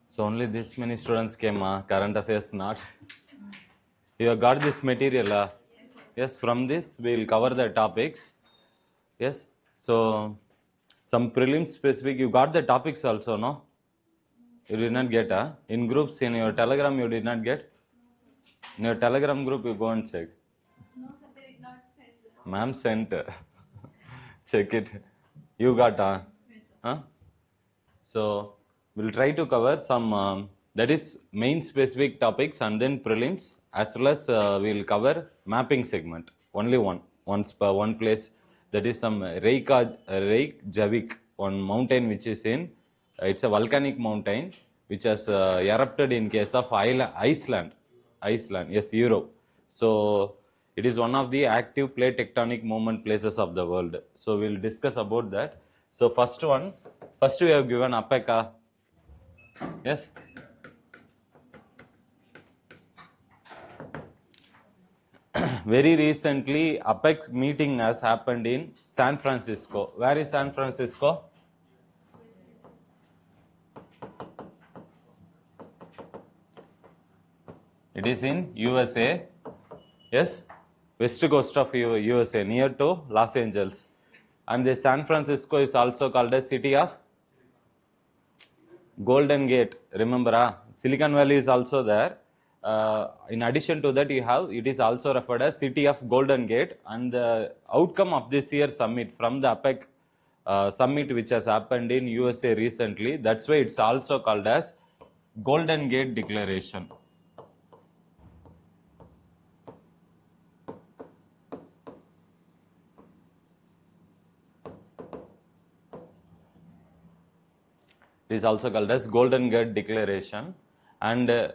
So only this many students came, current affairs not. You have got this material. Yes, from this we will cover the topics. Yes, so some prelim specific, you got the topics also, no? You did not get, in groups, in your telegram you did not get? In your telegram group you go and check. No, sir, they did not send. Ma'am sent. Check it. You got, huh? So we'll try to cover some, that is main specific topics and then prelims, as well as we'll cover mapping segment, only once per one place. That is some Reykjavik, one mountain which is in, it's a volcanic mountain which has erupted in case of Iceland, yes, Europe. So it is one of the active plate tectonic movement places of the world. So we'll discuss about that. So first we have given APEC. Yes. Very recently, APEC meeting has happened in San Francisco. Where is San Francisco? It is in USA. Yes, west coast of USA, near to Los Angeles. And the San Francisco is also called a city of Golden Gate. Remember, Silicon Valley is also there. In addition to that, it is also referred as city of Golden Gate. And the outcome of this year's summit from the APEC summit which has happened in USA recently, that's why it's also called as Golden Gate Declaration. It is also called as Golden Gate Declaration. And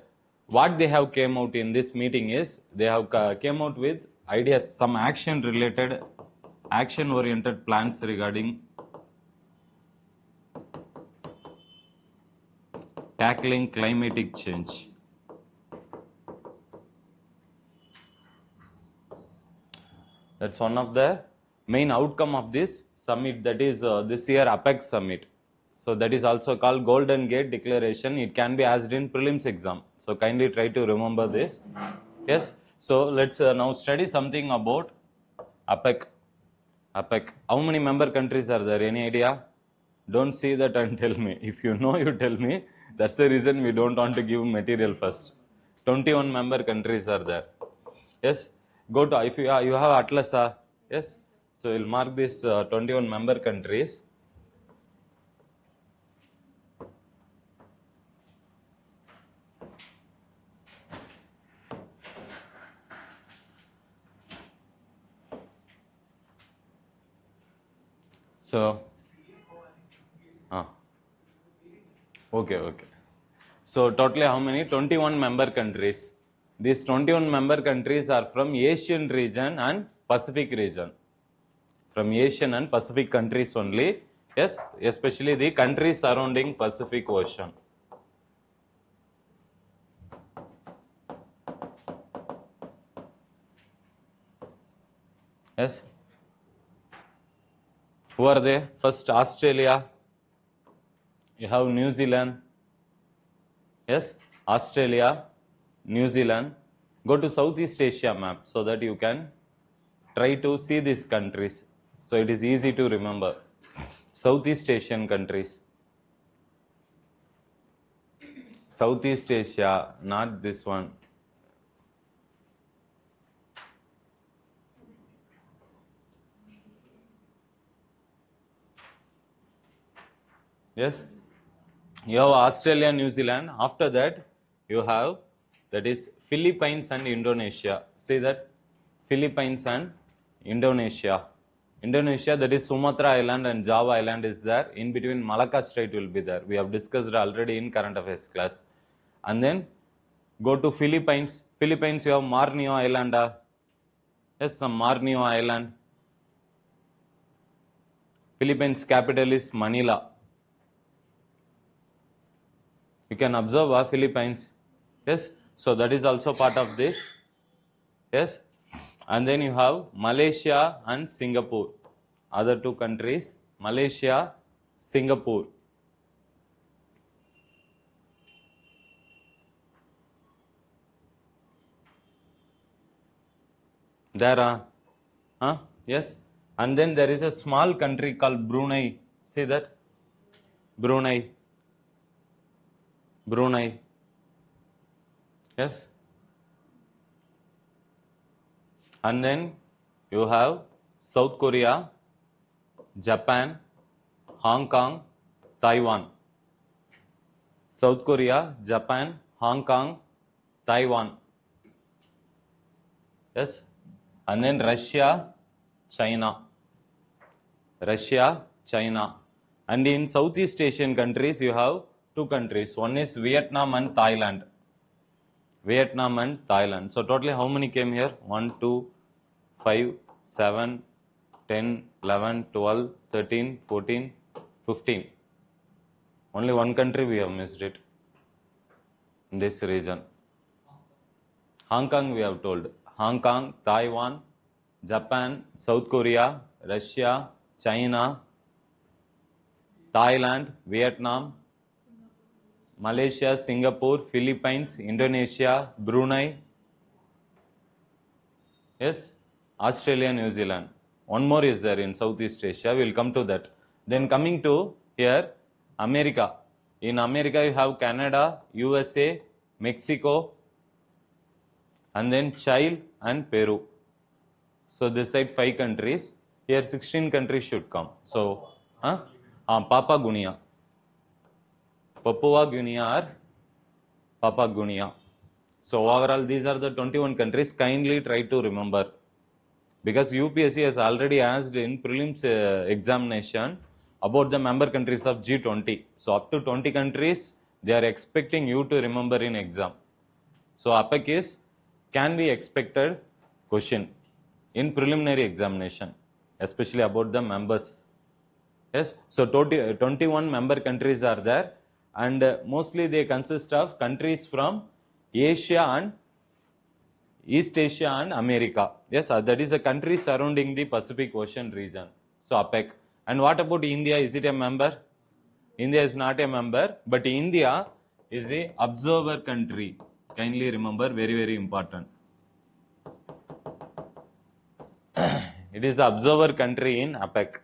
what they have came out in this meeting is, they have came out with ideas, some action-oriented plans regarding tackling climatic change. That's one of the main outcome of this summit, that is this year APEC summit. So that is also called Golden Gate Declaration. It can be asked in prelims exam. So kindly try to remember this. Yes. So let's now study something about APEC. APEC. How many member countries are there? Any idea? Don't see that and tell me. If you know, you tell me. That's the reason we don't want to give material first. 21 member countries are there. Yes. Go to, if you have Atlas. Yes. So we'll mark this 21 member countries. So, okay. So totally how many? 21 member countries. These 21 member countries are from Asian region and Pacific region. From Asian and Pacific countries only. Yes, especially the countries surrounding Pacific Ocean. Yes. Who are they? First, Australia. You have New Zealand. Yes, Australia, New Zealand. Go to Southeast Asia map so that you can try to see these countries. So it is easy to remember. Southeast Asian countries. Southeast Asia, not this one. Yes. You have Australia, New Zealand. After that, you have, that is Philippines and Indonesia. See that? Philippines and Indonesia. Indonesia, that is Sumatra Island and Java Island is there. In between, Malacca Strait will be there. We have discussed already in current affairs class. And then go to Philippines. Philippines, you have Borneo Island. Yes, some Borneo Island. Philippines capital is Manila. You can observe Philippines. Yes, so that is also part of this. Yes, and then you have Malaysia and Singapore. Other two countries, Malaysia, Singapore. There are, yes. And then there is a small country called Brunei. See that? Brunei. Brunei. Yes. And then you have South Korea, Japan, Hong Kong, Taiwan. South Korea, Japan, Hong Kong, Taiwan. Yes. And then Russia, China. Russia, China. And in Southeast Asian countries, you have two countries. One is Vietnam and Thailand. Vietnam and Thailand. So totally how many came here? 1, 2, 5, 7, 10, 11, 12, 13, 14, 15. Only one country we have missed it in this region. Hong Kong we have told. Hong Kong, Taiwan, Japan, South Korea, Russia, China, Thailand, Vietnam, Malaysia, Singapore, Philippines, Indonesia, Brunei. Yes, Australia, New Zealand. One more is there in Southeast Asia. We'll come to that. Then coming to here, America. In America, you have Canada, USA, Mexico, and then Chile and Peru. So this side 5 countries. Here 16 countries should come. So, Papua Guinea. Papua Guinea or Papua Guinea. So overall, these are the 21 countries. Kindly try to remember. Because UPSC has already asked in prelims examination about the member countries of G20. So up to 20 countries, they are expecting you to remember in exam. So APEC is can be expected question in preliminary examination, especially about the members. Yes, so 21 member countries are there, and mostly they consist of countries from Asia and East Asia and America. Yes, that is a country surrounding the Pacific Ocean region. So APEC. And what about India? Is it a member? India is not a member, but India is a observer country. Kindly remember, very, very important. It is the observer country in APEC.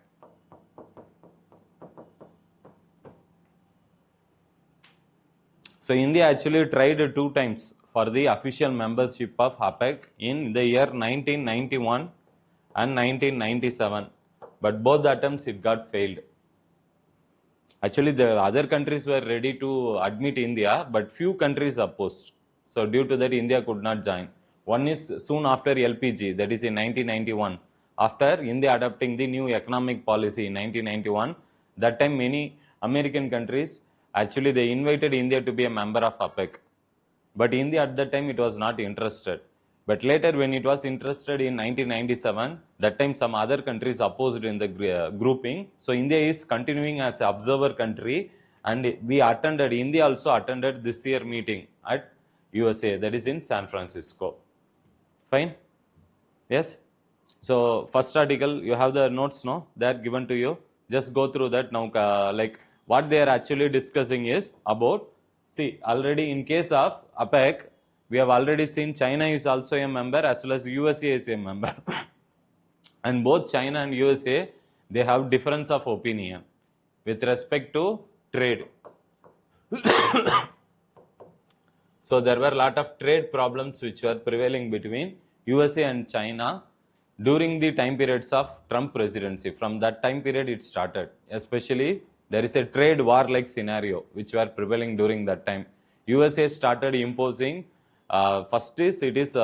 So India actually tried 2 times for the official membership of APEC in the year 1991 and 1997. But both the attempts it got failed. Actually, the other countries were ready to admit India, but few countries opposed. So due to that, India could not join. One is soon after LPG, that is in 1991. After India adopting the new economic policy in 1991, that time many American countries, actually they invited India to be a member of APEC. But India at that time, it was not interested. But later when it was interested in 1997, that time some other countries opposed in the grouping. So India is continuing as an observer country, and we attended, India also attended this year meeting at USA, that is in San Francisco. Fine? Yes? So first article, you have the notes, no? They are given to you. Just go through that now. Like what they are actually discussing is about, see, already in case of APEC, we have already seen China is also a member as well as USA is a member. And both China and USA, they have difference of opinion with respect to trade. So there were a lot of trade problems which were prevailing between USA and China during the time periods of Trump presidency. From that time period it started. Especially there is a trade war like scenario which were prevailing during that time. USA started imposing, first is it is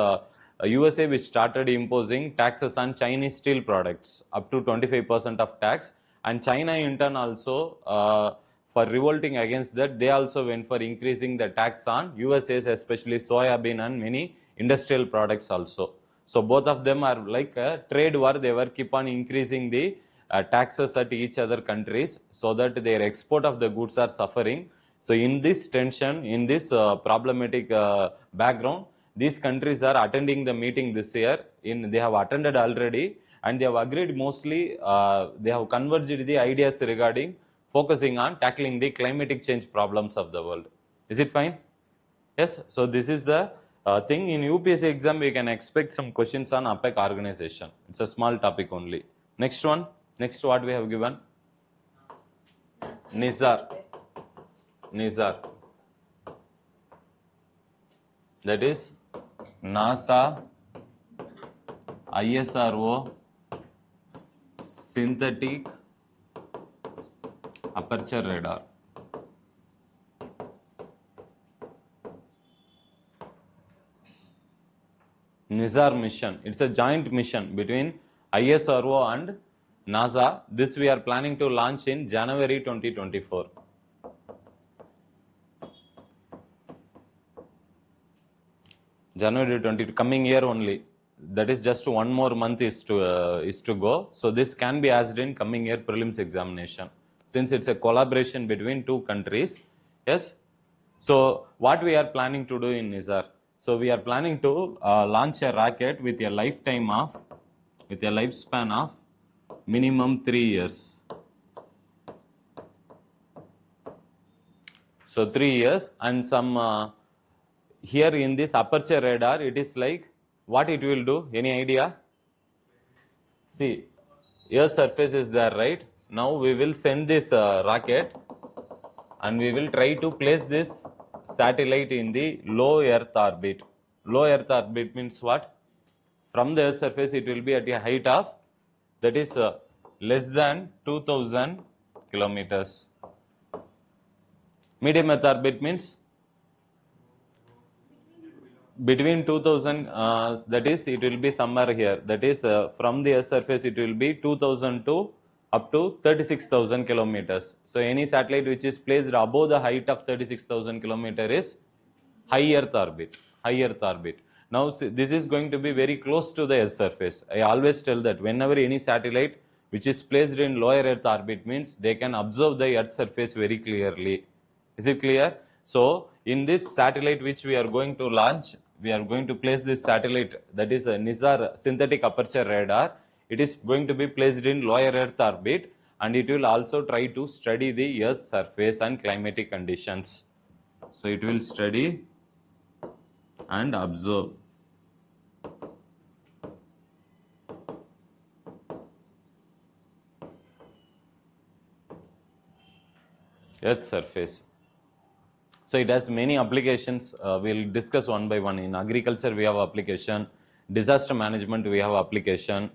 USA which started imposing taxes on Chinese steel products up to 25% of tax, and China in turn also for revolting against that, they also went for increasing the tax on USA's especially soybean and many industrial products also. So both of them are like a trade war. They were keep on increasing the taxes at each other countries so that their export of the goods are suffering. So in this tension, in this problematic background, these countries are attending the meeting this year. They have attended already, and they have agreed mostly, they have converged the ideas regarding focusing on tackling the climatic change problems of the world. Is it fine? Yes. So this is the thing in UPSC exam, we can expect some questions on APEC organization. It's a small topic only. Next one. Next, what we have given? NISAR. That is NASA ISRO synthetic aperture radar. NISAR mission. It's a joint mission between ISRO and NASA. This we are planning to launch in January 2024. January 20, coming year only. That is just one more month is to go. So this can be asked in coming year prelims examination, since it's a collaboration between two countries. Yes. So what we are planning to do in NISAR? So we are planning to launch a rocket with a lifespan of minimum 3 years. So 3 years, and some here in this aperture radar, it is like, what it will do? Any idea? See, Earth's surface is there, right? Now we will send this rocket, and we will try to place this satellite in the low Earth orbit. Low Earth orbit means what? From the Earth's surface, it will be at a height of, that is less than 2000 kilometers. Medium Earth orbit means between 2000, that is, it will be somewhere here. That is, from the Earth's surface, it will be 2000 to up to 36,000 kilometers. So any satellite which is placed above the height of 36,000 kilometers is high Earth orbit. High Earth orbit. Now this is going to be very close to the Earth's surface. I always tell that whenever any satellite which is placed in lower Earth orbit means they can observe the Earth's surface very clearly. Is it clear? So in this satellite which we are going to launch, we are going to place this satellite, that is a NISAR synthetic aperture radar. It is going to be placed in lower Earth orbit, and it will also try to study the Earth's surface and climatic conditions. So it will study and observe Earth's surface. So it has many applications. We'll discuss one by one. In agriculture, we have application. Disaster management, we have application.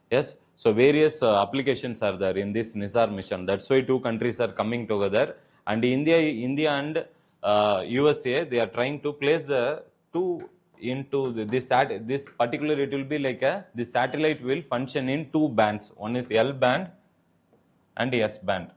Yes. So various applications are there in this NISAR mission. That's why two countries are coming together. And India and USA, they are trying to place the two into this particular. It will be like the satellite will function in two bands. One is L band and S band.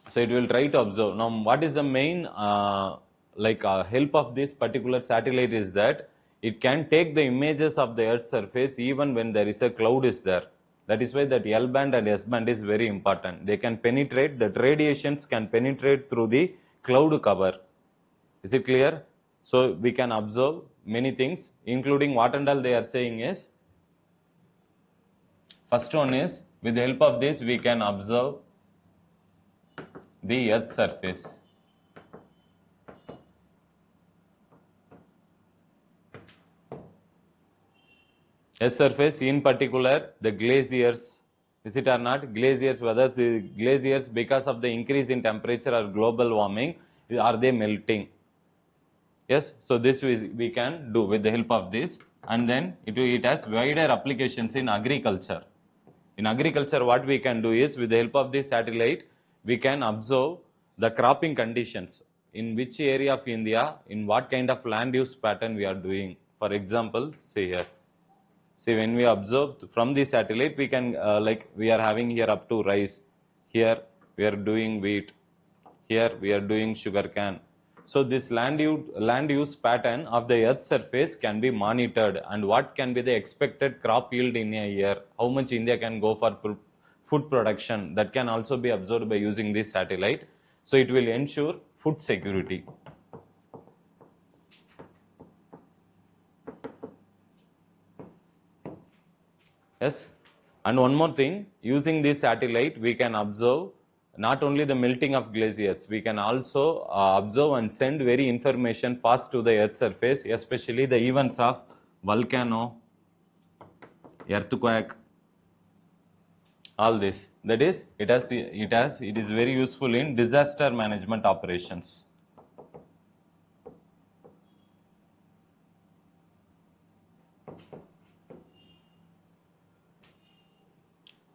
So it will try to observe. Now, what is the main help of this particular satellite is that it can take the images of the Earth's surface even when there is a cloud is there. That is why that L band and S band is very important. They can penetrate, that radiations can penetrate through the cloud cover. Is it clear? So we can observe many things, including what and all they are saying is, first one is, with the help of this, we can observe the Earth's surface. Earth's surface, in particular, the glaciers, is it or not? Glaciers, whether glaciers because of the increase in temperature or global warming, are they melting? Yes, so this we can do with the help of this, and then it has wider applications in agriculture. In agriculture, what we can do is, with the help of this satellite, we can observe the cropping conditions, in which area of India, in what kind of land use pattern we are doing. For example, say here. See, when we observe from the satellite, we can, we are having here up to rice. Here, we are doing wheat. Here, we are doing sugarcane. So this land use pattern of the Earth's surface can be monitored, and what can be the expected crop yield in a year, how much India can go for food production, that can also be observed by using this satellite. So it will ensure food security. Yes, and one more thing, using this satellite, we can observe not only the melting of glaciers, we can also observe and send very information fast to the Earth's surface, especially the events of volcano, earthquake, all this. That is, it is very useful in disaster management operations.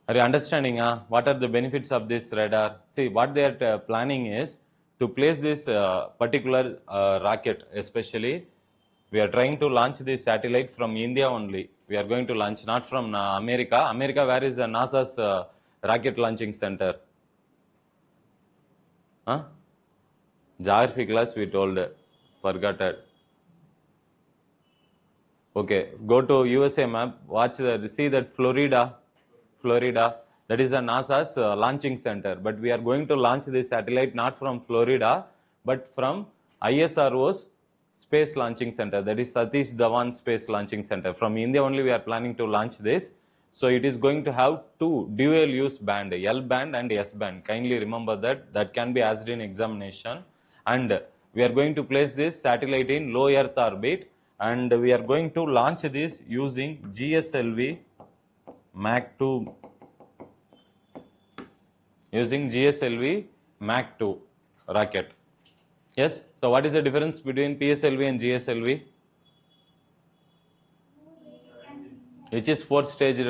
Are you understanding what are the benefits of this radar? See, what they are planning is to place this particular rocket, especially we are trying to launch this satellite from India only. We are going to launch not from America. America, where is NASA's rocket launching center? Huh? Geography class we told, forgot it. Okay, go to USA map, watch see that Florida, that is a NASA's launching center. But we are going to launch this satellite not from Florida, but from ISRO's Space Launching Center, that is Satish Dhawan Space Launching Center. From India only we are planning to launch this. So it is going to have two dual use band, L band and S band. Kindly remember that can be asked in examination. And we are going to place this satellite in low Earth orbit, and we are going to launch this using GSLV Mach 2, using GSLV Mach 2 rocket. Yes, so what is the difference between PSLV and GSLV? Which is four-staged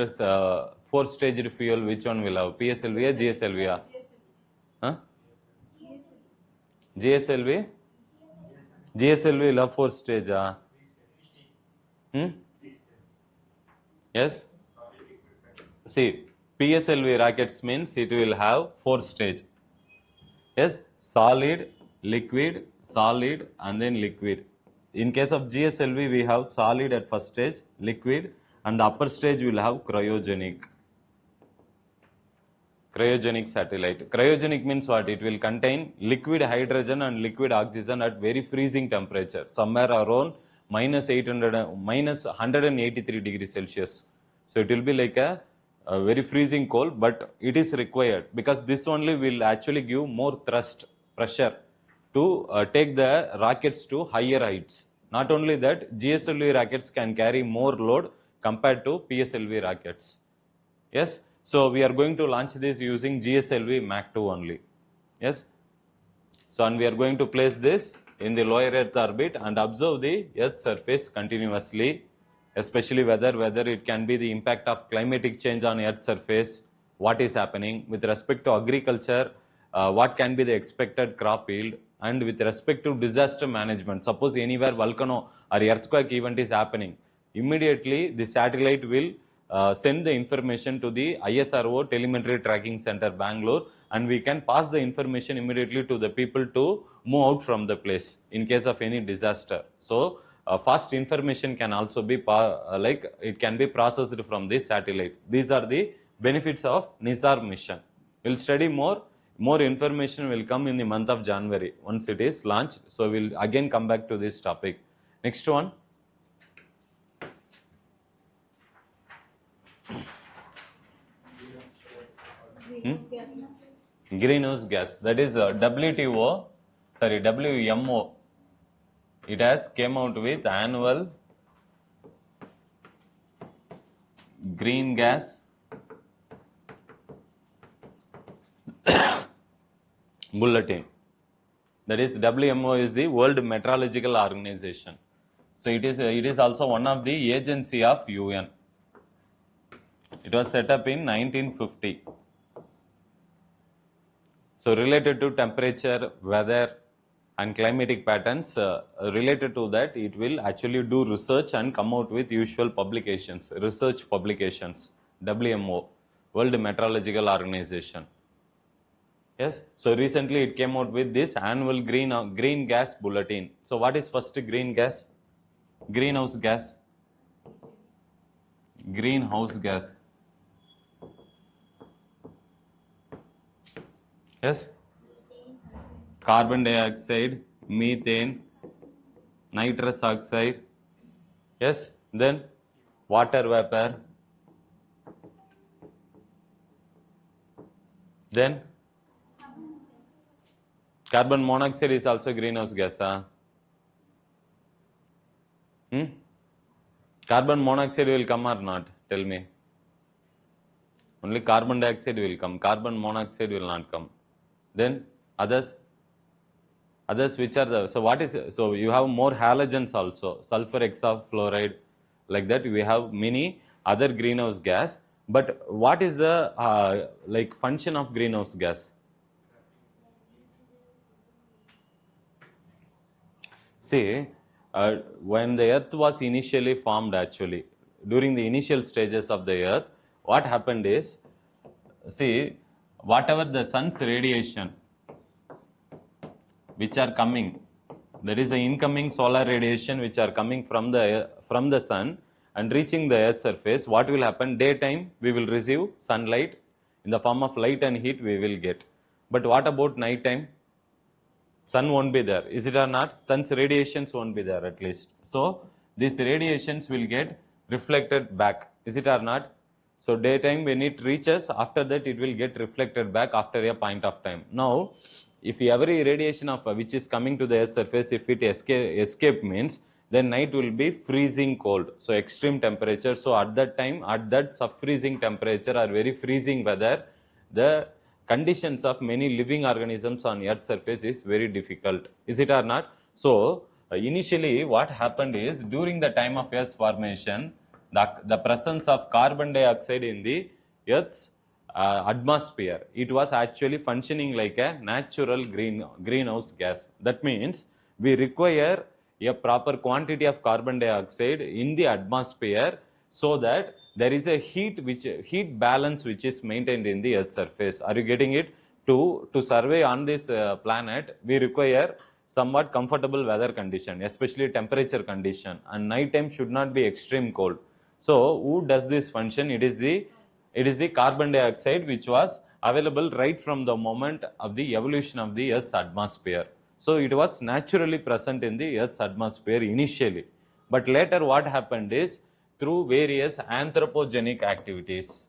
fuel, which one will have? PSLV or GSLV? Huh? GSLV? GSLV will have four-stage. Yes? See, PSLV rockets means it will have four-stage. Yes, solid, liquid, and then liquid. In case of GSLV, we have solid at first stage, liquid, and the upper stage will have cryogenic satellite. Cryogenic means what? It will contain liquid hydrogen and liquid oxygen at very freezing temperature, somewhere around minus 183 degrees Celsius. So it will be like a very freezing cold, but it is required because this only will actually give more pressure to take the rockets to higher heights. Not only that, GSLV rockets can carry more load compared to PSLV rockets. Yes, so we are going to launch this using GSLV Mach 2 only. Yes, so and we are going to place this in the lower Earth orbit and observe the Earth's surface continuously, especially whether it can be the impact of climatic change on Earth's surface, what is happening with respect to agriculture, what can be the expected crop yield, and with respect to disaster management. Suppose anywhere volcano or earthquake event is happening, immediately the satellite will send the information to the ISRO Telemetry Tracking Center, Bangalore, and we can pass the information immediately to the people to move out from the place in case of any disaster. So fast information can also be it can be processed from this satellite. These are the benefits of NISAR mission. We'll study more. More information will come in the month of January once it is launched. So we'll again come back to this topic. Next one. Greenhouse gas. That is WMO. It has came out with annual green gas bulletin. That is, WMO is the World Meteorological Organization. So it is also one of the agency of UN. It was set up in 1950. So related to temperature, weather, and climatic patterns, related to that, it will actually do research and come out with usual publications, research publications. WMO, World Meteorological Organization. Yes, so recently it came out with this annual green gas bulletin. So what is first green gas? Greenhouse gas. Greenhouse gas. Yes, carbon dioxide, methane, nitrous oxide. Yes, then water vapor. Then Carbon monoxide is also greenhouse gas. Carbon monoxide will come or not? Tell me. Only carbon dioxide will come. Carbon monoxide will not come. Then others which are the, so what is, so you have more halogens also, sulfur hexafluoride, like that we have many other greenhouse gas. But what is the like function of greenhouse gas? See, when the earth was initially formed, actually during the initial stages of the earth, what happened is, see, whatever the sun's radiation which are coming, there is the incoming solar radiation which are coming from the sun and reaching the earth's surface. What will happen? Daytime we will receive sunlight in the form of light and heat we will get. But what about night time? Sun won't be there, is it or not? Sun's radiations won't be there at least. So these radiations will get reflected back, is it or not? So daytime when it reaches, after that it will get reflected back after a point of time. Now, if every radiation of which is coming to the earth's surface, if it escape means, then night will be freezing cold. So extreme temperature. So at that time, at that sub-freezing temperature or very freezing weather, the conditions of many living organisms on earth's surface is very difficult, is it or not? So initially what happened is, during the time of earth's formation, the presence of carbon dioxide in the earth's atmosphere, it was actually functioning like a natural greenhouse gas. That means we require a proper quantity of carbon dioxide in the atmosphere so that there is a heat balance which is maintained in the earth's surface. Are you getting it? To survey on this planet, we require somewhat comfortable weather condition, especially temperature condition, and night time should not be extreme cold. So who does this function? It is the carbon dioxide which was available right from the moment of the evolution of the earth's atmosphere. So it was naturally present in the earth's atmosphere initially, but later what happened is, through various anthropogenic activities.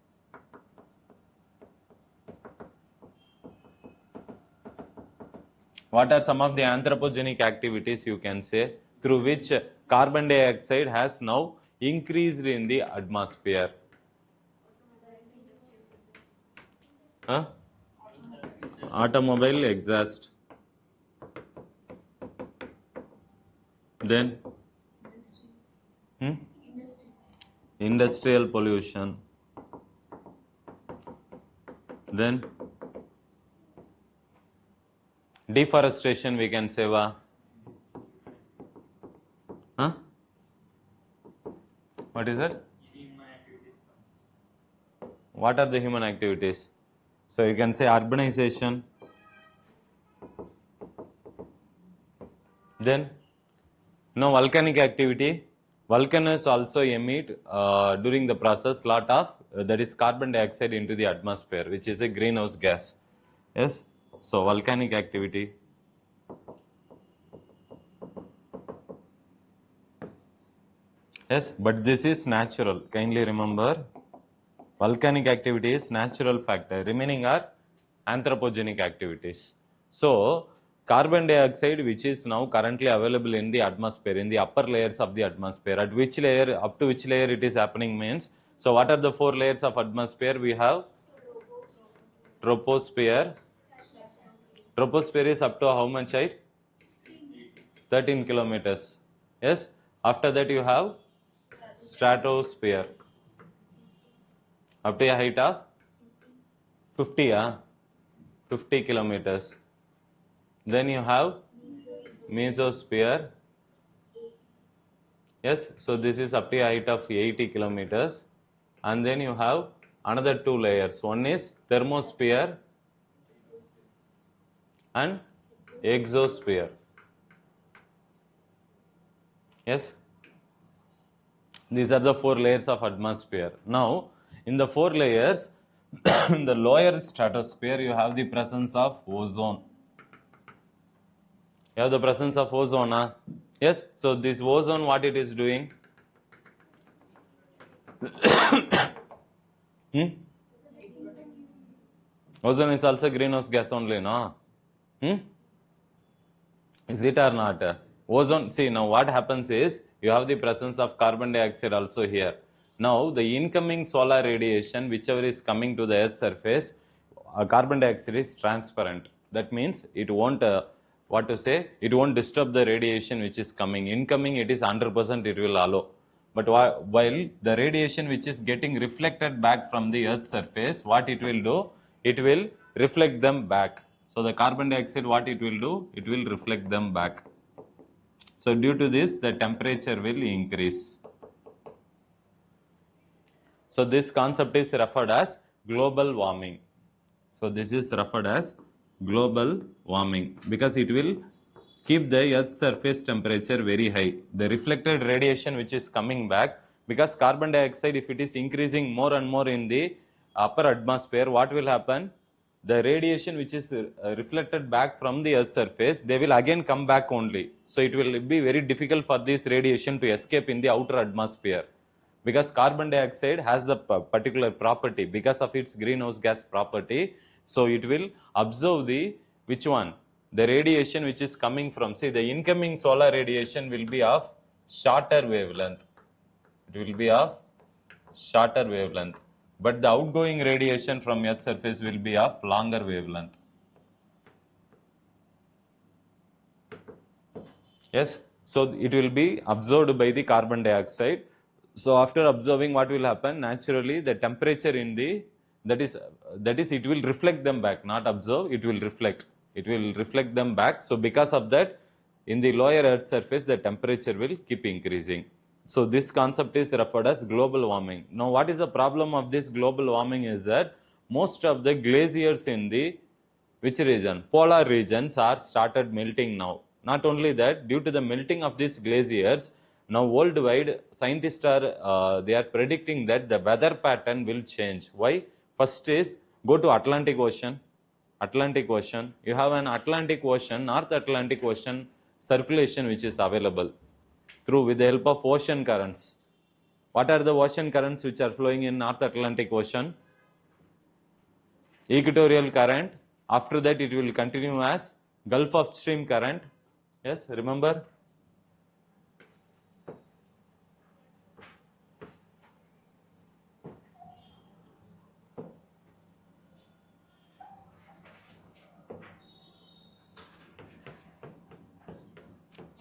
What are some of the anthropogenic activities, you can say, through which carbon dioxide has now increased in the atmosphere? Automobile exhaust. Then industrial pollution. Then deforestation, we can say. What is it? What are the human activities? So you can say urbanization. Then volcanic activity. Volcanoes also emit during the process lot of that is carbon dioxide into the atmosphere, which is a greenhouse gas. Yes. So volcanic activity. Yes, but this is natural. Kindly remember, volcanic activity is natural factor. Remaining are anthropogenic activities. So carbon dioxide, which is now currently available in the atmosphere, in the upper layers of the atmosphere, at which layer, up to which layer it is happening means, so what are the 4 layers of atmosphere? We have troposphere. Troposphere is up to how much height? 13 kilometers. Yes. After that you have stratosphere, up to a height of 50 kilometers. Then you have mesosphere. Yes, so this is up to a height of 80 kilometers. And then you have another 2 layers. One is thermosphere and exosphere. Yes, these are the 4 layers of atmosphere. Now, in the 4 layers, in the lower stratosphere, you have the presence of ozone. You have the presence of ozone. Yes, so this ozone, what it is doing? Ozone is also greenhouse gas only, no? Is it or not? Ozone, see now what happens is you have the presence of carbon dioxide also here. Now the incoming solar radiation, whichever is coming to the Earth's surface, carbon dioxide is transparent. That means it won't, what to say, it won't disturb the radiation which is coming. Incoming, it is 100% it will allow. But while the radiation which is getting reflected back from the Earth's surface, what it will do? It will reflect them back. So the carbon dioxide, what it will do? It will reflect them back. So due to this, the temperature will increase. So this concept is referred as global warming. So this is referred as global warming because it will keep the Earth's surface temperature very high. The reflected radiation which is coming back, because carbon dioxide, if it is increasing more and more in the upper atmosphere, what will happen? The radiation which is reflected back from the Earth's surface, they will again come back only. So it will be very difficult for this radiation to escape in the outer atmosphere. Because carbon dioxide has a particular property because of its greenhouse gas property. So it will absorb the, which one? The radiation which is coming from, see, the incoming solar radiation will be of shorter wavelength. It will be of shorter wavelength. But the outgoing radiation from Earth's surface will be of longer wavelength. Yes, so it will be absorbed by the carbon dioxide. So after absorbing, what will happen? Naturally, the temperature in the, that is it will reflect them back, not absorb, it will reflect. It will reflect them back. So because of that, in the lower Earth surface, the temperature will keep increasing. So this concept is referred as global warming. Now, what is the problem of this global warming is that most of the glaciers in the, which region? Polar regions are started melting now. Not only that, due to the melting of these glaciers, now worldwide, scientists are, they are predicting that the weather pattern will change. Why? First is, go to Atlantic Ocean. Atlantic Ocean, you have an Atlantic Ocean, North Atlantic Ocean circulation which is available through with the help of ocean currents. What are the ocean currents which are flowing in North Atlantic Ocean? Equatorial current. After that, it will continue as Gulf of Stream current. Yes, remember?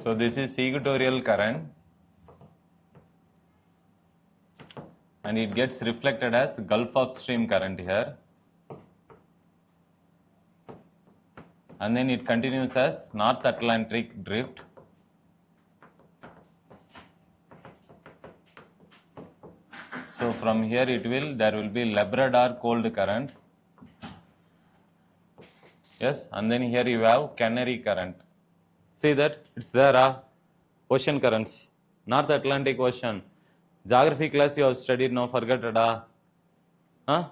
So this is equatorial current and it gets reflected as Gulf of Stream current here. And then it continues as North Atlantic drift. So from here there will be Labrador cold current. Yes, and then here you have Canary current. See that it's there, ocean currents, North Atlantic Ocean. Geography class you have studied, no, forget it.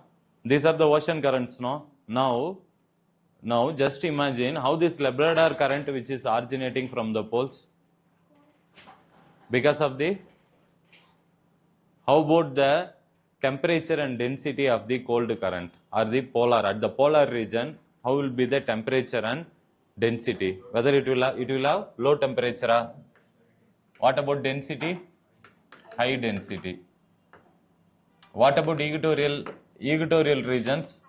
These are the ocean currents, no? Now just imagine how this Labrador current which is originating from the poles. Because of the, how about the temperature and density of the cold current or the polar, at the polar region, how will be the temperature and density? Whether it will have low temperature. What about density? High density. What about equatorial regions?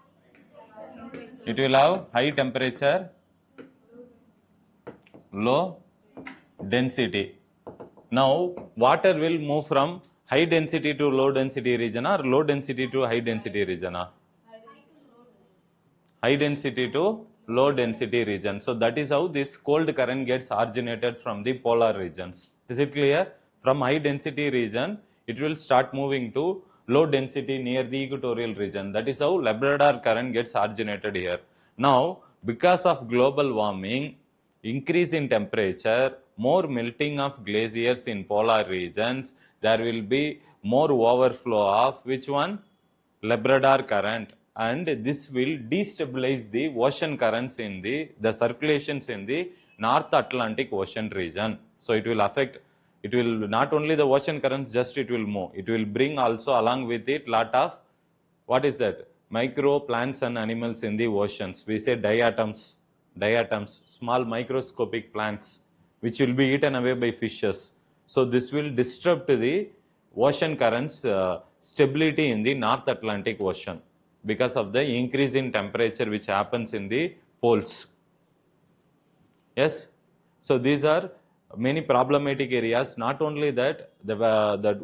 It will have high temperature, low density. Now, water will move from high density to low density region or low density to high density region? High density to low density region. So that is how this cold current gets originated from the polar regions. Is it clear? From high density region, it will start moving to low density near the equatorial region. That is how Labrador current gets originated here. Now, because of global warming, increase in temperature, more melting of glaciers in polar regions, there will be more overflow of which one? Labrador current. And this will destabilize the ocean currents in the circulations in the North Atlantic Ocean region. So it will affect, it will not only the ocean currents, just it will move. It will bring also along with it lot of, what is that? Micro plants and animals in the oceans. We say diatoms. diatoms, small microscopic plants, which will be eaten away by fishes. So this will disrupt the ocean currents stability in the North Atlantic Ocean because of the increase in temperature which happens in the poles. Yes, so these are many problematic areas. Not only that, the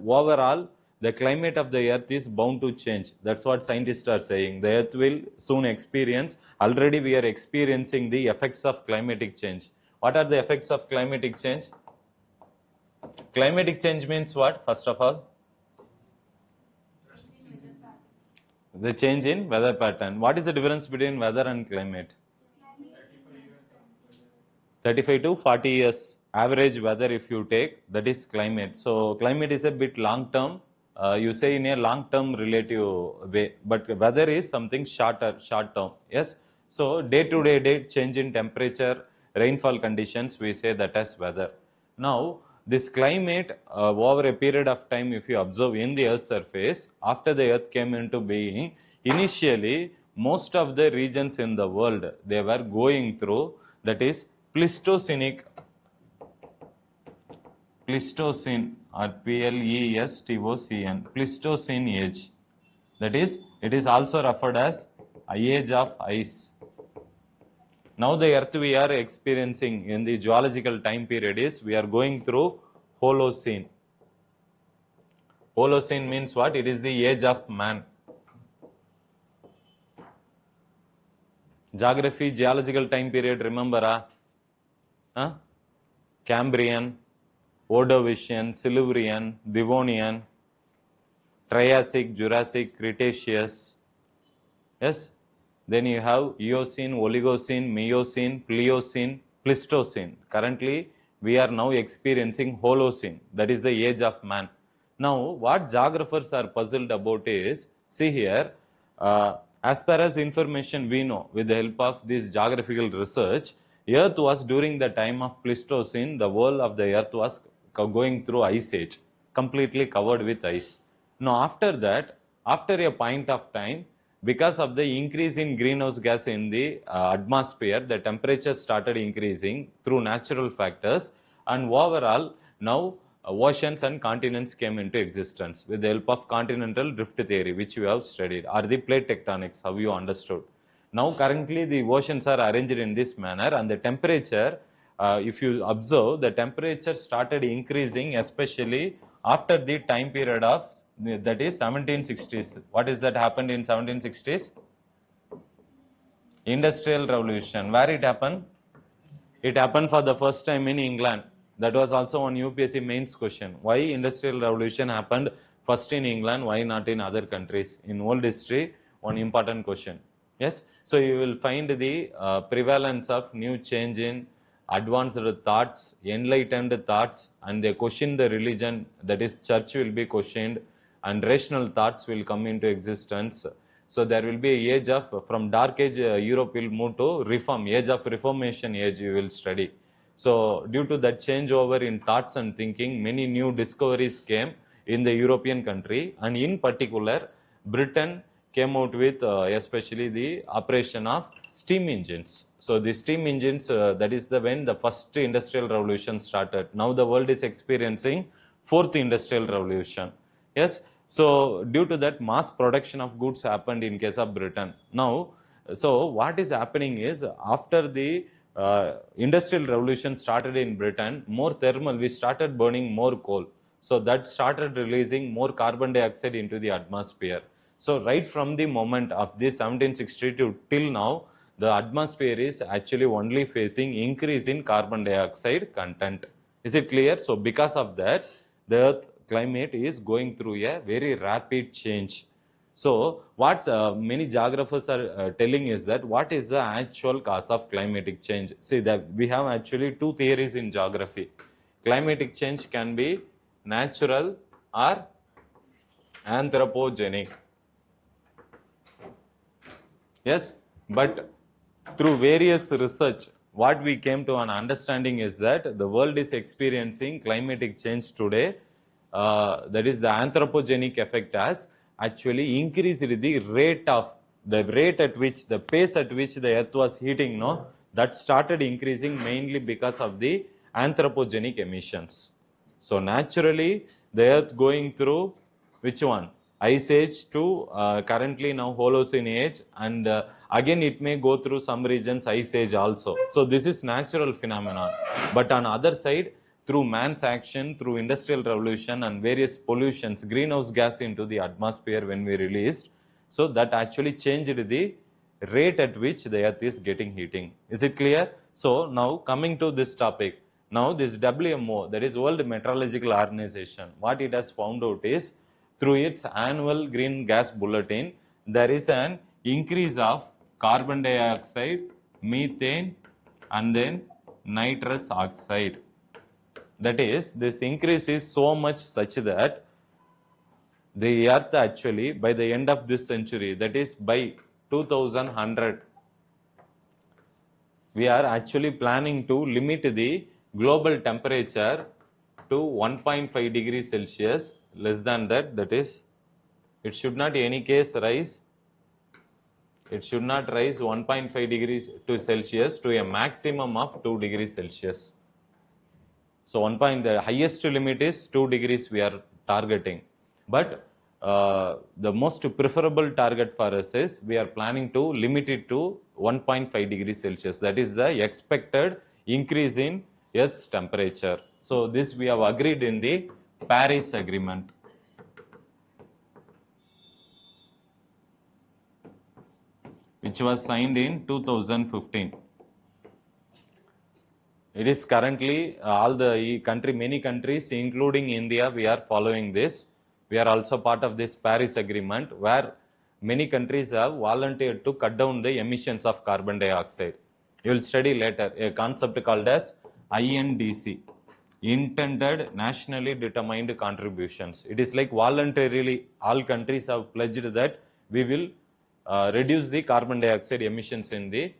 overall the climate of the earth is bound to change. That's what scientists are saying. The earth will soon experience, already we are experiencing the effects of climatic change. What are the effects of climatic change? Climatic change means what, first of all? The change in weather pattern. What is the difference between weather and climate? 35 to 40 years average weather if you take, that is climate. So climate is a bit long term, you say in a long term relative way, but weather is something short term. Yes, so day to day change in temperature, rainfall conditions, we say that as weather. Now this climate over a period of time, if you observe in the earth's surface, after the earth came into being, initially most of the regions in the world, they were going through, that is Pleistocene or Plestocene, Pleistocene age. That is, it is also referred as age of ice. Now the earth we are experiencing in the geological time period is, we are going through Holocene. Holocene means what? It is the age of man. Geography, geological time period, remember? Cambrian, Ordovician, Silurian, Devonian, Triassic, Jurassic, Cretaceous. Yes. Then you have Eocene, Oligocene, Miocene, Pliocene, Pleistocene. Currently, we are now experiencing Holocene. That is the age of man. Now, what geographers are puzzled about is, see here, as far as information we know, with the help of this geographical research, Earth was during the time of Pleistocene, the whole of the Earth was going through ice age, completely covered with ice. Now after that, after a point of time, because of the increase in greenhouse gas in the atmosphere, the temperature started increasing through natural factors, and overall now oceans and continents came into existence with the help of continental drift theory, which you have studied, or the plate tectonics, how you understood. Now currently the oceans are arranged in this manner, and the temperature, if you observe, the temperature started increasing, especially after the time period of, that is 1760s. What is that happened in 1760s? Industrial Revolution. Where it happened? It happened for the first time in England. That was also one UPSC mains question. Why Industrial Revolution happened first in England? Why not in other countries? In world history, one important question. Yes. So you will find the prevalence of new change in advanced thoughts, enlightened thoughts, and they question the religion, that is church will be questioned, and rational thoughts will come into existence. So there will be a age of, from dark age, Europe will move to reform, age of reformation age you will study. So due to that changeover in thoughts and thinking, many new discoveries came in the European country, and in particular, Britain came out with especially the operation of steam engines. So the steam engines, that is when the first industrial revolution started. Now the world is experiencing fourth industrial revolution. Yes. So due to that, mass production of goods happened in case of Britain. Now, so what is happening is, after the industrial revolution started in Britain, more thermal, we started burning more coal. So that started releasing more carbon dioxide into the atmosphere. So right from the moment of this 1760 to till now, the atmosphere is actually only facing increase in carbon dioxide content. Is it clear? So because of that, the Earth climate is going through a very rapid change. So what many geographers are telling is that, what is the actual cause of climatic change? See that we have actually two theories in geography. Climatic change can be natural or anthropogenic. Yes, but through various research, what we came to an understanding is that the world is experiencing climatic change today. That is, the anthropogenic effect has actually increased the rate at which, the pace at which the earth was heating, no, that started increasing mainly because of the anthropogenic emissions. So naturally, the earth going through which one? Ice age to currently now Holocene age, and again it may go through some regions ice age also. So this is natural phenomenon. But on other side, through man's action, through industrial revolution and various pollutions, greenhouse gas into the atmosphere when we released, so that actually changed the rate at which the earth is getting heating. Is it clear? So now coming to this topic, now this WMO, that is World Meteorological Organization, what it has found out is through its annual green gas bulletin, there is an increase of carbon dioxide, methane, and then nitrous oxide. That is, this increase is so much such that the earth actually by the end of this century, that is by 2100, we are actually planning to limit the global temperature to 1.5 degrees Celsius. Less than that, that is, it should not in any case rise. It should not rise 1.5 degrees to Celsius to a maximum of 2 degrees Celsius. So the highest limit is 2 degrees we are targeting. But the most preferable target for us is we are planning to limit it to 1.5 degrees Celsius. That is the expected increase in Earth's temperature. So this we have agreed in the Paris Agreement. Which was signed in 2015. It is currently many countries, including India, we are following this. We are also part of this Paris Agreement, where many countries have volunteered to cut down the emissions of carbon dioxide. You will study later a concept called as INDC, Intended Nationally Determined Contributions. It is like voluntarily all countries have pledged that we will reduce the carbon dioxide emissions in the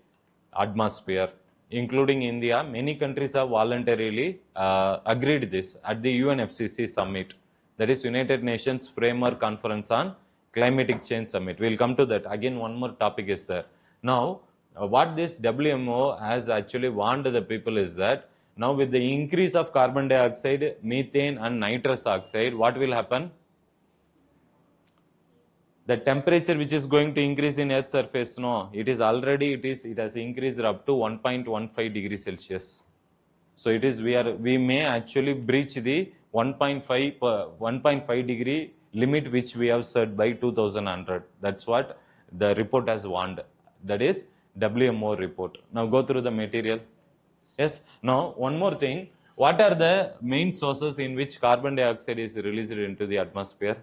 atmosphere. Including India, many countries have voluntarily agreed this at the UNFCCC summit. That is United Nations Framework Conference on Climatic Change Summit. We will come to that. Again, one more topic is there. Now, what this WMO has actually warned the people is that now with the increase of carbon dioxide, methane and nitrous oxide, what will happen? The temperature which is going to increase in Earth's surface, no, it is already, it has increased up to 1.15 degrees Celsius. So it is, we may actually breach the 1.5 degree limit which we have set by 2100. That's what the report has warned. That is WMO report. Now go through the material. Yes. Now one more thing. What are the main sources in which carbon dioxide is released into the atmosphere?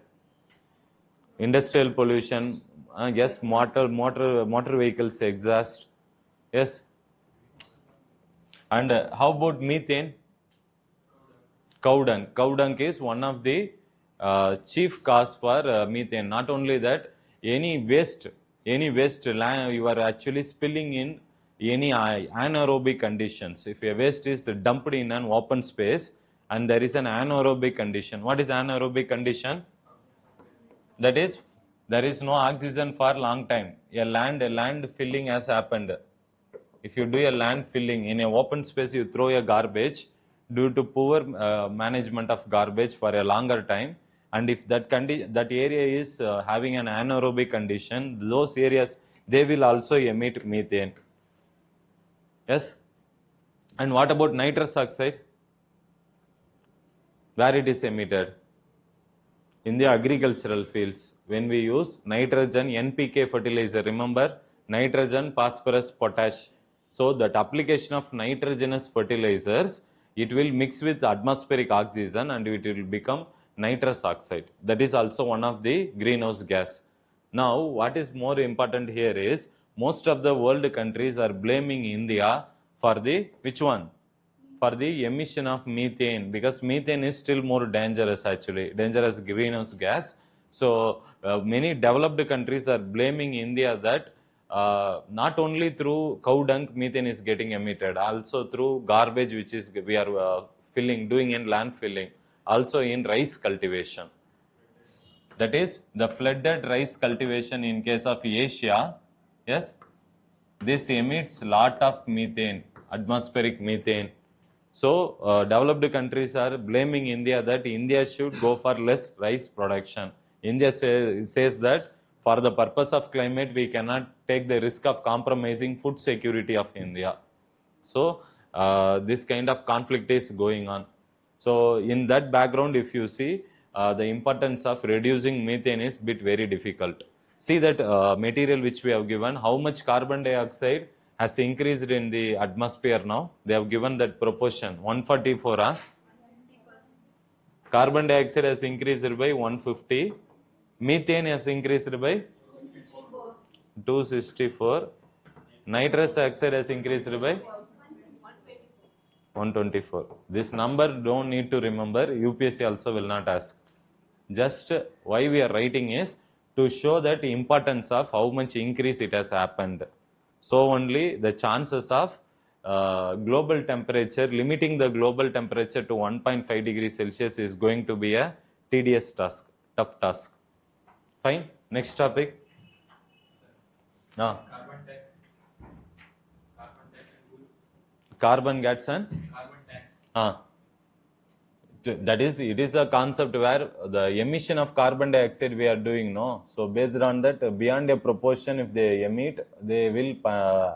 Industrial pollution, yes, motor vehicles exhaust, yes. And how about methane? Cow dung. Cow dung is one of the chief cause for methane. Not only that, any waste land you are actually spilling in any anaerobic conditions. If a waste is dumped in an open space and there is an anaerobic condition. What is anaerobic condition? That is, there is no oxygen for long time. A land filling has happened. If you do a land filling in an open space, you throw a garbage due to poor management of garbage for a longer time. And if that area is having an anaerobic condition, those areas, they will also emit methane. Yes. And what about nitrous oxide? Where it is emitted? In the agricultural fields, when we use nitrogen, NPK fertilizer, remember nitrogen, phosphorus, potash. So that application of nitrogenous fertilizers, it will mix with atmospheric oxygen and it will become nitrous oxide. That is also one of the greenhouse gas. Now, what is more important here is most of the world countries are blaming India for the which one? For the emission of methane, because methane is still more dangerous dangerous greenhouse gas. So many developed countries are blaming India that not only through cow dung methane is getting emitted, also through garbage which is we are doing in land filling, also in rice cultivation. That is the flooded rice cultivation in case of Asia. Yes. this emits lot of methane, atmospheric methane. So developed countries are blaming India that India should go for less rice production. India says that for the purpose of climate we cannot take the risk of compromising food security of India. So this kind of conflict is going on. So in that background, if you see, the importance of reducing methane is bit very difficult. See that material which we have given, how much carbon dioxide has increased in the atmosphere now. They have given that proportion 144. 20%. Carbon dioxide has increased by 150. Methane has increased by 264. Nitrous oxide has increased by 124. This number don't need to remember. UPSC also will not ask. Just why we are writing is to show that importance of how much increase it has happened. So only the chances of global temperature, limiting the global temperature to 1.5 degrees Celsius is going to be a tedious task, tough task. Fine. Next topic. Carbon tax. Carbon gets and Carbon tax. that is, it is a concept where the emission of carbon dioxide we are doing, no? So based on that, beyond a proportion, if they emit, they will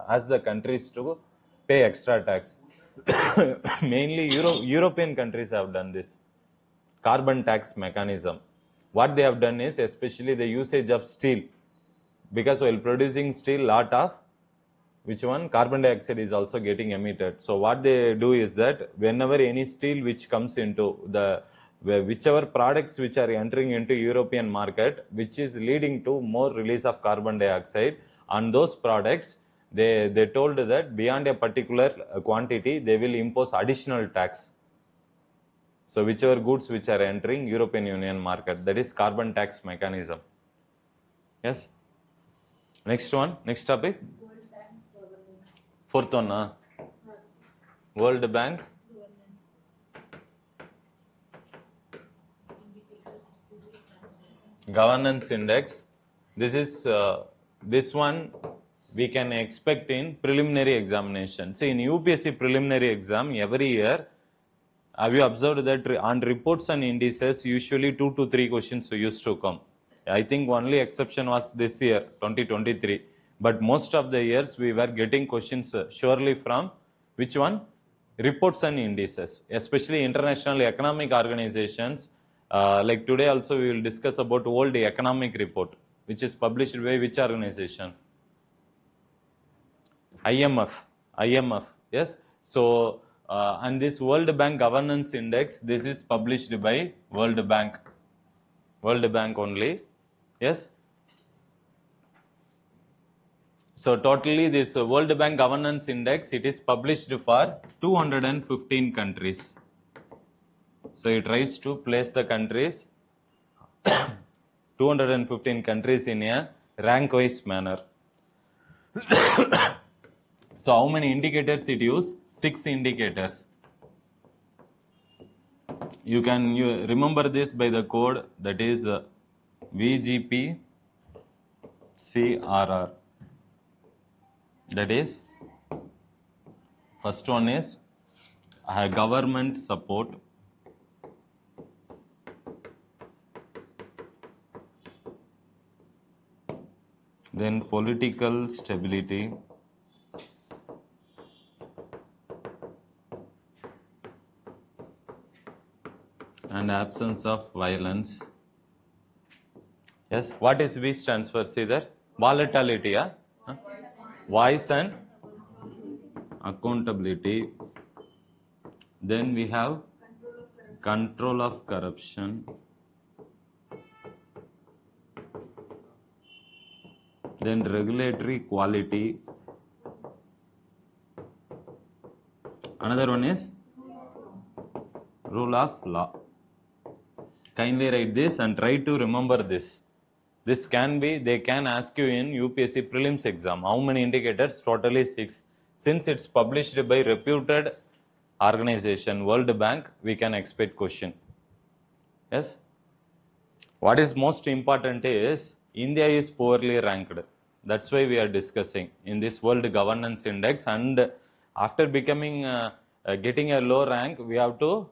ask the countries to pay extra tax. Mainly European countries have done this carbon tax mechanism. What they have done is especially the usage of steel, because while producing steel, lot of which one carbon dioxide is also getting emitted. So what they do is that whenever any steel which comes into the whichever products which are entering into European market, which is leading to more release of carbon dioxide, on those products they told that beyond a particular quantity they will impose additional tax. So whichever goods which are entering European Union market, that is carbon tax mechanism. Yes. Next one, next topic. Fourth one, World Bank Governance Index. This is this one we can expect in preliminary examination. See, in UPSC preliminary exam every year, have you observed that on reports and indices usually 2 to 3 questions used to come? I think only exception was this year 2023. But most of the years we were getting questions surely from which one? Reports and indices, especially international economic organizations. Like today also we will discuss about World Economic Report, which is published by which organization? IMF, yes. So and this World Bank Governance Index, this is published by World Bank only, yes. So totally this World Bank Governance Index, it is published for 215 countries. So it tries to place the countries 215 countries in a rank wise manner. So how many indicators it use? 6 indicators. You can remember this by the code, that is VGPCRR. That is, first one is government support. Then political stability. And absence of violence. Yes, what is V stands for? See there? Volatility, yeah? Voice and accountability. Then we have control of corruption. Then regulatory quality. Another one is rule of law. Kindly write this and try to remember this. This can be, they can ask you in UPSC prelims exam. How many indicators? Totally 6. Since it's published by reputed organization, World Bank, we can expect question. Yes. What is most important is India is poorly ranked. That's why we are discussing in this World Governance Index. And after becoming, getting a low rank, we have to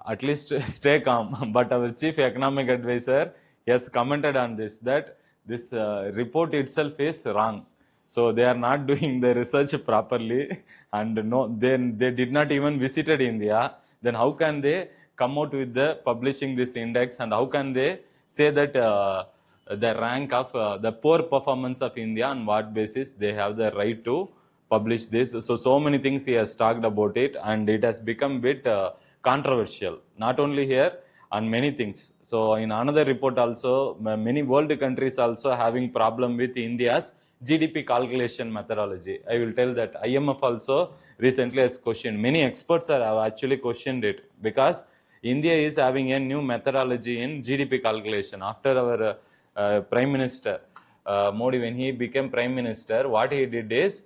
at least stay calm. But our chief economic advisor has commented on this, that this report itself is wrong. So they are not doing the research properly, and no, then they did not even visited India. Then how can they come out with the publishing this index, and how can they say that the rank of the poor performance of India, on what basis they have the right to publish this? So many things he has talked about it, and it has become bit controversial, not only here, on many things. So in another report also, many world countries also having problem with India's GDP calculation methodology. I will tell that IMF also recently has questioned. Many experts have actually questioned it, because India is having a new methodology in GDP calculation. After our Prime Minister Modi, when he became Prime Minister, what he did is,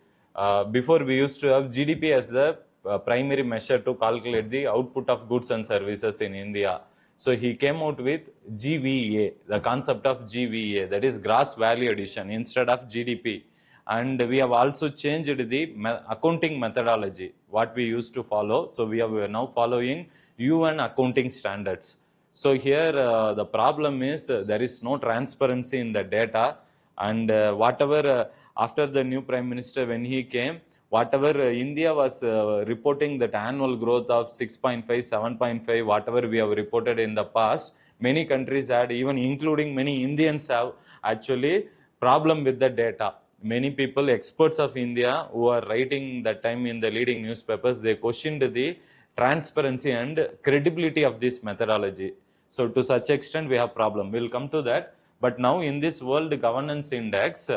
before we used to have GDP as the primary measure to calculate the output of goods and services in India. So he came out with GVA, the concept of GVA, that is gross value addition, instead of GDP. And we have also changed the accounting methodology, what we used to follow. So we are now following UN accounting standards. So here the problem is there is no transparency in the data, and whatever after the new Prime Minister, when he came, whatever India was reporting that annual growth of 6.5, 7.5, whatever we have reported in the past, many countries had, even including many Indians, have actually problem with the data. Many people, experts of India, who are writing that time in the leading newspapers, they questioned the transparency and credibility of this methodology. So to such extent, we have problem. We'll come to that. But now in this World Governance Index,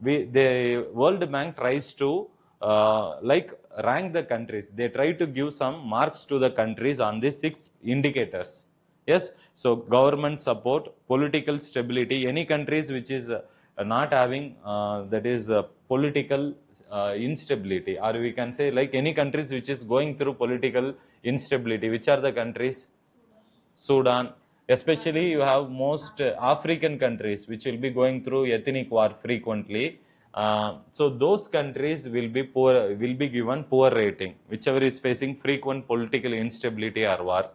the World Bank tries to rank the countries. They try to give some marks to the countries on these 6 indicators. Yes, so government support, political stability, any countries which is not having that is political instability, or we can say like any countries which is going through political instability. Which are the countries? Sudan. Especially you have most African countries which will be going through ethnic war frequently. So those countries will be poor, will be given poor rating, whichever is facing frequent political instability or war.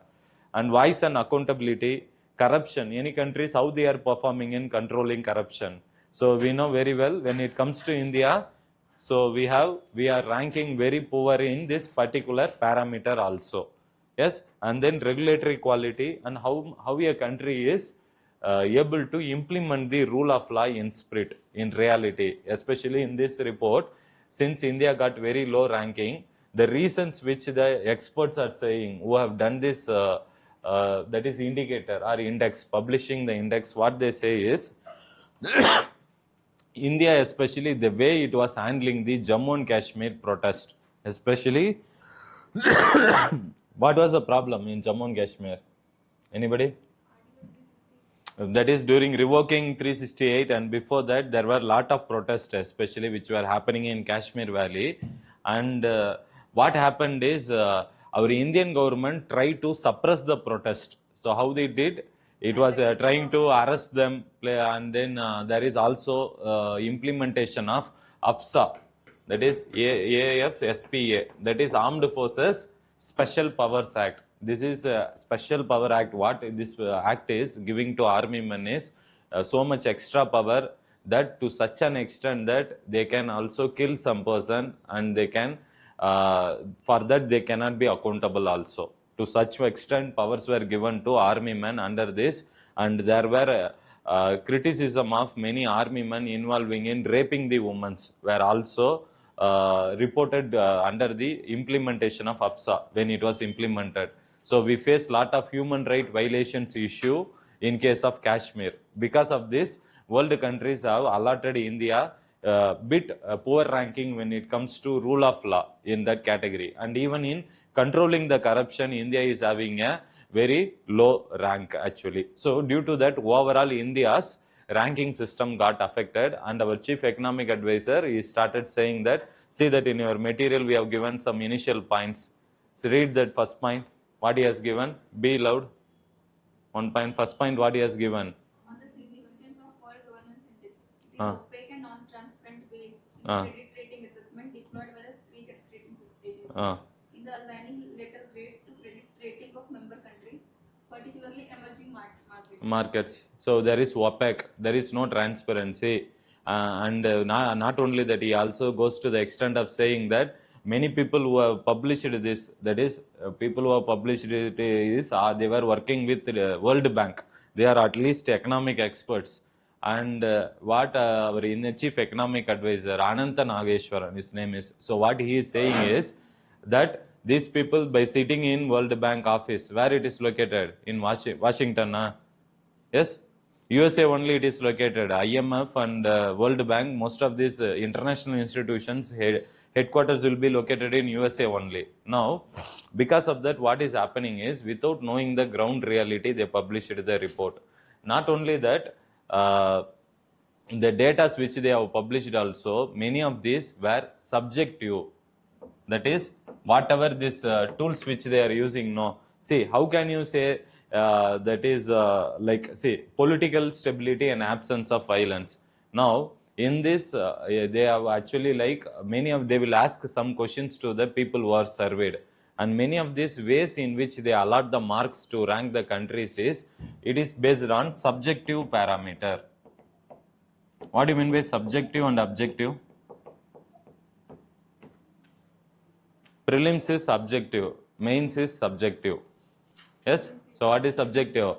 And voice and accountability, corruption, any countries, how they are performing in controlling corruption. So we know very well when it comes to India, so we are ranking very poor in this particular parameter also. Yes, and then regulatory quality, and how a country is able to implement the rule of law in spirit, in reality. Especially in this report, since India got very low ranking, the reasons which the experts are saying, who have done this that is indicator or index, publishing the index, what they say is India, especially the way it was handling the Jammu and Kashmir protest, especially what was the problem in Jammu and Kashmir? Anybody? That is during revoking 368, and before that there were a lot of protests, especially which were happening in Kashmir Valley. And what happened is our Indian government tried to suppress the protest. So how they did? It was trying to arrest them, and then there is also implementation of AFSA, that is AFSPA, that is Armed Forces Special Powers Act. This is a special power act. What this act is giving to army men is so much extra power, that to such an extent that they can also kill some person, and they can for that they cannot be accountable also. To such extent powers were given to army men under this, and there were criticism of many army men involving in raping the women were also reported under the implementation of AFSA when it was implemented. So we face lot of human right violations issue in case of Kashmir. Because of this, world countries have allotted India bit poor ranking when it comes to rule of law in that category. And even in controlling the corruption, India is having a very low rank actually. So due to that, overall India's ranking system got affected, and our chief economic advisor, he started saying that, see that in your material we have given some initial points. So read that first point, what he has given. Be loud. One point, first point, what he has given. On the significance of World Governance Index. It is opaque and non-transparent Ah. credit rating assessment deployed by the three credit rating agencies Ah. in the assigning letter grades to credit rating of member countries, particularly emerging markets. Markets. So there is opaque, there is no transparency, and not only that, he also goes to the extent of saying that many people who have published this, that is, people who have published it is they were working with the World Bank. They are at least economic experts. And what our chief economic advisor Ananta Nageshwaran, his name is, so what he is saying is that these people, by sitting in World Bank office, where it is located in Washington, yes, USA only it is located. IMF and World Bank, most of these international institutions headquarters will be located in USA only. Now, because of that, what is happening is, without knowing the ground reality, they published the report. Not only that, the data which they have published also, many of these were subjective. That is, whatever these tools which they are using, no, see, how can you say that is like, see, political stability and absence of violence. Now in this they have actually, like, many of, they will ask some questions to the people who are surveyed, and many of these ways in which they allot the marks to rank the countries is, it is based on subjective parameter. What do you mean by subjective and objective? Prelims is subjective, mains is subjective. Yes, so what is subjective?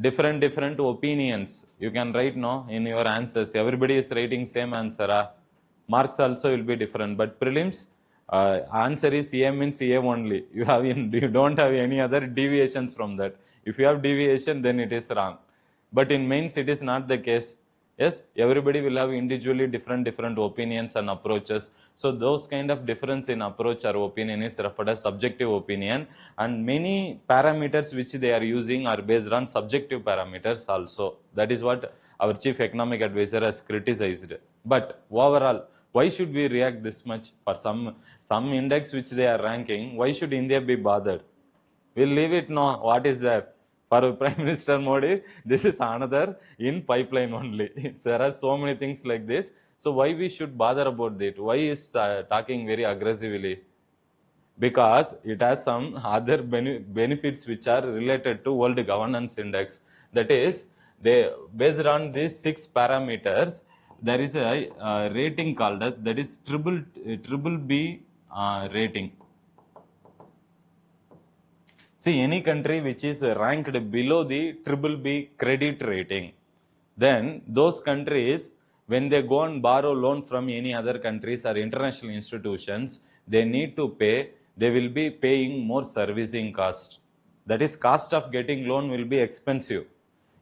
Different opinions. You can write, no, in your answers. Everybody is writing same answer. Marks also will be different. But prelims, answer is A means A only. You don't have any other deviations from that. If you have deviation, then it is wrong. But in mains, it is not the case. Yes, everybody will have individually different opinions and approaches. So those kind of difference in approach or opinion is referred as subjective opinion, and many parameters which they are using are based on subjective parameters also. That is what our chief economic advisor has criticized. But overall, why should we react this much for some index which they are ranking? Why should India be bothered? We'll leave it. No, what is that? For Prime Minister Modi, this is another in pipeline only. There are so many things like this. So why we should bother about it? Why is talking very aggressively? Because it has some other benefits which are related to World Governance Index. That is, they, based on these 6 parameters, there is a rating called as, that is triple B rating. See, any country which is ranked below the triple B credit rating, then those countries, when they go and borrow loan from any other countries or international institutions, they need to pay, they will be paying more servicing cost. That is, cost of getting loan will be expensive.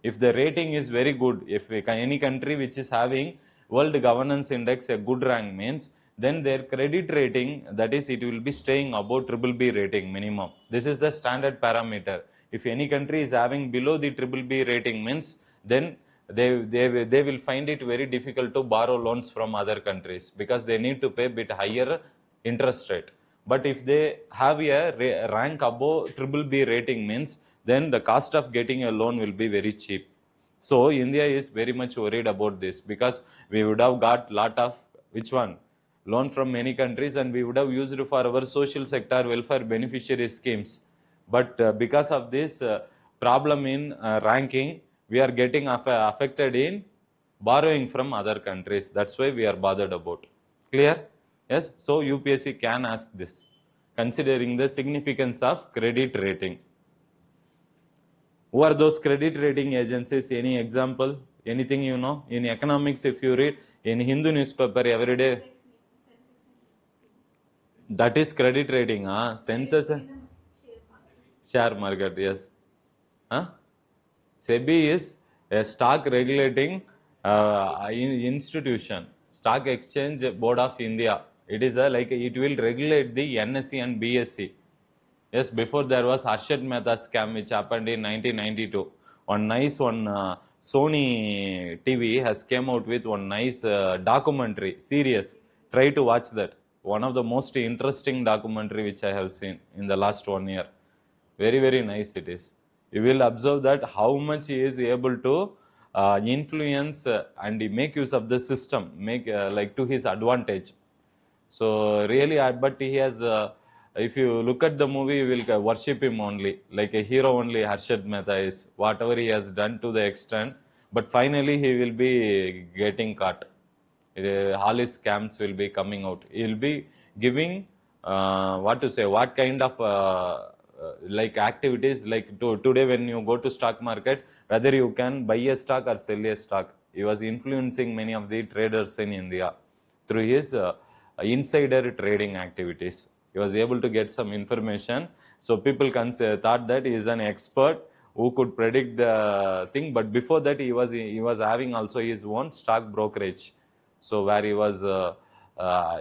If the rating is very good, if any country which is having World Governance Index a good rank means, then their credit rating, that is, it will be staying above triple B rating minimum. This is the standard parameter. If any country is having below the triple B rating means, then they will find it very difficult to borrow loans from other countries, because they need to pay a bit higher interest rate. But if they have a rank above triple B rating means, then the cost of getting a loan will be very cheap. So India is very much worried about this, because we would have got lot of, which one? Loan from many countries, and we would have used it for our social sector welfare beneficiary schemes. But because of this problem in ranking, we are getting affected in borrowing from other countries. That's why we are bothered about. Clear? Yes. So UPSC can ask this, considering the significance of credit rating. Who are those credit rating agencies? Any example? Anything you know? In economics, if you read in Hindu newspaper every day, that is credit rating. Census, share market, yes. SEBI is a stock regulating institution, Stock Exchange Board of India. It is like, it will regulate the NSE and BSE. Yes, before there was Harshad Mehta scam which happened in 1992. One nice one, Sony TV has came out with one nice documentary series. Try to watch that. One of the most interesting documentary which I have seen in the last 1 year. Very nice it is. You will observe that how much he is able to influence and make use of the system, make like to his advantage. So really, but he has, if you look at the movie, you will worship him only, like a hero only. Harshad Mehta is, whatever he has done to the extent, but finally he will be getting caught. All his scams will be coming out. He will be giving, what to say, what kind of like activities, like today when you go to stock market, whether you can buy a stock or sell a stock. He was influencing many of the traders in India through his insider trading activities. He was able to get some information. So people thought that he is an expert who could predict the thing. But before that, he was having also his own stock brokerage. So where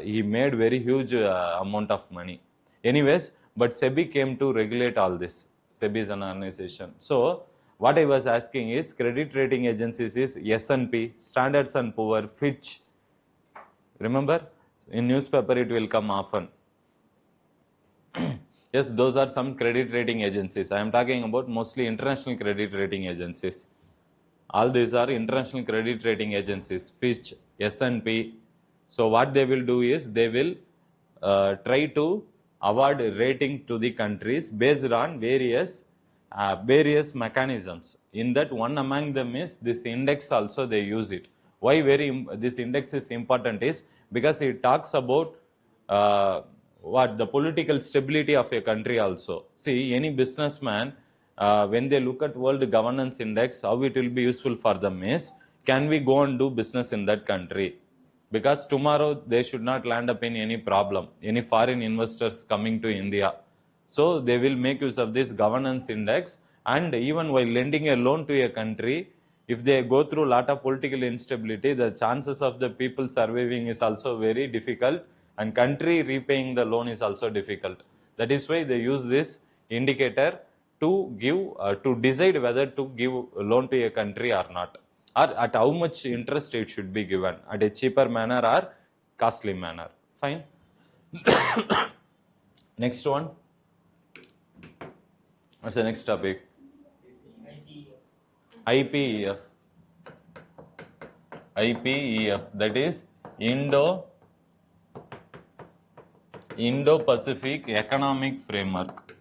he made very huge amount of money. Anyways, but SEBI came to regulate all this. SEBI is an organization. So what I was asking is, credit rating agencies is S&P, Standards and Poor, Fitch. Remember, in newspaper it will come often. Yes, those are some credit rating agencies. I am talking about mostly international credit rating agencies. All these are international credit rating agencies, Fitch, S&P. So what they will do is, they will try to award rating to the countries based on various mechanisms. In that, one among them is this index. Also they use it. Why this index is important is because it talks about what the political stability of a country also. See, any businessman, when they look at world governance index, how it will be useful for them is, can we go and do business in that country? Because tomorrow they should not land up in any problem, any foreign investors coming to India. So they will make use of this governance index. And even while lending a loan to a country, if they go through a lot of political instability, the chances of the people surviving is also very difficult, and country repaying the loan is also difficult. That is why they use this indicator to give, to decide whether to give a loan to a country or not, or at how much interest it should be given, at a cheaper manner or costly manner. Fine. Next one. What's the next topic? IPEF. IPEF, that is Indo-Pacific Economic Framework.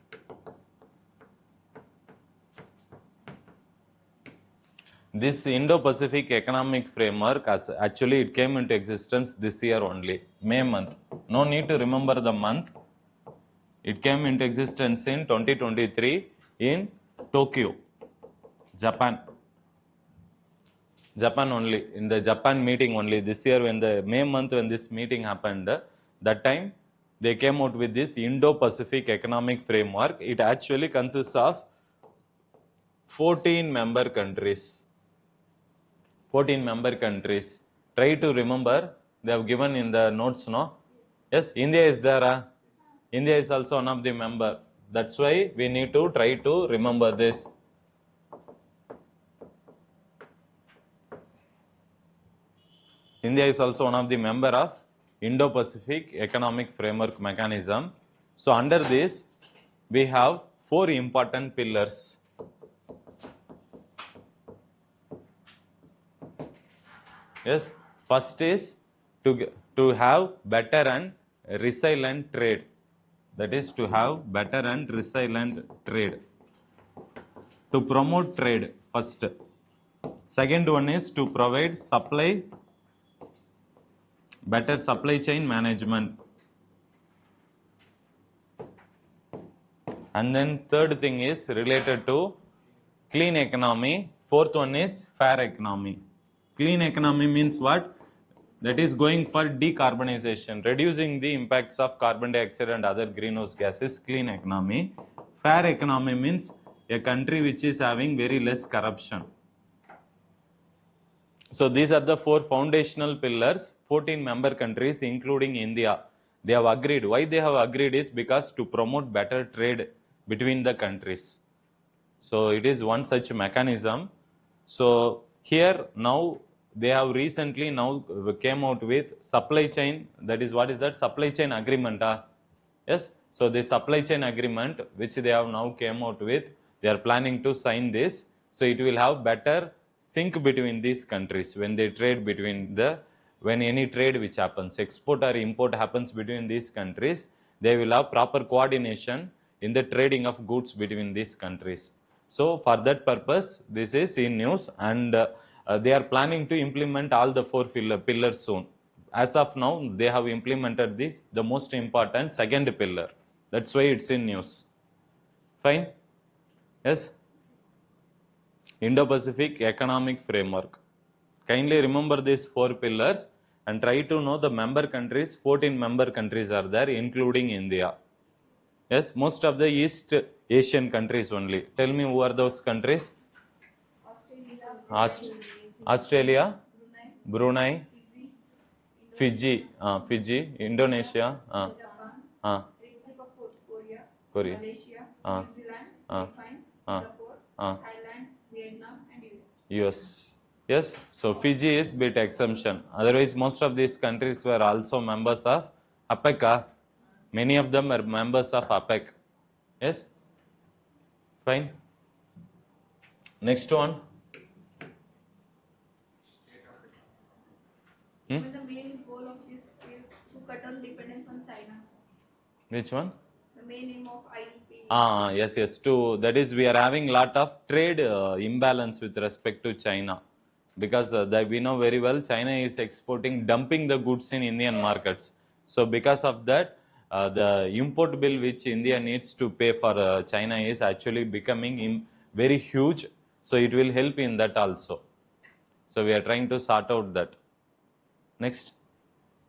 This Indo-Pacific Economic Framework, actually it came into existence this year only, May month. No need to remember the month. It came into existence in 2023 in Tokyo, Japan. Japan only, in the Japan meeting only. This year, when the May month, when this meeting happened, that time they came out with this Indo-Pacific Economic Framework. It actually consists of 14 member countries. 14 member countries. Try to remember, they have given in the notes, no? Yes, India is there. India is also one of the member. That's why we need to try to remember this. India is also one of the member of Indo-Pacific Economic Framework Mechanism. So under this, we have 4 important pillars. Yes, first is to have better and resilient trade. That is, to have better and resilient trade. To promote trade, first. Second one is to provide better supply chain management. And then third thing is related to clean economy. Fourth one is fair economy. Clean economy means what? That is going for decarbonization, reducing the impacts of carbon dioxide and other greenhouse gases, clean economy. Fair economy means a country which is having very less corruption. So these are the 4 foundational pillars. 14 member countries, including India, they have agreed. Why they have agreed is because to promote better trade between the countries. So it is one such mechanism. So here now they have recently now came out with supply chain. That is, what is that? Supply chain agreement. Yes. So the supply chain agreement which they have now came out with, they are planning to sign this. So it will have better sync between these countries when they trade between when any trade which happens, export or import happens between these countries, they will have proper coordination in the trading of goods between these countries. So for that purpose, this is in news, and they are planning to implement all the four pillars soon. As of now, they have implemented this, the most important second pillar. That's why it's in news. Fine? Yes? Indo-Pacific Economic Framework. Kindly remember these four pillars and try to know the member countries. 14 member countries are there, including India. Yes, most of the East Asian countries only. Tell me who are those countries? Australia, Brunei, Fiji, Fiji, Indonesia, Japan, Republic of Korea, Korea, Malaysia, Ah. New Zealand, Ah. Philippines, Ah. Singapore, Ah. Thailand, Vietnam, and US. US. Yes, so Fiji is bit exemption. Otherwise, most of these countries were also members of APEC. Many of them are members of APEC. Yes? Fine. Next one. But the main goal of this is to cut down dependence on China. Which one? The main aim of IEP. Yes, yes. That is, we are having lot of trade imbalance with respect to China, because that we know very well China is exporting, dumping the goods in Indian markets. So because of that, the import bill which India needs to pay for China is actually becoming very huge. So it will help in that also. So we are trying to sort out that. Next.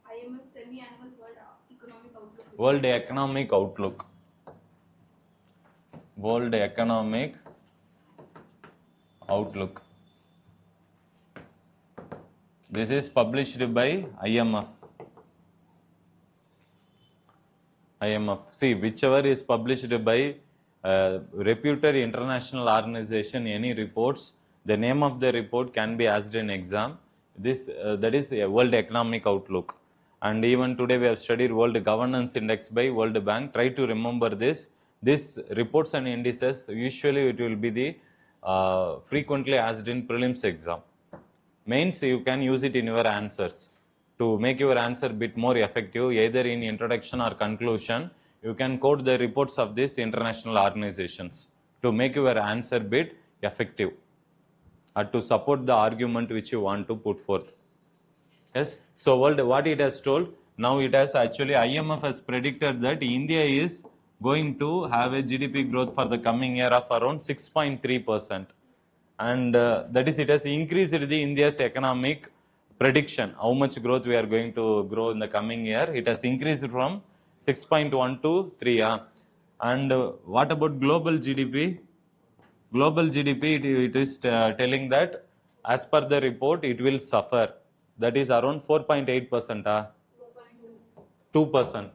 IMF Semi-Annual World Economic Outlook. World Economic Outlook. World Economic Outlook. This is published by IMF. IMF. See, whichever is published by reputed international organization, any reports, the name of the report can be asked in exam. This that is a World Economic Outlook. And even today we have studied World Governance Index by World Bank. Try to remember this. These reports and indices, usually it will be the frequently asked in prelims exam. Mains, you can use it in your answers. To make your answer bit more effective, either in introduction or conclusion, you can quote the reports of these international organizations to make your answer bit effective or to support the argument which you want to put forth. Yes, so what it has told, now it has actually, IMF has predicted that India is going to have a GDP growth for the coming year of around 6.3%. And that is, it has increased the India's economic prediction, how much growth we are going to grow in the coming year. It has increased from 6.1 to 3. And what about global GDP? Global GDP, it is telling that as per the report, it will suffer. That is around 4.8%. 2%.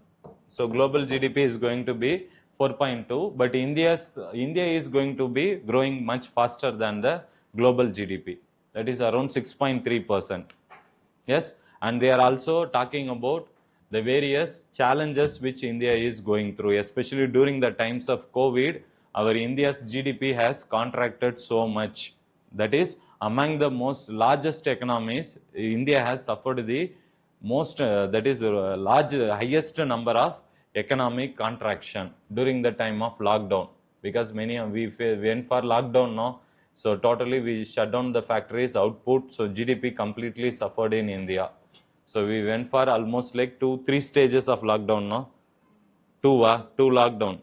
So global GDP is going to be 4.2, but India is going to be growing much faster than the global GDP. That is around 6.3%. Yes, and they are also talking about the various challenges which India is going through, especially during the times of COVID. Our India's GDP has contracted so much. That is, among the most largest economies, India has suffered the most, highest number of economic contraction during the time of lockdown, because we went for lockdown now. So totally we shut down the factories output. So GDP completely suffered in India. So we went for almost like 3 stages of lockdown, no? Two lockdown.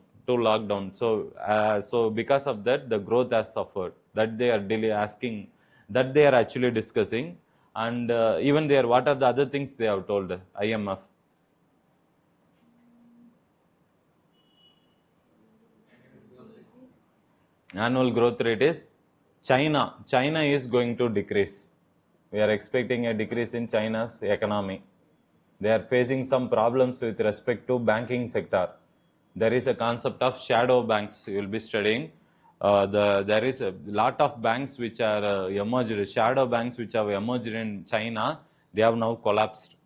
So because of that, the growth has suffered. That they are asking, that they are actually discussing, and even there, what are the other things they have told IMF? Annual growth rate is China is going to decrease. We are expecting a decrease in China's economy. They are facing some problems with respect to banking sector. There is a concept of shadow banks you will be studying. There is a lot of banks which are emerged, shadow banks which have emerged in China. They have now collapsed.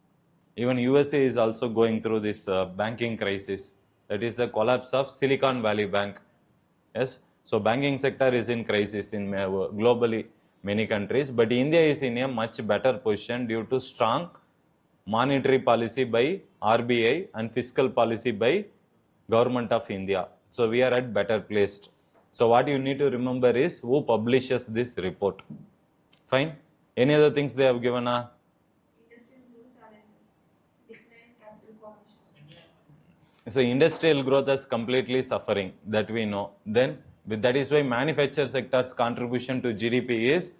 Even USA is also going through this banking crisis. That is the collapse of Silicon Valley Bank. Yes, so banking sector is in crisis in globally. many countries, but India is in a much better position due to strong monetary policy by RBI and fiscal policy by Government of India. So we are at better placed. So what you need to remember is who publishes this report. Fine. Any other things they have given? Industrial growth challenges, decline capital formation. So industrial growth is completely suffering, that we know. Then that is why manufacture sector's contribution to GDP is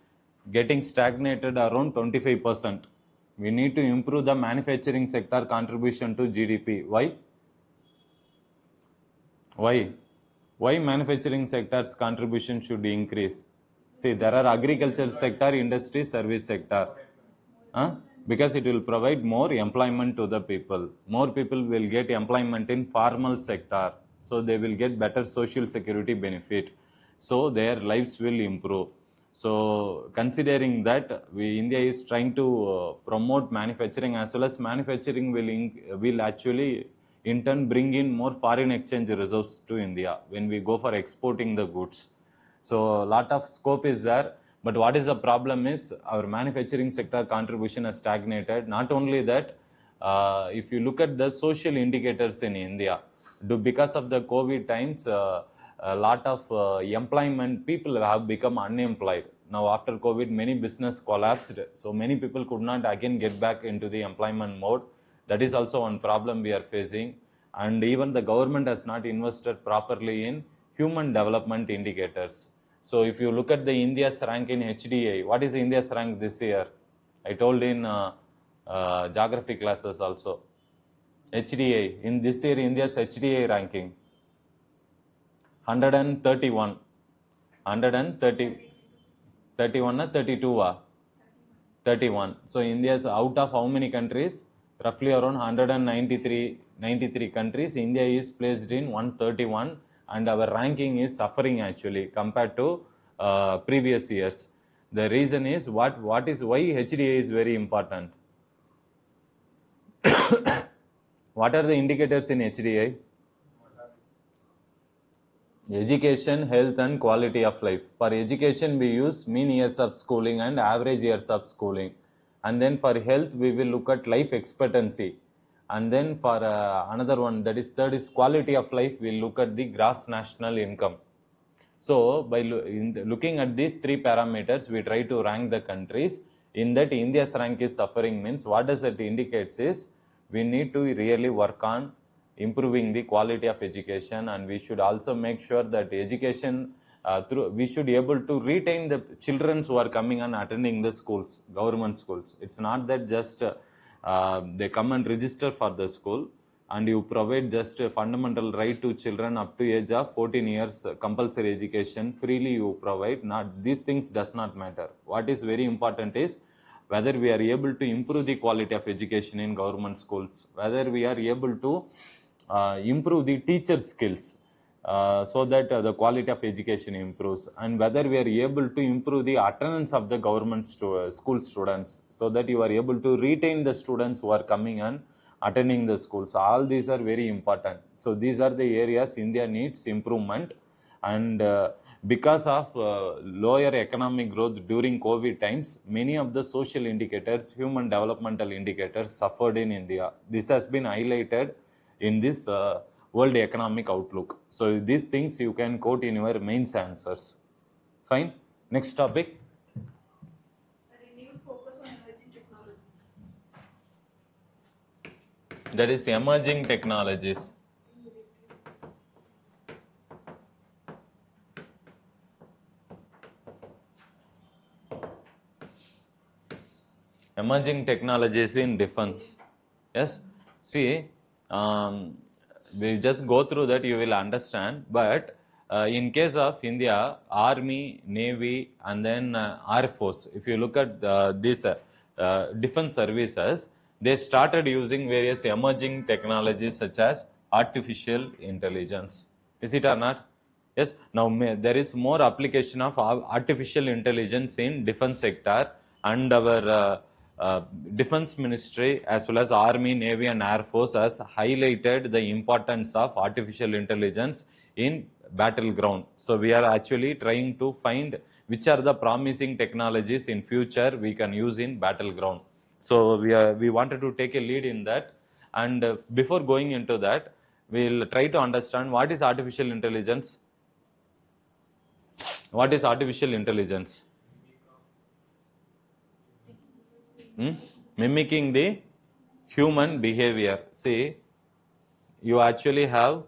getting stagnated around 25%. We need to improve the manufacturing sector contribution to GDP. Why? Why manufacturing sector's contribution should increase? See, there are agricultural sector, industry, service sector. Because it will provide more employment to the people. More people will get employment in formal sector. So they will get better social security benefit. So their lives will improve. So considering that, India is trying to promote manufacturing, as well as manufacturing will actually in turn bring in more foreign exchange reserves to India when we go for exporting the goods. So a lot of scope is there, but what is the problem is our manufacturing sector contribution has stagnated. Not only that, if you look at the social indicators in India, because of the COVID times, a lot of employment, people have become unemployed. Now after COVID, many business collapsed, so many people could not again get back into the employment mode. That is also one problem we are facing. And even the government has not invested properly in human development indicators. So if you look at the India's rank in HDA, what is India's rank this year? I told in geography classes also. HDA, in this year India's HDA ranking, 131. 31 or 32? 31. So India is out of how many countries? Roughly around 193 countries. India is placed in 131, and our ranking is suffering actually compared to previous years. The reason is why HDA is very important. What are the indicators in HDA? Education, health and quality of life. For education, we use mean years of schooling and average years of schooling. And then for health, we will look at life expectancy. And then for another one, that is third is quality of life, we'll look at the gross national income. So by looking at these three parameters, we try to rank the countries. In that, India's rank is suffering means what does it indicates is we need to really work on improving the quality of education, and we should also make sure that education we should be able to retain the children who are coming and attending the schools, government schools. It's not that just they come and register for the school and you provide just a fundamental right to children up to age of 14 years, compulsory education freely you provide. Not these things does not matter. What is very important is whether we are able to improve the quality of education in government schools, whether we are able to improve the teacher skills so that the quality of education improves, and whether we are able to improve the attendance of the government school students so that you are able to retain the students who are coming and attending the schools. All these are very important. So these are the areas India needs improvement, and because of lower economic growth during COVID times, many of the social indicators, human developmental indicators suffered in India. This has been highlighted in this World Economic Outlook. So these things you can quote in your mains answers. Fine. Next topic. Renewed focus on emerging technology. That is emerging technologies. Emerging technologies in defense. Yes. See, we just go through that, you will understand. But in case of India, Army, Navy, and then Air Force, if you look at these defense services, they started using various emerging technologies such as artificial intelligence. Is it or not? Yes. Now there is more application of artificial intelligence in defense sector, and our Defense Ministry as well as Army, Navy and Air Force has highlighted the importance of artificial intelligence in battleground. So we are actually trying to find which are the promising technologies in future we can use in battleground. So we wanted to take a lead in that. And before going into that, we'll try to understand what is artificial intelligence. What is artificial intelligence? Mimicking the human behavior. See, you actually have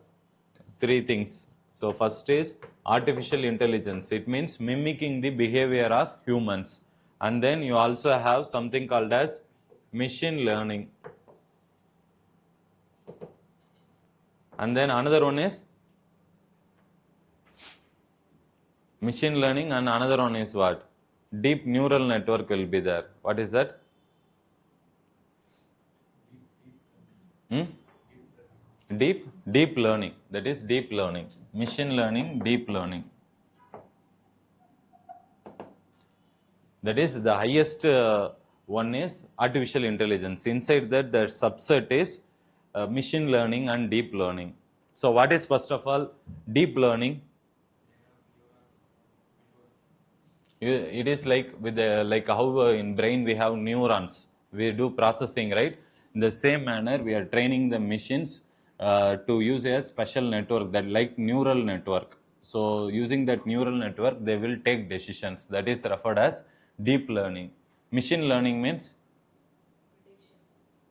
three things. So first is artificial intelligence. It means mimicking the behavior of humans. And then you also have something called as machine learning. And then another one is machine learning, and another one is what? Deep neural network will be there. What is that? Deep learning. That is deep learning. Machine learning, deep learning. That is the highest one is artificial intelligence. Inside that, the subset is machine learning and deep learning. So what is first of all deep learning? It is like with the, like how in brain we have neurons, we do processing, right? In the same manner, we are training the machines to use a special network, that like neural network. So using that neural network, they will take decisions. That is referred as deep learning. Machine learning means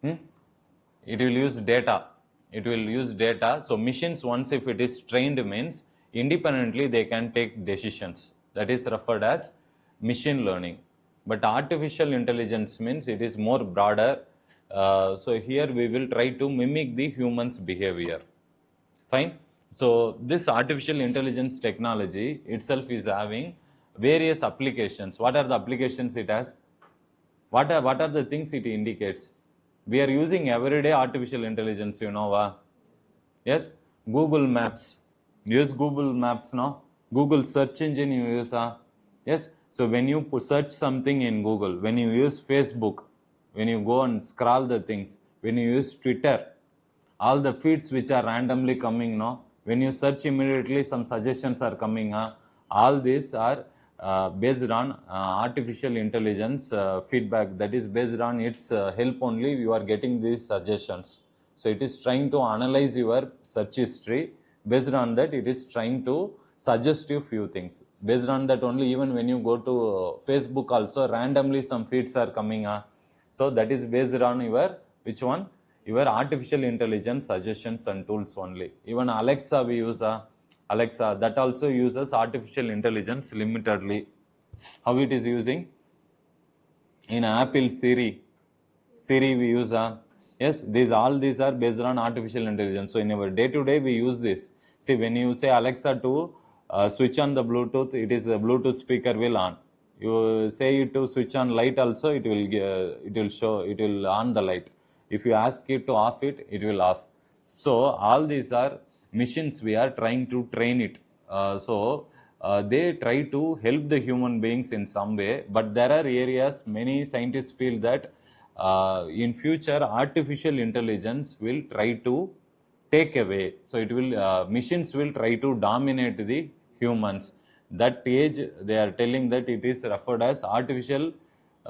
it will use data. It will use data. So machines, once if it is trained, means independently they can take decisions. That is referred as machine learning. But artificial intelligence means it is more broader. So here we will try to mimic the human's behavior. Fine. So this artificial intelligence technology itself is having various applications. What are the applications it has? What are the things it indicates? We are using everyday artificial intelligence, you know. Yes, Google Maps. Use Google Maps now. Google search engine you use. Yes, so when you search something in Google, when you use Facebook, when you go and scroll the things, when you use Twitter, all the feeds which are randomly coming now, when you search immediately some suggestions are coming. All these are based on artificial intelligence feedback. That is based on its help only you are getting these suggestions. So it is trying to analyze your search history. Based on that, it is trying to suggest you few things. Based on that only, even when you go to Facebook also, randomly some feeds are coming. So that is based on your, which one? Your artificial intelligence suggestions and tools only. Even Alexa we use. Alexa, that also uses artificial intelligence limitedly. How it is using? In Apple Siri we use. Yes, all these are based on artificial intelligence. So in our day-to-day we use this. See, when you say Alexa to switch on the Bluetooth, it is a Bluetooth speaker will on. You say it to switch on light also, it will on the light. If you ask it to off it, it will off. So all these are machines we are trying to train it. They try to help the human beings in some way, but there are areas many scientists feel that in future artificial intelligence will try to take away. So it will machines will try to dominate the humans. That age they are telling that it is referred as artificial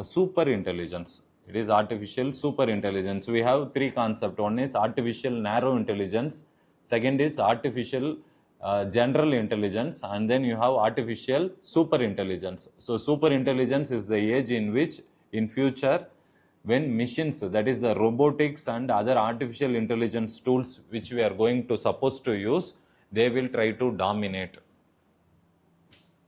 super intelligence. It is artificial super intelligence. We have three concepts. One is artificial narrow intelligence. Second is artificial general intelligence, and then you have artificial super intelligence. So super intelligence is the age in which in future when machines, that is the robotics and other artificial intelligence tools which we are going to supposed to use, they will try to dominate.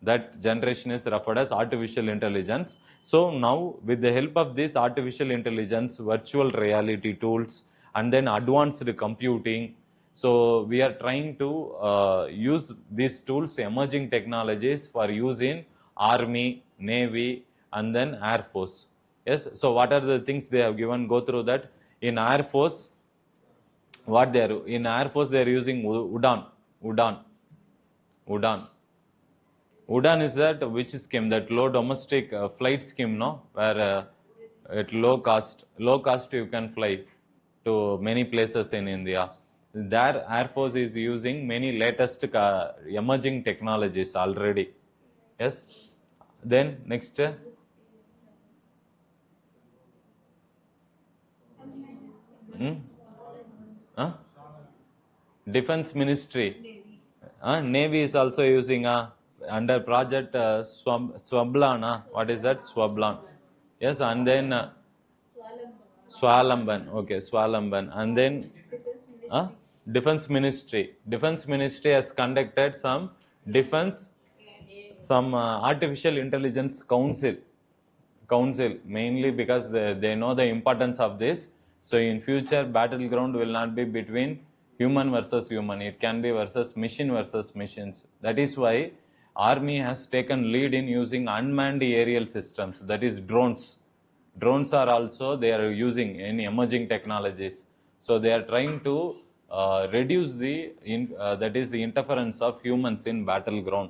That generation is referred as artificial intelligence. So now with the help of this artificial intelligence, virtual reality tools, and then advanced computing, so we are trying to use these tools, emerging technologies for use in army, navy, and then air force. Yes, so what are the things they have given? Go through that. In air force, what they are, in air force they are using UDAN. UDAN is that which scheme? That low domestic flight scheme, no? Where at low cost you can fly to many places in India. Their Air Force is using many latest emerging technologies already. Yes. Then next. Hmm? Huh? Defense Ministry. Navy is also using under project Swablan. What is that? Swablan. Yes, and then Swalamban. Okay, Swalamban. And then Defense Ministry. Defense Ministry has conducted some defense, some artificial intelligence council, mainly because they know the importance of this. So in future, battleground will not be between human versus human. It can be versus machine versus machines. That is why army has taken lead in using unmanned aerial systems, that is drones. Drones are also they are using in emerging technologies. So they are trying to reduce that is the interference of humans in battleground.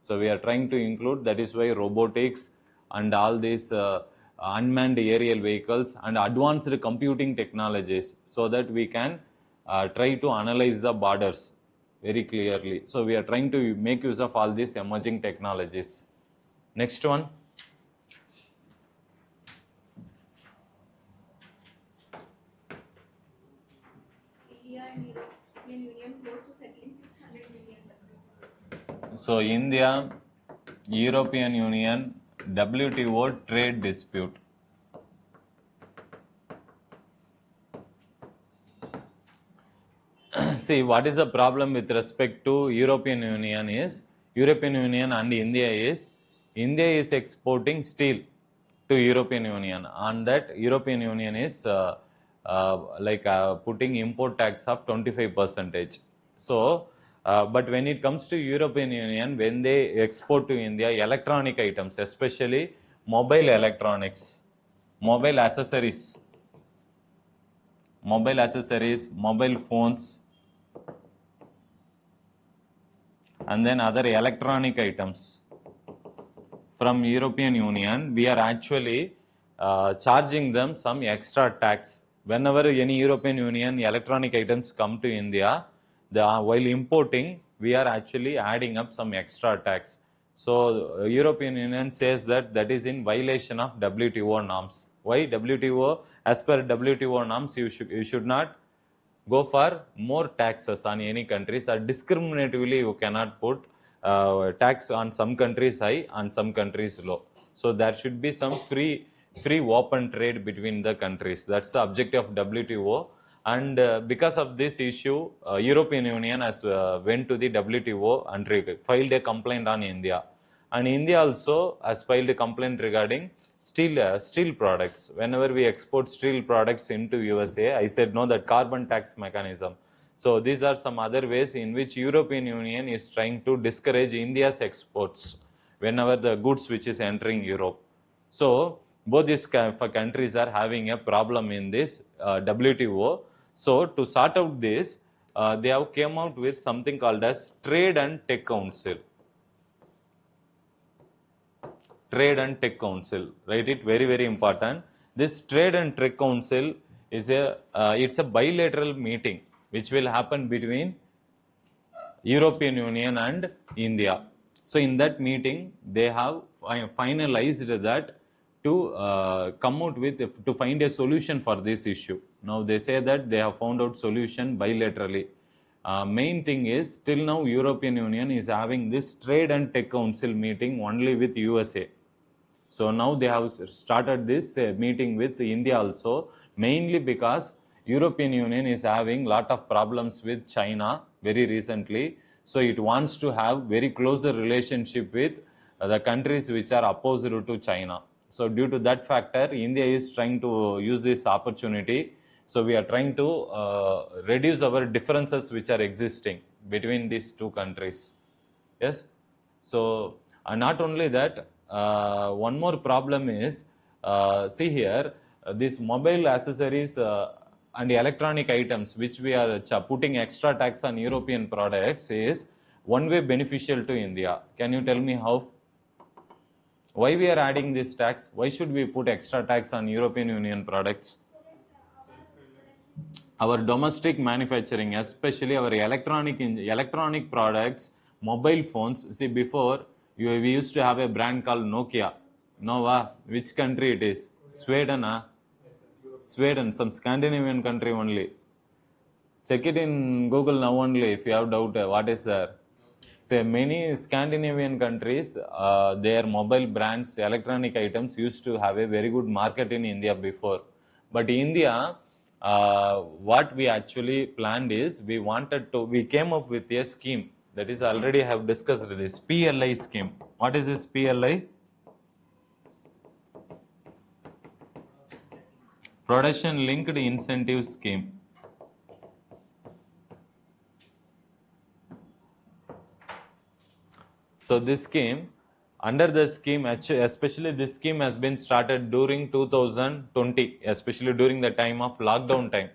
So we are trying to include, that is why robotics and all these unmanned aerial vehicles and advanced computing technologies, so that we can try to analyze the borders very clearly. So we are trying to make use of all these emerging technologies. Next one. India and European Union close to settling 600 million. So India, European Union, WTO trade dispute. See, what is the problem with respect to European Union is, European Union and India is exporting steel to European Union, and that European Union is putting import tax of 25%. So, but when it comes to European Union, when they export to India electronic items, especially mobile electronics, mobile accessories, mobile phones, and then other electronic items from European Union, we are actually charging them some extra tax. Whenever any European Union electronic items come to India, while importing, we are actually adding up some extra tax. So European Union says that that is in violation of WTO norms. Why? WTO, as per WTO norms, you should not go for more taxes on any countries, or discriminatively you cannot put tax on some countries high, on some countries low. So there should be some free open trade between the countries. That's the objective of WTO. And because of this issue, European Union has went to the WTO and filed a complaint on India. And India also has filed a complaint regarding steel products. Whenever we export steel products into USA, I said no, that carbon tax mechanism. So these are some other ways in which European Union is trying to discourage India's exports whenever the goods which is entering Europe. So both these countries are having a problem in this WTO. So to sort out this, they have came out with something called as Trade and Tech Council. Trade and Tech Council, write it, very, very important. This Trade and Tech Council is it's a bilateral meeting which will happen between European Union and India. So in that meeting, they have finalized that to come out with, to find a solution for this issue. Now they say that they have found out solution bilaterally. Main thing is, till now European Union is having this Trade and Tech Council meeting only with USA. So now they have started this meeting with India also, mainly because European Union is having lot of problems with China very recently. So it wants to have very closer relationship with the countries which are opposed to China. So due to that factor, India is trying to use this opportunity. So we are trying to reduce our differences which are existing between these two countries. Yes. So not only that, one more problem is, see here, these mobile accessories and electronic items which we are putting extra tax on European products is one way beneficial to India. Can you tell me how? Why we are adding this tax? Why should we put extra tax on European Union products? our domestic manufacturing, especially our electronic products, mobile phones. See, before we used to have a brand called Nokia. Nova, which country it is? Sweden, Sweden, some Scandinavian country only. Check it in Google now only if you have doubt what is there. Say many Scandinavian countries, their mobile brands, electronic items used to have a very good market in India before. But India, what we actually planned is we came up with a scheme that is already have discussed this PLI scheme. What is this PLI? Production Linked Incentive Scheme. So this scheme, under the scheme, especially this scheme has been started during 2020, especially during the time of lockdown time.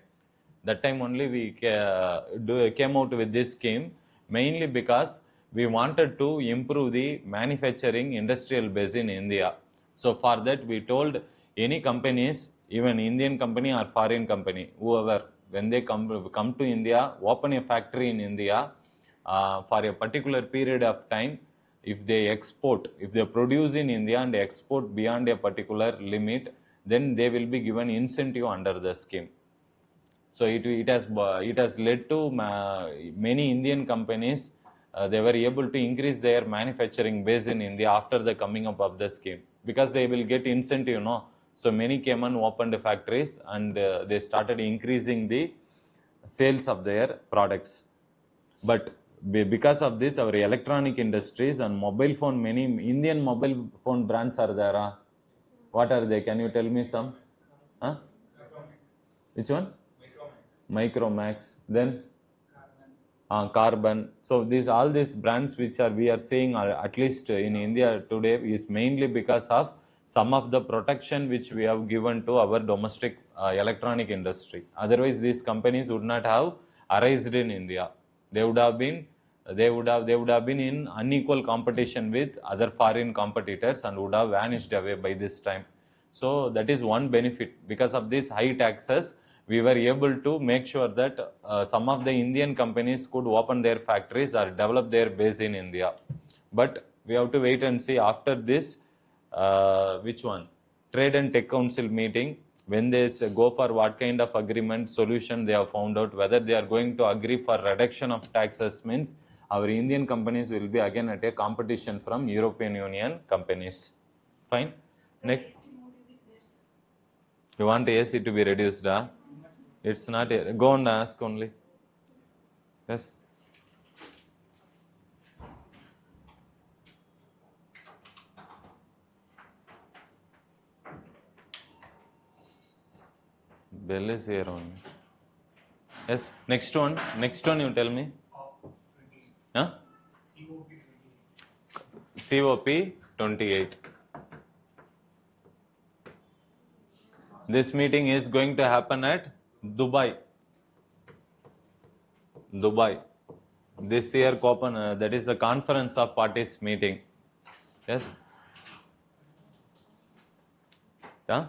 That time only we came out with this scheme, mainly because we wanted to improve the manufacturing industrial base in India. So for that we told any companies, even Indian company or foreign company, whoever, when they come to India, open a factory in India for a particular period of time. If they export, if they produce in India and export beyond a particular limit, then they will be given incentive under the scheme. So it has led to many Indian companies, they were able to increase their manufacturing base in India after the coming up of the scheme, because they will get incentive, So many came and opened factories and they started increasing the sales of their products. But because of this, our electronic industries and mobile phone, many Indian mobile phone brands are there. What are they? Can you tell me some? Huh? Which one? Micromax. Then Carbon. So all these brands which we are seeing are, at least in India today, is mainly because of some of the protection which we have given to our domestic electronic industry. Otherwise, these companies would not have arisen in India. They would have been in unequal competition with other foreign competitors and would have vanished away by this time. So that is one benefit. Because of these high taxes, we were able to make sure that some of the Indian companies could open their factories or develop their base in India. But we have to wait and see after this, which one? Trade and Tech Council meeting, when they go for what kind of agreement solution they have found out, whether they are going to agree for reduction of taxes, means our Indian companies will be again at a competition from European Union companies. Fine. Next. You want AC to be reduced? It's not. Go and ask only. Yes. Bell is here only. Yes. Next one. Next one. You tell me. Huh? COP 28. This meeting is going to happen at Dubai. Dubai. This year, that is the Conference of Parties meeting. Yes. Yeah.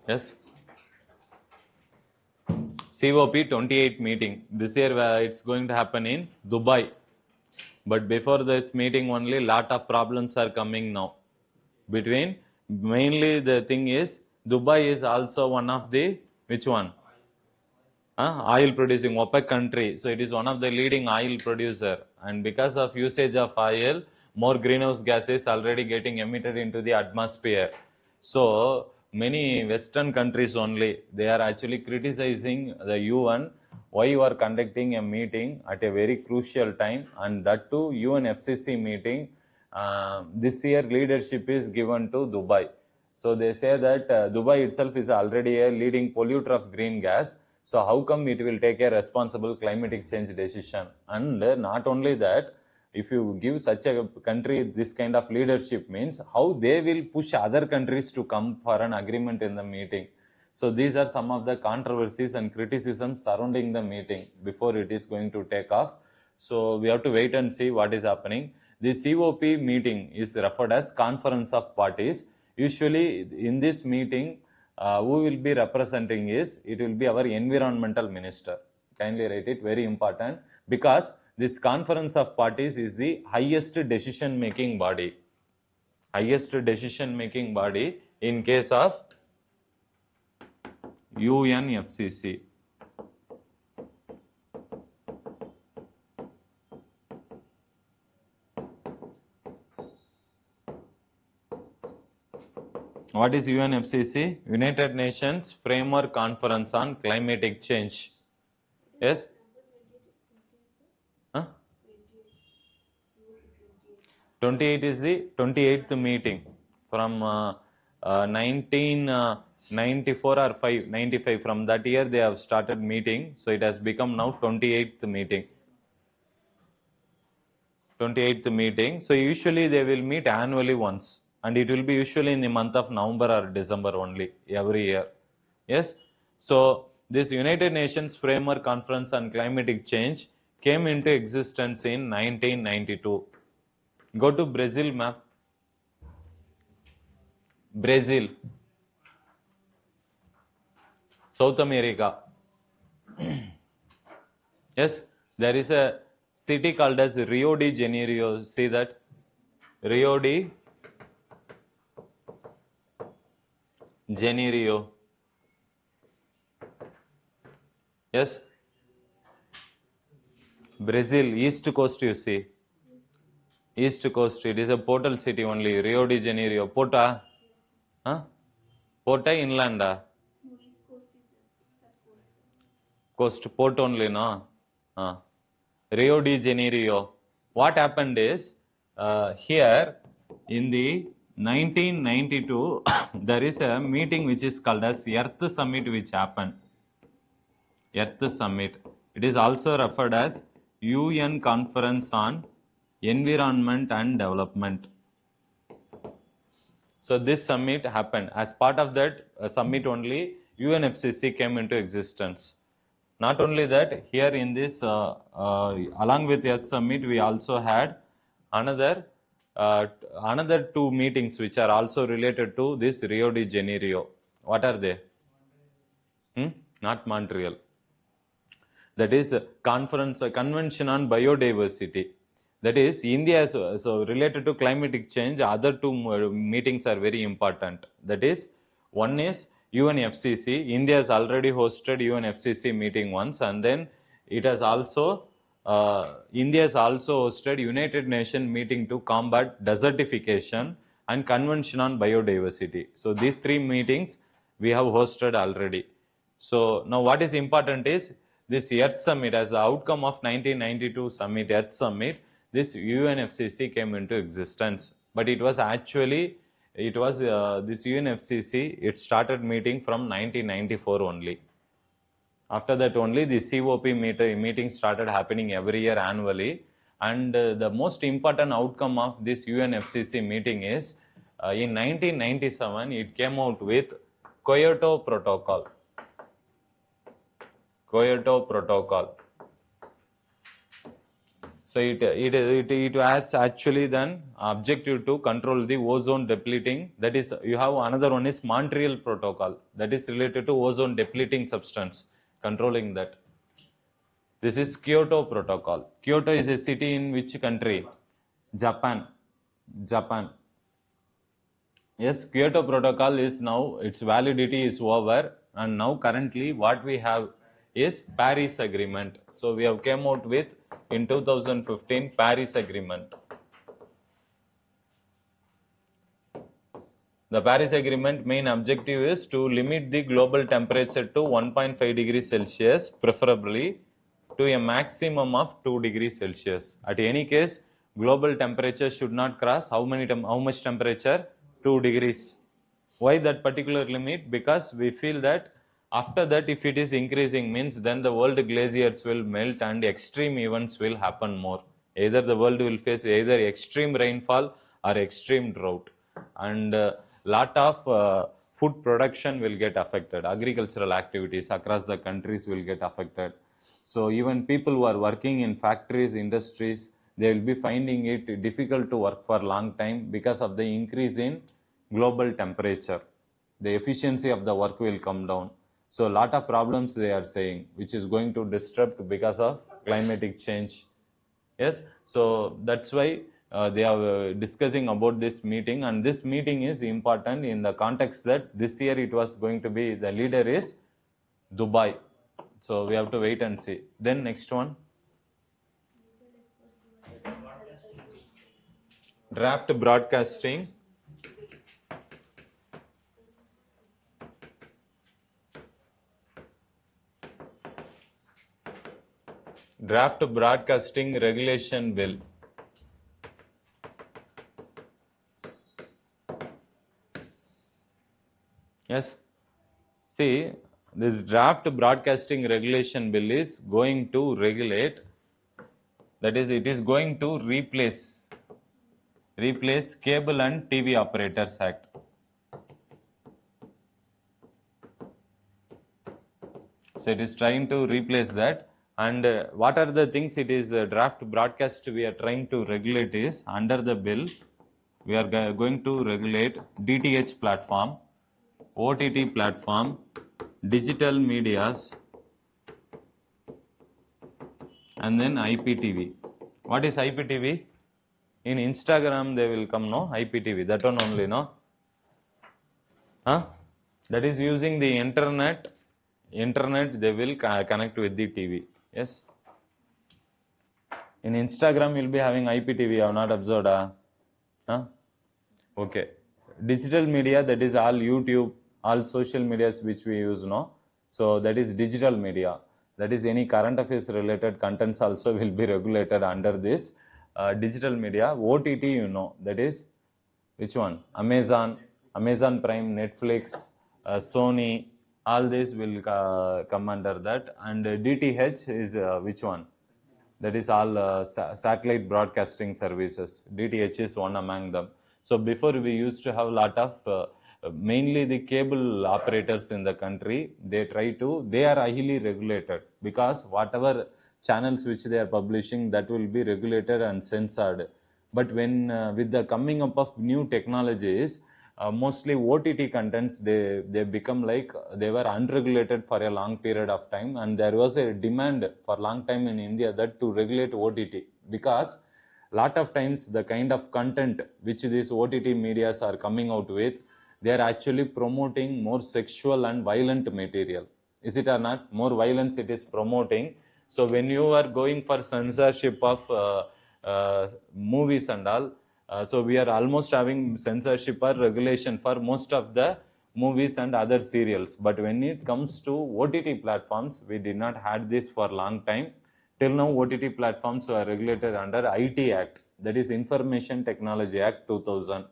Yes. COP 28 meeting. This year it's going to happen in Dubai. But before this meeting only, lot of problems are coming now. Mainly the thing is, Dubai is also one of the, which one? Oil producing OPEC country. So it is one of the leading oil producer. And because of usage of oil, more greenhouse gases already getting emitted into the atmosphere. So many Western countries only, they are actually criticizing the UN why you are conducting a meeting at a very crucial time, and that too UNFCCC meeting. This year leadership is given to Dubai. So they say that Dubai itself is already a leading polluter of green gas. So how come it will take a responsible climatic change decision? And not only that, if you give such a country this kind of leadership, means how they will push other countries to come for an agreement in the meeting. So these are some of the controversies and criticisms surrounding the meeting before it is going to take off. So we have to wait and see what is happening. the COP meeting is referred as Conference of Parties. Usually in this meeting, who will be representing is, it will be our environmental minister. Kindly write it, very important, because this Conference of Parties is the highest decision making body. Highest decision making body in case of UNFCCC. What is UNFCCC? United Nations Framework Conference on Climatic Change. Yes? Huh? 28 is the 28th meeting from 1994 or 95. From that year they have started meeting. So it has become now 28th meeting. 28th meeting. So usually they will meet annually once. And it will be usually in the month of November or December only, every year. Yes? So this United Nations Framework Conference on Climatic Change came into existence in 1992. Go to Brazil map. Brazil. South America. Yes, there is a city called as Rio de Janeiro. See that? Rio de Janeiro. Yes? Brazil, East Coast you see. East Coast, it is a portal city only. Rio de Janeiro. Porta? Huh? Porta inland? No, East Coast is the Coast, port only, no? Rio de Janeiro. What happened is, here in the 1992, there is a meeting which is called as Earth Summit which happened. Earth Summit. It is also referred as UN Conference on Environment and Development. So this summit happened. As part of that summit only, UNFCCC came into existence. Not only that, here in this, along with Earth Summit, we also had another two meetings which are also related to this Rio de Janeiro. What are they? Not Montreal. That is Convention on Biodiversity. That is India, so related to climatic change, other two meetings are very important. That is, one is UNFCCC. India has already hosted UNFCCC meeting once, and then it has also, India has also hosted United Nations meeting to combat desertification and Convention on Biodiversity. So these three meetings we have hosted already. So now what is important is this Earth Summit, as the outcome of 1992 summit, Earth Summit, this UNFCCC came into existence. But it was actually, it was this UNFCCC, it started meeting from 1994 only. After that only the COP meeting started happening every year annually. And the most important outcome of this UNFCCC meeting is, in 1997, it came out with Kyoto Protocol. Kyoto Protocol. So it has actually then objective to control the ozone depleting. That is, you have another one is Montreal Protocol. That is related to ozone depleting substance, controlling that. This is Kyoto Protocol. Kyoto is a city in which country? Japan. Japan. Yes, Kyoto Protocol is now, its validity is over, and now currently what we have is Paris Agreement. So we have came out with in 2015 Paris Agreement. The Paris Agreement main objective is to limit the global temperature to 1.5 degrees Celsius, preferably to a maximum of 2 degrees Celsius. At any case, global temperature should not cross how much temperature? 2 degrees. Why that particular limit? Because we feel that after that, if it is increasing, means then the world glaciers will melt and extreme events will happen more. Either the world will face either extreme rainfall or extreme drought, and lot of food production will get affected. Agricultural activities across the countries will get affected. So even people who are working in factories, industries, they will be finding it difficult to work for a long time because of the increase in global temperature. The efficiency of the work will come down. So a lot of problems they are saying, which is going to disrupt because of climatic change. Yes, so that's why they are discussing about this meeting, and this meeting is important in the context that this year it was going to be, the leader is Dubai. So we have to wait and see. Then next one. Draft broadcasting. Draft broadcasting regulation bill. Yes. See, this draft broadcasting regulation bill is going to regulate, that is, it is going to replace Cable and TV Operators Act. So it is trying to replace that. And what are the things it is draft broadcast we are trying to regulate is, under the bill, we are going to regulate DTH platform, OTT platform, digital medias, and then IPTV. What is IPTV? In Instagram they will come, no? IPTV, that one only, no? Huh? That is using the internet they will connect with the TV. Yes. In Instagram you'll be having IPTV, I have not observed. Huh? Okay. Digital media, that is all YouTube, all social medias which we use, no? So that is digital media. That is any current affairs related contents also will be regulated under this digital media. OTT, you know, that is which one? Amazon Prime, Netflix, Sony, all this will come under that. And DTH is which one? That is all satellite broadcasting services. DTH is one among them. So before we used to have a lot of mainly the cable operators in the country, they are highly regulated, because whatever channels which they are publishing, that will be regulated and censored. But when with the coming up of new technologies, mostly OTT contents, they become like they were unregulated for a long period of time, and there was a demand for a long time in India that to regulate OTT, because lot of times the kind of content which these OTT medias are coming out with, they are actually promoting more sexual and violent material. Is it or not? More violence it is promoting. So when you are going for censorship of movies and all, so we are almost having censorship or regulation for most of the movies and other serials. But when it comes to OTT platforms, we did not had this for a long time. Till now, OTT platforms are regulated under IT Act, that is Information Technology Act 2000.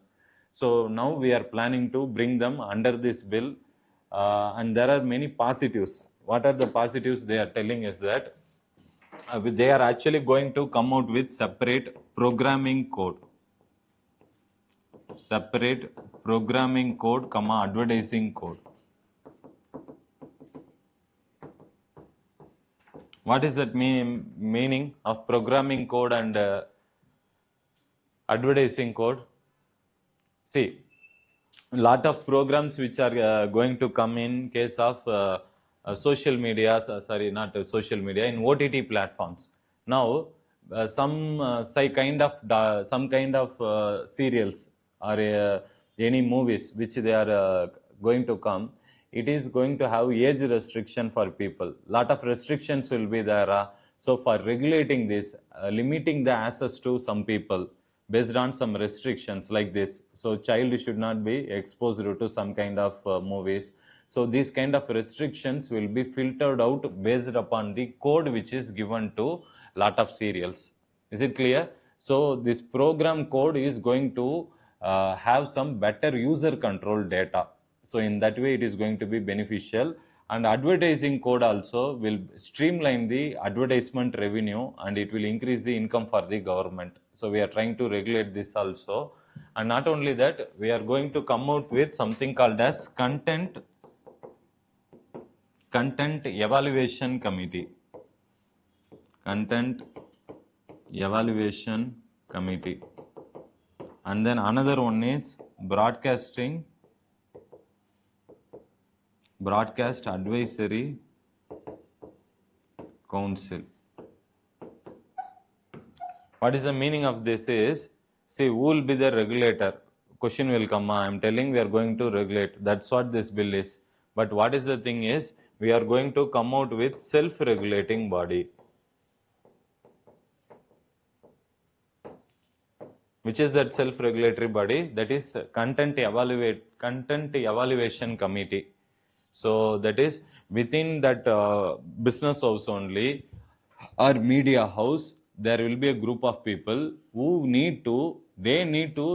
So now we are planning to bring them under this bill, and there are many positives. What are the positives they are telling is that they are actually going to come out with separate programming code, advertising code. What is that meaning of programming code and advertising code? See, a lot of programs which are going to come in case of social media, in OTT platforms. Now, some kind of serials or any movies which they are going to come, it is going to have age restriction for people. Lot of restrictions will be there. So for regulating this, limiting the access to some people based on some restrictions like this. So child should not be exposed to some kind of movies. So these kind of restrictions will be filtered out based upon the code which is given to lot of serials. Is it clear? So this program code is going to have some better user control data. So in that way it is going to be beneficial. And advertising code also will streamline the advertisement revenue, and it will increase the income for the government. So we are trying to regulate this also. And not only that, we are going to come out with something called as content evaluation committee. Content Evaluation Committee. And then another one is Broadcast Advisory Council. What is the meaning of this is, see, who will be the regulator? Question will come, I am telling we are going to regulate. That's what this bill is. But what is the thing is, we are going to come out with self-regulating body. Which is that self-regulatory body? That is Content Evaluation Committee. So that is within that business house only or media house, there will be a group of people who need to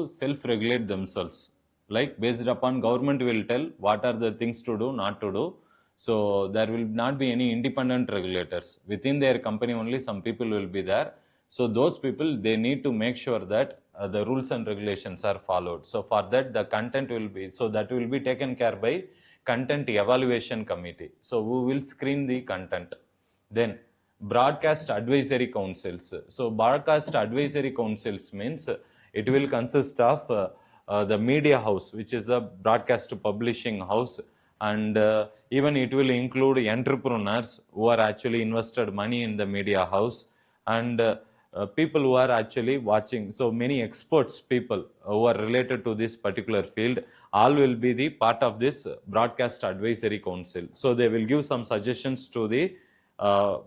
self-regulate themselves. Like based upon government will tell what are the things to do, not to do. So there will not be any independent regulators. Within their company only some people will be there. So those people, they need to make sure that the rules and regulations are followed. So for that, the content will be, so that will be taken care by Content Evaluation Committee. So who will screen the content. Then Broadcast Advisory Councils. So Broadcast Advisory Councils means it will consist of the media house, which is a broadcast publishing house, and even it will include entrepreneurs who are actually invested money in the media house, and people who are actually watching. So many experts people who are related to this particular field, all will be the part of this Broadcast Advisory Council. So they will give some suggestions to the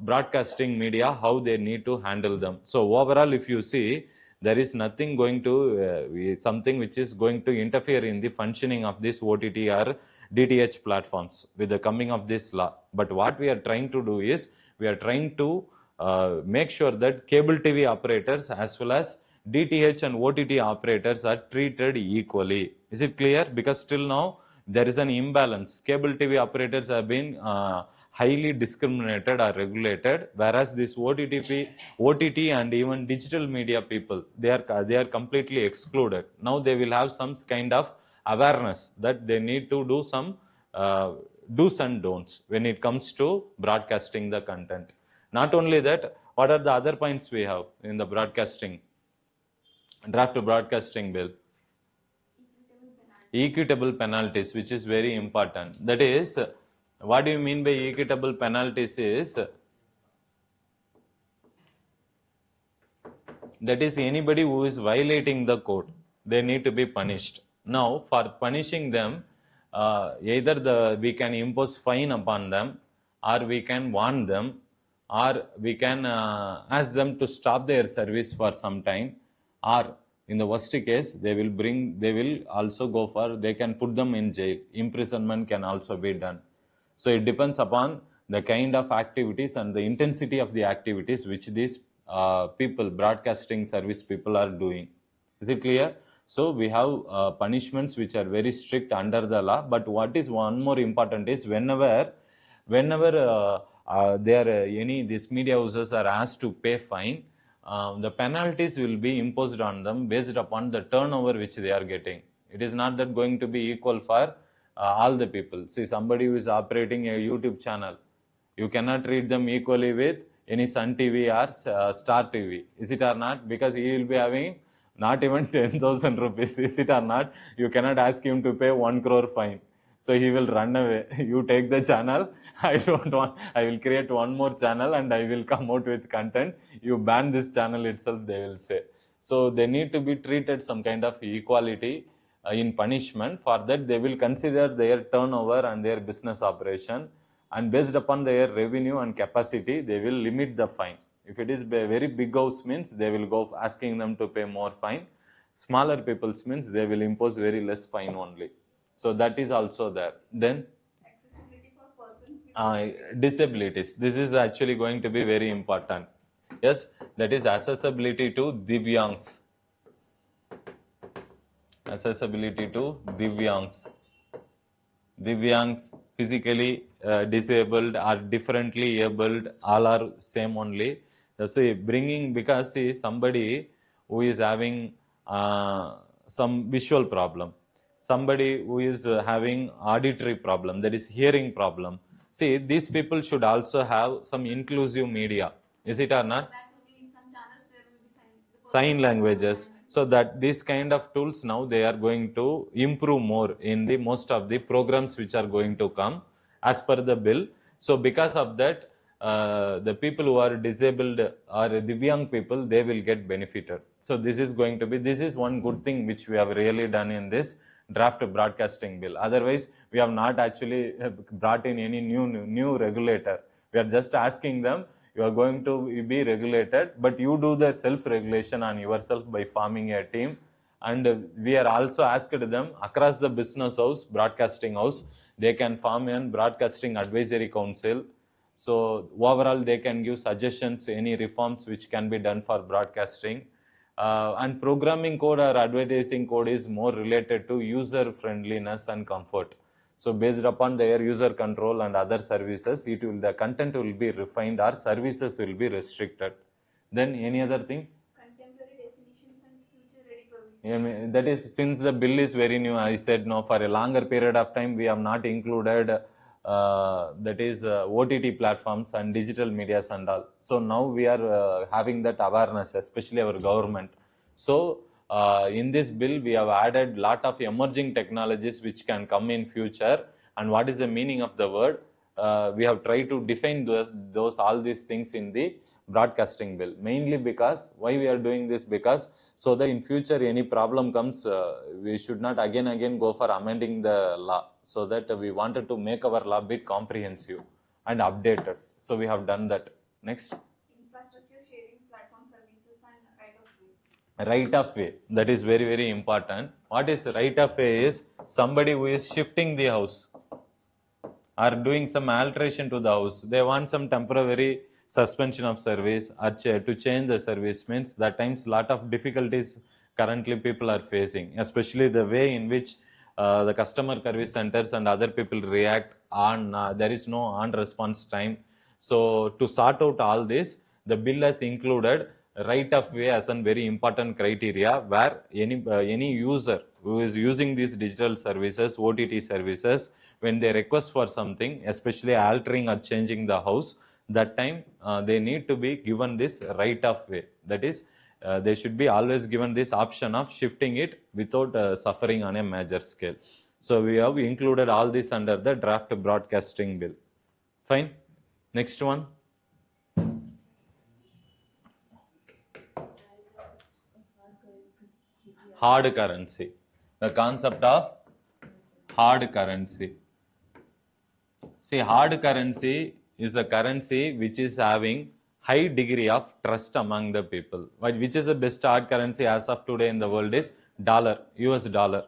broadcasting media how they need to handle them. So overall, if you see, there is nothing going to something which is going to interfere in the functioning of this OTT or DTH platforms with the coming of this law. But what we are trying to do is, we are trying to make sure that cable TV operators as well as DTH and OTT operators are treated equally. Is it clear? Because till now there is an imbalance. Cable TV operators have been highly discriminated or regulated, whereas this OTT and even digital media people, they are completely excluded. Now they will have some kind of awareness that they need to do some do's and don'ts when it comes to broadcasting the content. Not only that, what are the other points we have in the broadcasting, draft broadcasting bill? Equitable penalties, which is very important. That is, what do you mean by equitable penalties is, that is anybody who is violating the code, they need to be punished. Now, for punishing them, either we can impose fine upon them, or we can warn them, or we can ask them to stop their service for some time, or in the worst case, they will also go for, they can put them in jail. Imprisonment can also be done. So it depends upon the kind of activities and the intensity of the activities which these people, broadcasting service people are doing. Is it clear? So we have punishments which are very strict under the law. But what is one more important is, whenever these media houses are asked to pay fine, the penalties will be imposed on them based upon the turnover which they are getting. It is not that going to be equal for all the people. See, somebody who is operating a YouTube channel, you cannot treat them equally with any Sun TV or Star TV. Is it or not? Because he will be having not even 10,000 rupees. Is it or not? You cannot ask him to pay 1 crore fine. So he will run away. You take the channel. I will create one more channel and I will come out with content. You ban this channel itself, they will say. So they need to be treated some kind of equality in punishment. For that, they will consider their turnover and their business operation, and based upon their revenue and capacity, they will limit the fine. If it is a very big house means, they will go asking them to pay more fine. Smaller people's means, they will impose very less fine only. So that is also there. Then Accessibility for persons with disabilities. This is actually going to be very important. Yes, that is accessibility to Divyangs. Accessibility to Divyangs. Divyangs, physically disabled or differently abled, all are same only. So bringing, because see, somebody who is having some visual problem, somebody who is having auditory problem, that is hearing problem. See, these people should also have some inclusive media. Is it or not? that will be in some channels there will sign languages, so that these kind of tools now they are going to improve more in the most of the programs which are going to come as per the bill. So because of that, the people who are disabled or the young people, they will get benefited. So this is going to be, this is one good thing which we have really done in this draft broadcasting bill. Otherwise we have not actually brought in any new regulator. We are just asking them, you are going to be regulated, but you do the self-regulation on yourself by forming a team. And we are also asked them across the business house, broadcasting house, they can form a broadcasting advisory council. So overall they can give suggestions, any reforms which can be done for broadcasting. And programming code or advertising code is more related to user friendliness and comfort. So based upon their user control and other services, it will, the content will be refined or services will be restricted. Then any other thing? Contemporary definitions and future-ready provisions. I mean, that is, since the bill is very new, I said no, for a longer period of time we have not included that is OTT platforms and digital medias and all. So now we are having that awareness, especially our government. So in this bill we have added lot of emerging technologies which can come in future. And what is the meaning of the word? We have tried to define those all these things in the broadcasting bill, mainly because why we are doing this, because so that in future any problem comes, we should not again go for amending the law. So that we wanted to make our law bit comprehensive and updated. So we have done that. Next. Infrastructure sharing, platform services, and right of way. Right of way, that is very important. What is right of way is somebody who is shifting the house or doing some alteration to the house, they want some temporary suspension of service or to change the service, means that times lot of difficulties currently people are facing, especially the way in which the customer service centers and other people react on, there is no on response time. So to sort out all this, the bill has included right of way as a very important criteria, where any user who is using these digital services, OTT services, when they request for something, especially altering or changing the house, that time they need to be given this right of way. That is, they should be always given this option of shifting it without suffering on a major scale. So we have included all this under the draft broadcasting bill. Fine. Next one. Hard currency. The concept of hard currency. See, hard currency is the currency which is having high degree of trust among the people. Which is the best hard currency as of today in the world is dollar, US dollar.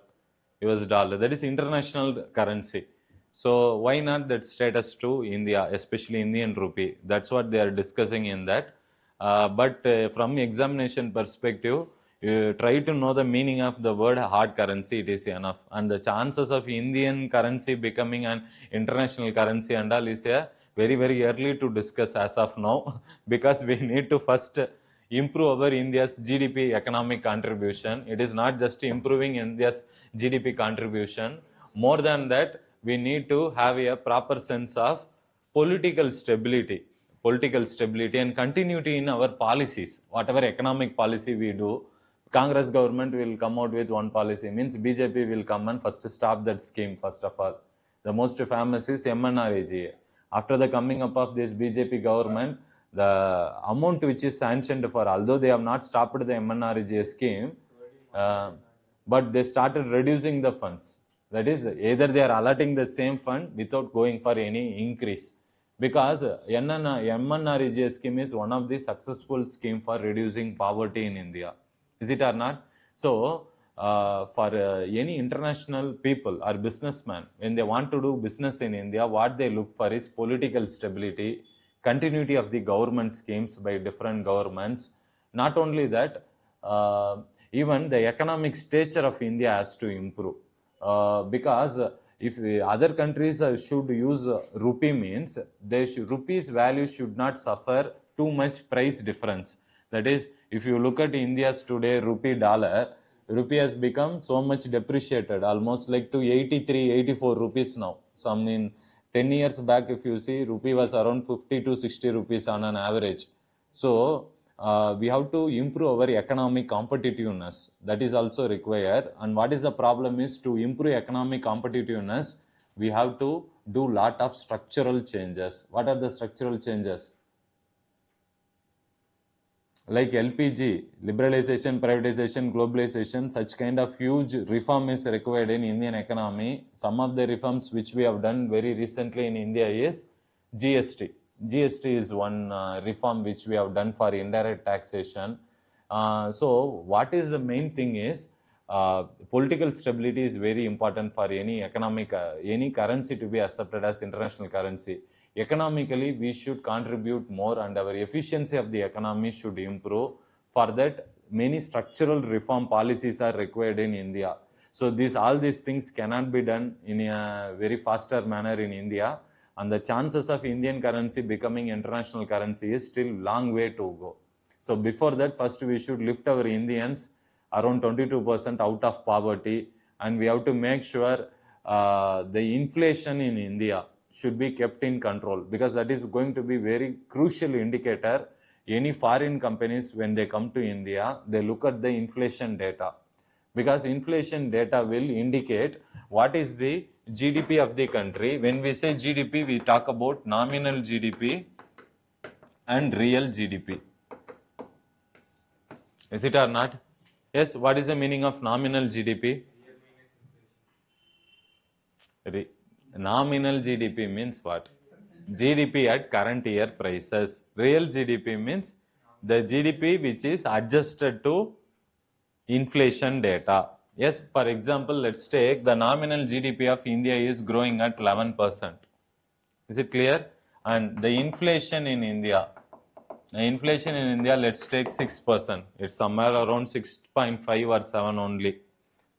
US dollar. That is international currency. So why not that status to India, especially Indian rupee? That's what they are discussing in that. But from examination perspective, you try to know the meaning of the word hard currency, it is enough. And the chances of Indian currency becoming an international currency and all is a very early to discuss as of now, because we need to first improve our India's GDP economic contribution. It is not just improving India's GDP contribution. More than that, we need to have a proper sense of political stability and continuity in our policies. Whatever economic policy we do, Congress government will come out with one policy, means BJP will come and first stop that scheme first of all. The most famous is MNREGA. After the coming up of this BJP government, the amount which is sanctioned for, although they have not stopped the MNREGA scheme, but they started reducing the funds. That is, either they are allotting the same fund without going for any increase. Because MNREGA scheme is one of the successful scheme for reducing poverty in India. Is it or not? So, for any international people or businessman, when they want to do business in India, what they look for is political stability, continuity of the government schemes by different governments. Not only that, even the economic stature of India has to improve. Because if other countries should use rupee, means rupee's value should not suffer too much price difference. That is, if you look at India's today rupee dollar, rupee has become so much depreciated, almost like to 83, 84 rupees now. So I mean, 10 years back, if you see, rupee was around 50 to 60 rupees on an average. So we have to improve our economic competitiveness. That is also required. And what is the problem is, to improve economic competitiveness, we have to do lot of structural changes. What are the structural changes? Like LPG, liberalization, privatization, globalization, such kind of huge reform is required in Indian economy. Some of the reforms which we have done very recently in India is GST. GST is one reform which we have done for indirect taxation. So what is the main thing is, political stability is very important for any economic, any currency to be accepted as international currency. Economically, we should contribute more and our efficiency of the economy should improve. For that, many structural reform policies are required in India. So all these things cannot be done in a very faster manner in India, and the chances of Indian currency becoming international currency is still long way to go. So before that, first we should lift our Indians around 22% out of poverty, and we have to make sure the inflation in India should be kept in control, because that is going to be very crucial indicator. Any foreign companies, when they come to India, they look at the inflation data, because inflation data will indicate what is the GDP of the country. When we say GDP, we talk about nominal GDP and real GDP. Is it or not? Yes, what is the meaning of nominal GDP? Nominal GDP means what? GDP at current year prices. Real GDP means the GDP which is adjusted to inflation data. Yes, for example, let's take the nominal GDP of India is growing at 11%. Is it clear? And the inflation in India, let's take 6%. It's somewhere around 6.5 or 7 only.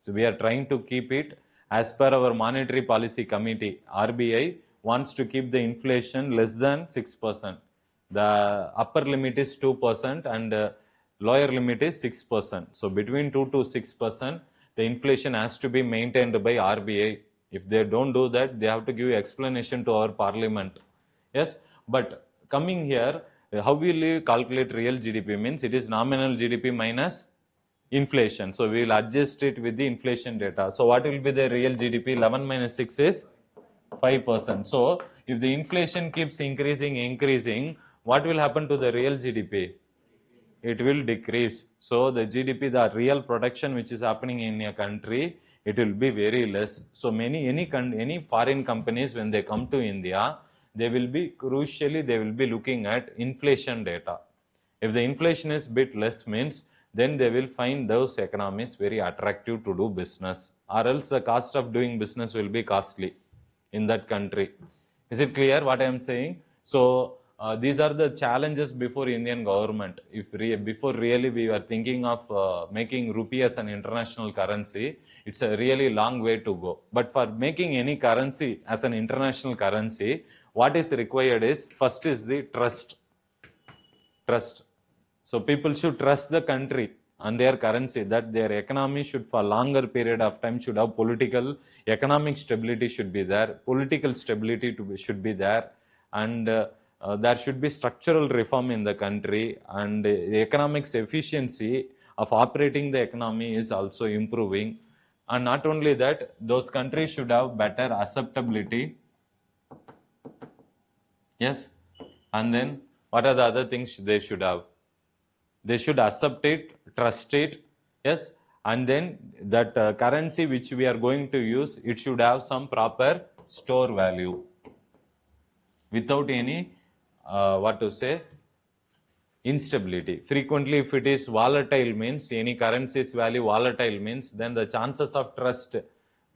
So we are trying to keep it as per our monetary policy committee. RBI wants to keep the inflation less than 6%. The upper limit is 2% and lower limit is 6%. So between 2 to 6%, the inflation has to be maintained by RBI. If they don't do that, they have to give explanation to our parliament. Yes, but coming here, how will you calculate real GDP? Means it is nominal GDP minus inflation. So we will adjust it with the inflation data. So what will be the real GDP? 11 minus 6 is 5%. So if the inflation keeps increasing, what will happen to the real GDP? It will decrease. So the GDP, the real production which is happening in a country, it will be very less. So any foreign companies, when they come to India, they will be looking at inflation data. If the inflation is bit less, means then they will find those economies very attractive to do business, or else the cost of doing business will be costly in that country. Is it clear what I am saying? So these are the challenges before Indian government. Before really we were thinking of making rupee as an international currency, it's a really long way to go. But for making any currency as an international currency, what is required is, first is the trust. So people should trust the country and their currency, that their economy should for longer period of time should have economic stability should be there, political stability should be there, and there should be structural reform in the country, and the economics efficiency of operating the economy is also improving. And not only that, those countries should have better acceptability. Yes, and then what are the other things they should have? They should accept it, trust it, yes, and then that currency which we are going to use, it should have some proper store value without any, instability. Frequently, if it is volatile, means any currency's value volatile, means then the chances of the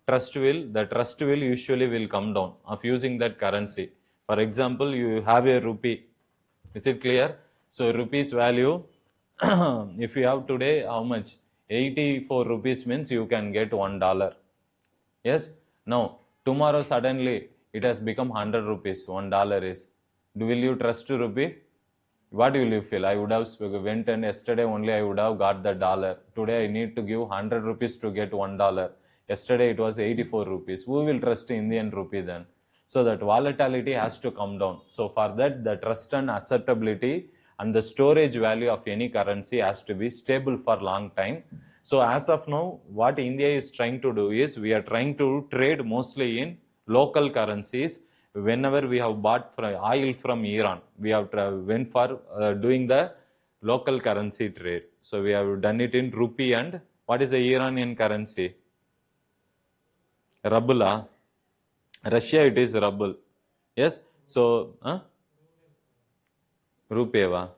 trust will usually come down of using that currency. For example, you have a rupee. Is it clear? So rupee's value, if you have today, how much? 84 rupees means you can get $1. Yes? Now, tomorrow suddenly it has become 100 rupees, $1 is. Will you trust rupee? What will you feel? I would have went and yesterday only I would have got the dollar. Today I need to give 100 rupees to get $1. Yesterday it was 84 rupees. Who will trust Indian rupee then? So that volatility has to come down. So for that, the trust and acceptability and the storage value of any currency has to be stable for long time. So as of now, what India is trying to do is we are trying to trade mostly in local currencies. Whenever we have bought oil from Iran, we have went for doing the local currency trade. So we have done it in rupee. And what is the Iranian currency? Ruble. Russia, it is ruble. Yes. So rupee va?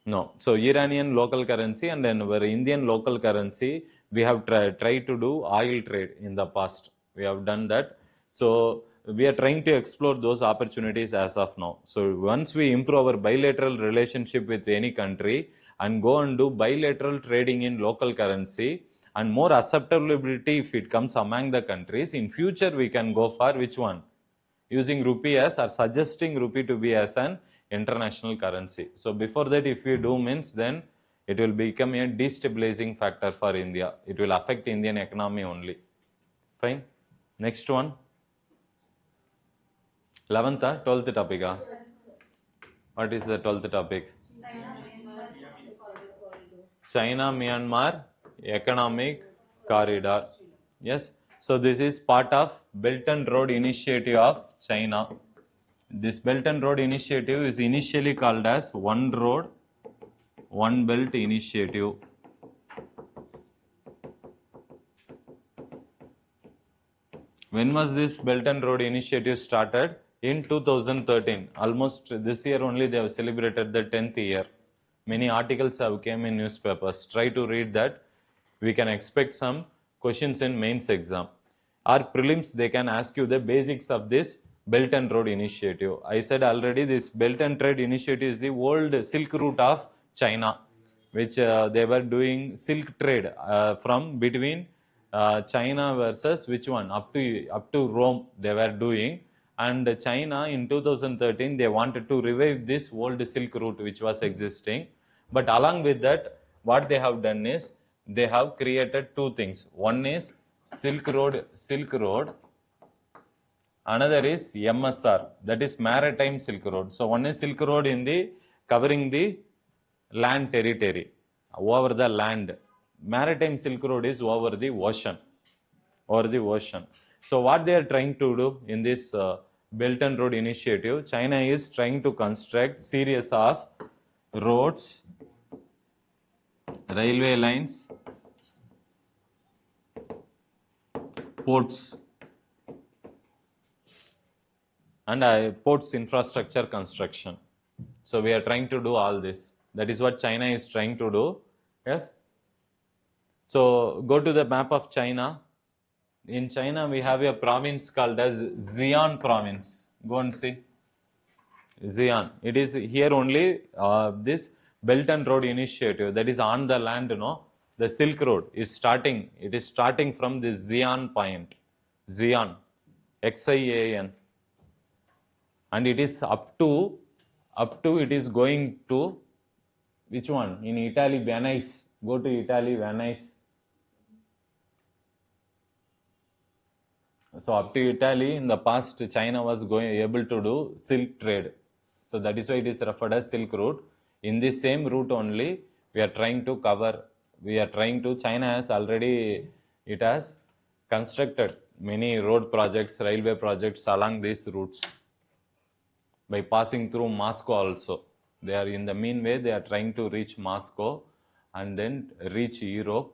No. So Iranian local currency, and then our Indian local currency, we have tried to do oil trade in the past. We have done that. So we are trying to explore those opportunities as of now. So once we improve our bilateral relationship with any country and go and do bilateral trading in local currency, and more acceptability if it comes among the countries, in future we can go for which one? Using rupee as, or suggesting rupee to be as an international currency. So before that, if we do means, then it will become a destabilizing factor for India. It will affect Indian economy only. Fine. Next one. 11th, 12th topic. What is the 12th topic? China-Myanmar Economic Corridor. Yes. So this is part of Belt and Road Initiative of China. This Belt and Road Initiative is initially called as One Road, One Belt Initiative. When was this Belt and Road Initiative started? In 2013. Almost this year only they have celebrated the 10th year. Many articles have came in newspapers. Try to read that. We can expect some questions in mains exam. Or prelims, they can ask you the basics of this Belt and Road Initiative. I said already, this Belt and Trade Initiative is the old Silk Route of China, which they were doing silk trade from between China versus which one? Up to Rome they were doing. And China in 2013, they wanted to revive this old Silk Route which was existing. But along with that, what they have done is, they have created two things. One is Silk Road. Another is MSR, that is Maritime Silk Road. So one is Silk Road in the covering the land territory, over the land. Maritime Silk Road is over the ocean. So what they are trying to do in this Belt and Road Initiative, China is trying to construct series of roads, railway lines, ports, and ports infrastructure construction. So we are trying to do all this. That is what China is trying to do. Yes. So go to the map of China. In China, we have a province called as Xi'an province. Go and see. Xi'an. It is here only this Belt and Road Initiative, that is on the land, the Silk Road is starting. It is starting from the Xi'an point. Xi'an. Xian. And it is up to it is going to which one? In Italy, Venice. Go to Italy, Venice. So up to Italy, in the past, China was able to do silk trade. So that is why it is referred as Silk Route. In this same route only, we are trying to cover. China has already, it has constructed many road projects, railway projects along these routes by passing through Moscow also. They are in the meanway, they are trying to reach Moscow and then reach Europe.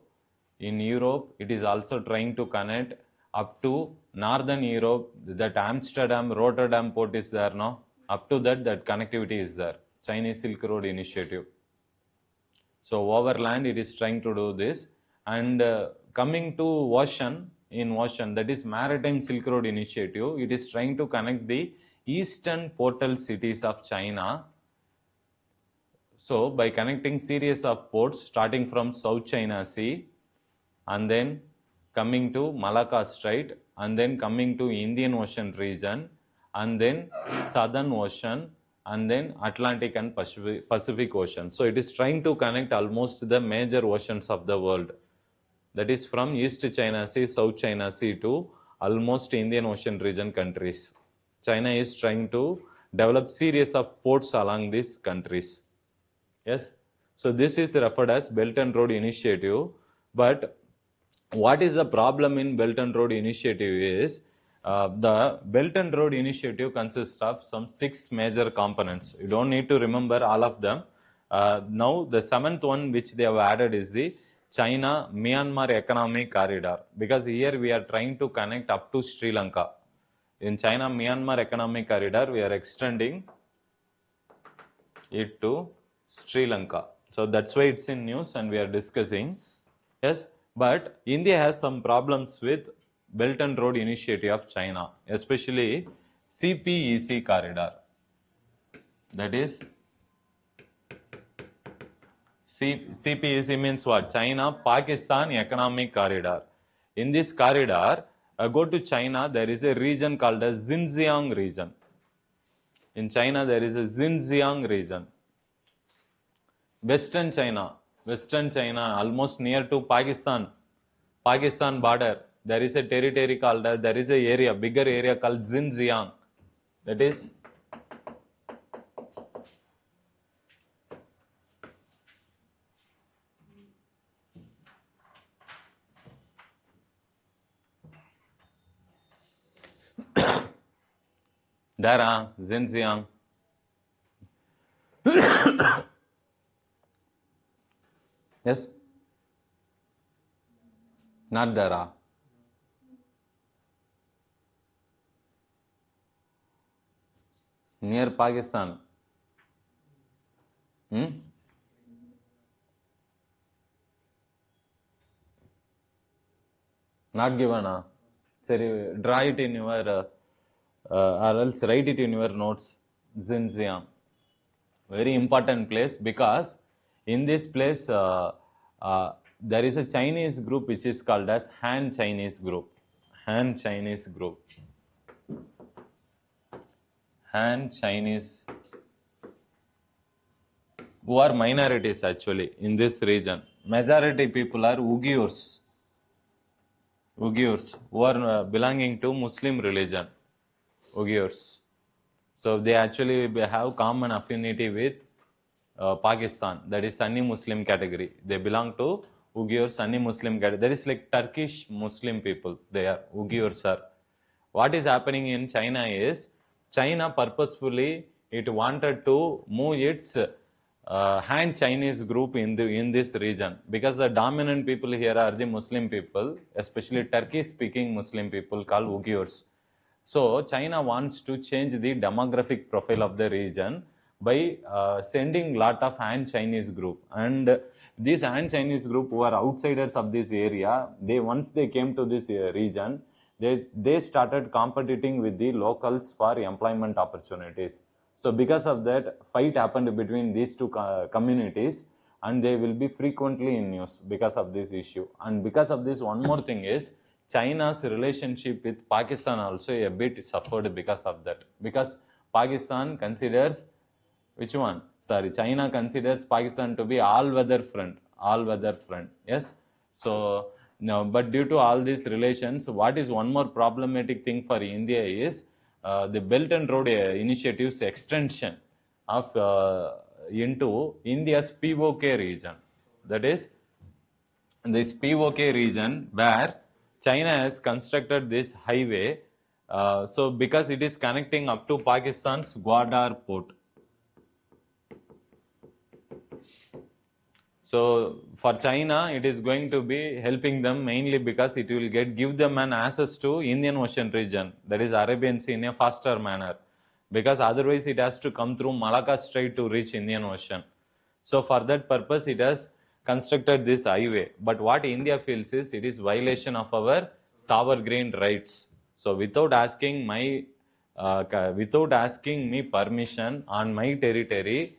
In Europe, it is also trying to connect up to Northern Europe. That Amsterdam, Rotterdam port is there now. Up to that connectivity is there. Chinese Silk Road Initiative. So overland, it is trying to do this. And coming to ocean, that is Maritime Silk Road Initiative, it is trying to connect the eastern portal cities of China. So by connecting series of ports starting from South China Sea, and then coming to Malacca Strait, and then coming to Indian Ocean region, and then Southern Ocean, and then Atlantic and Pacific Ocean. So it is trying to connect almost the major oceans of the world. That is from East China Sea, South China Sea to almost Indian Ocean region countries. China is trying to develop series of ports along these countries. Yes. So this is referred as Belt and Road Initiative. But what is the problem in Belt and Road Initiative is the Belt and Road Initiative consists of some 6 major components. You don't need to remember all of them. Now the 7th one which they have added is the China-Myanmar Economic Corridor, because here we are trying to connect up to Sri Lanka. In China-Myanmar Economic Corridor, we are extending it to Sri Lanka. So that's why it's in news and we are discussing. Yes, but India has some problems with Belt and Road Initiative of China, especially CPEC corridor. That is CPEC means what? China-Pakistan Economic Corridor. In this corridor, go to China, there is a region called as Xinjiang region. In China, there is a Xinjiang region. Western China, almost near to Pakistan border, there is a territory called, there is a area, bigger area called Xinjiang. That is Dara, Xinjiang. Yes? Not Dara. Near Pakistan. Not given. Sorry, draw it in your, or else write it in your notes. Xinjiang. Very important place, because in this place there is a Chinese group which is called as Han Chinese group. Han Chinese group. Han Chinese, who are minorities actually in this region. Majority people are Uyghurs. Uyghurs, who are belonging to Muslim religion. Uyghurs. So they actually have common affinity with Pakistan, that is Sunni Muslim category. They belong to Uyghur Sunni Muslim category. That is like Turkish Muslim people. They are Uyghurs are. What is happening in China is, China purposefully it wanted to move its Han Chinese group in this region, because the dominant people here are the Muslim people, especially Turkish speaking Muslim people called Uyghurs. So China wants to change the demographic profile of the region by sending lot of Han Chinese group, and these Han Chinese group who are outsiders of this area, once they came to this region, they started competing with the locals for employment opportunities. So because of that, fight happened between these two communities, and they will be frequently in news because of this issue. And because of this, one more thing is, China's relationship with Pakistan also a bit suffered because of that. Because Pakistan considers, which one? Sorry, China considers Pakistan to be all-weather friend. All-weather friend. Yes? So, no, but due to all these relations, what is one more problematic thing for India is the Belt and Road Initiative's extension of into India's POK region. That is, this POK region where China has constructed this highway. So because it is connecting up to Pakistan's Gwadar port. So for China, it is going to be helping them mainly because it will give them an access to Indian Ocean region, that is Arabian Sea, in a faster manner. Because otherwise it has to come through Malacca Strait to reach Indian Ocean. So for that purpose, it has constructed this highway. But what India feels is, it is violation of our sovereign rights. So without asking me permission on my territory,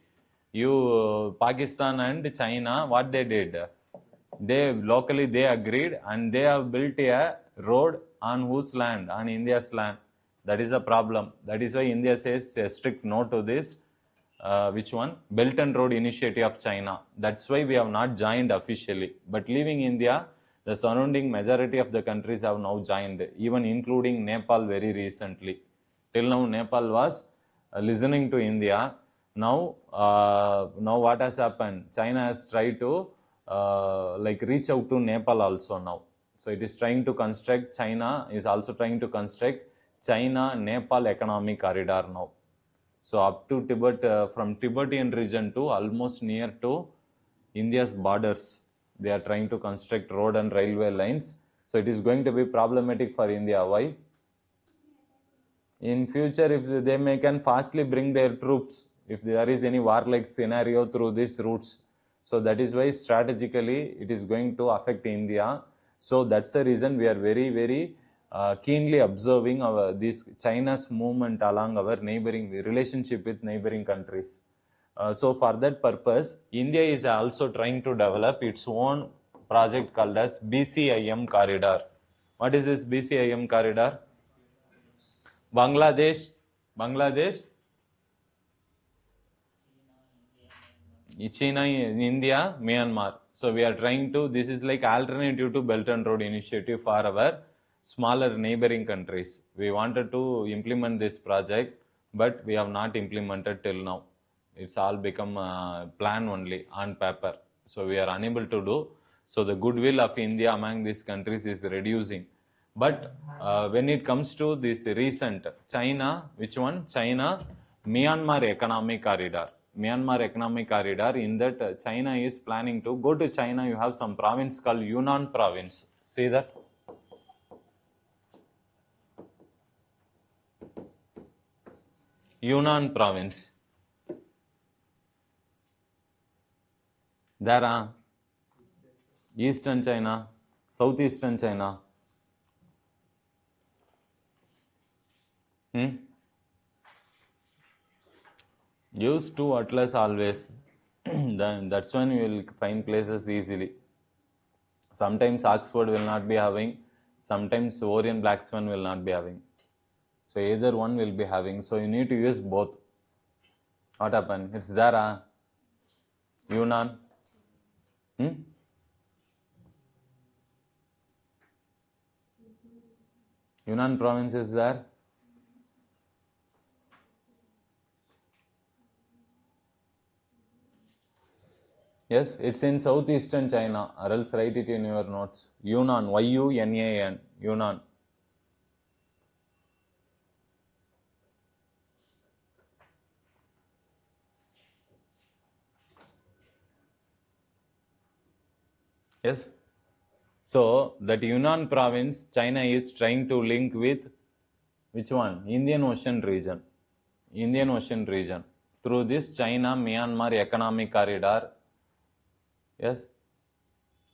Pakistan and China, what they did? They agreed, and they have built a road on whose land? On India's land. That is a problem. That is why India says a strict no to this. Which one? Belt and Road Initiative of China. That's why we have not joined officially. But leaving India, the surrounding majority of the countries have now joined, even including Nepal very recently. Till now, Nepal was listening to India. Now what has happened? China has tried to like reach out to Nepal also now. So it is trying to construct, China is also trying to construct China-Nepal economic corridor now. So up to Tibet, from Tibetan region to almost near to India's borders, they are trying to construct road and railway lines. So it is going to be problematic for India. Why? In future, if they can fastly bring their troops, if there is any war-like scenario through these routes, so that is why strategically it is going to affect India. So that's the reason we are very, very keenly observing this China's movement along our neighboring relationship with neighboring countries. So for that purpose, India is also trying to develop its own project called as BCIM corridor. What is this BCIM corridor? Bangladesh, China, India, Myanmar. So we are trying to, this is like alternative to Belt and Road Initiative for our smaller neighboring countries. We wanted to implement this project, but we have not implemented till now. It's all become a plan only on paper. So we are unable to do. So the goodwill of India among these countries is reducing. But when it comes to this recent China, which one? China, Myanmar economic corridor. Myanmar economic corridor, in that China is planning to go to China. You have some province called Yunnan province. See that? Yunnan province. There are Eastern China, Southeastern China. Use two atlas always. Then that's when you will find places easily. Sometimes Oxford will not be having, sometimes Orion Black Swan will not be having. So either one will be having. So you need to use both. What happened? It's there, Yunnan. Yunnan province is there. Yes, it's in southeastern China, or else write it in your notes. Yunnan, Y-U-N-A-N, Yunnan. Yes. So that Yunnan province, China is trying to link with which one? Indian Ocean region. Indian Ocean region. Through this China-Myanmar economic corridor. Yes.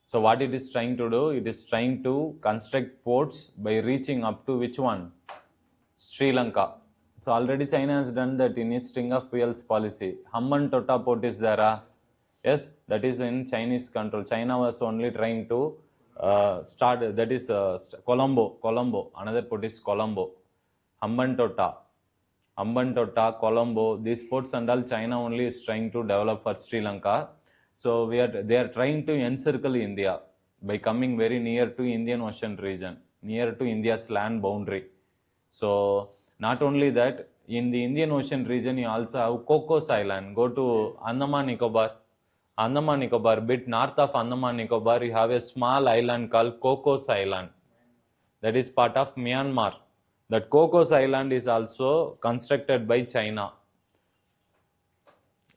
So what it is trying to do? It is trying to construct ports by reaching up to which one? Sri Lanka. So already China has done that in its string of pearls policy. Hambantota port is there. Yes, that is in Chinese control. China was only trying to start, that is Colombo. Another port is Colombo. Hambantota, Colombo. These ports and all China only is trying to develop for Sri Lanka. So they are trying to encircle India by coming very near to Indian Ocean region, near to India's land boundary. So not only that, in the Indian Ocean region, you also have Cocos Island. Go to Andaman Nicobar. Andaman Nicobar, bit north of Andaman Nicobar, you have a small island called Cocos Island. That is part of Myanmar. That Cocos Island is also constructed by China.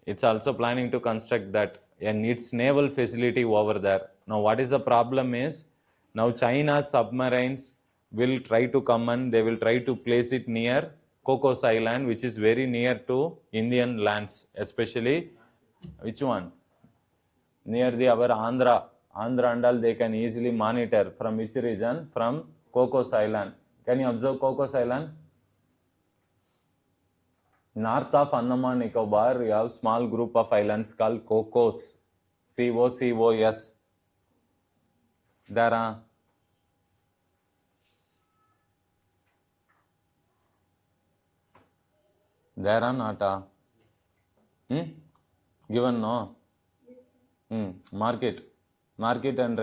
It's also planning to construct that, and its naval facility over there. Now what is the problem is, now China's submarines will try to come and they will try to place it near Cocos Island, which is very near to Indian lands, especially which one? Near our Andhra and all, they can easily monitor from which region? From Cocos Island. Can you observe Cocos Island? North of Andaman Nicobar, you have small group of islands called Cocos. C-O-C-O-S. There are. There are not. Given no? Market and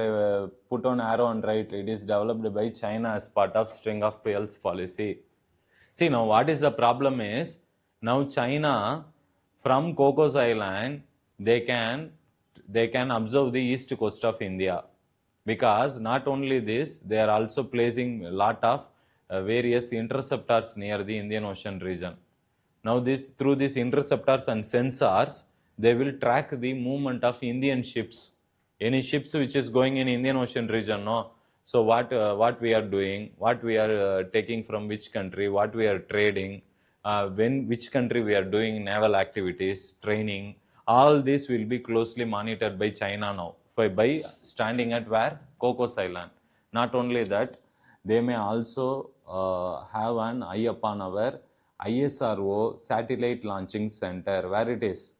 put on arrow and write. It is developed by China as part of string of pearls policy. See now what is the problem is, now China from Cocos Island, they can observe the east coast of India, because not only this, they are also placing a lot of various interceptors near the Indian Ocean region. Now this, through these interceptors and sensors, they will track the movement of Indian ships. Any ships which is going in Indian Ocean region, no? So what we are doing, what we are taking from which country, what we are trading, which country we are doing naval activities, training, all this will be closely monitored by China now, by standing at where? Cocos Island. Not only that, they may also have an eye upon our ISRO satellite launching center. Where it is?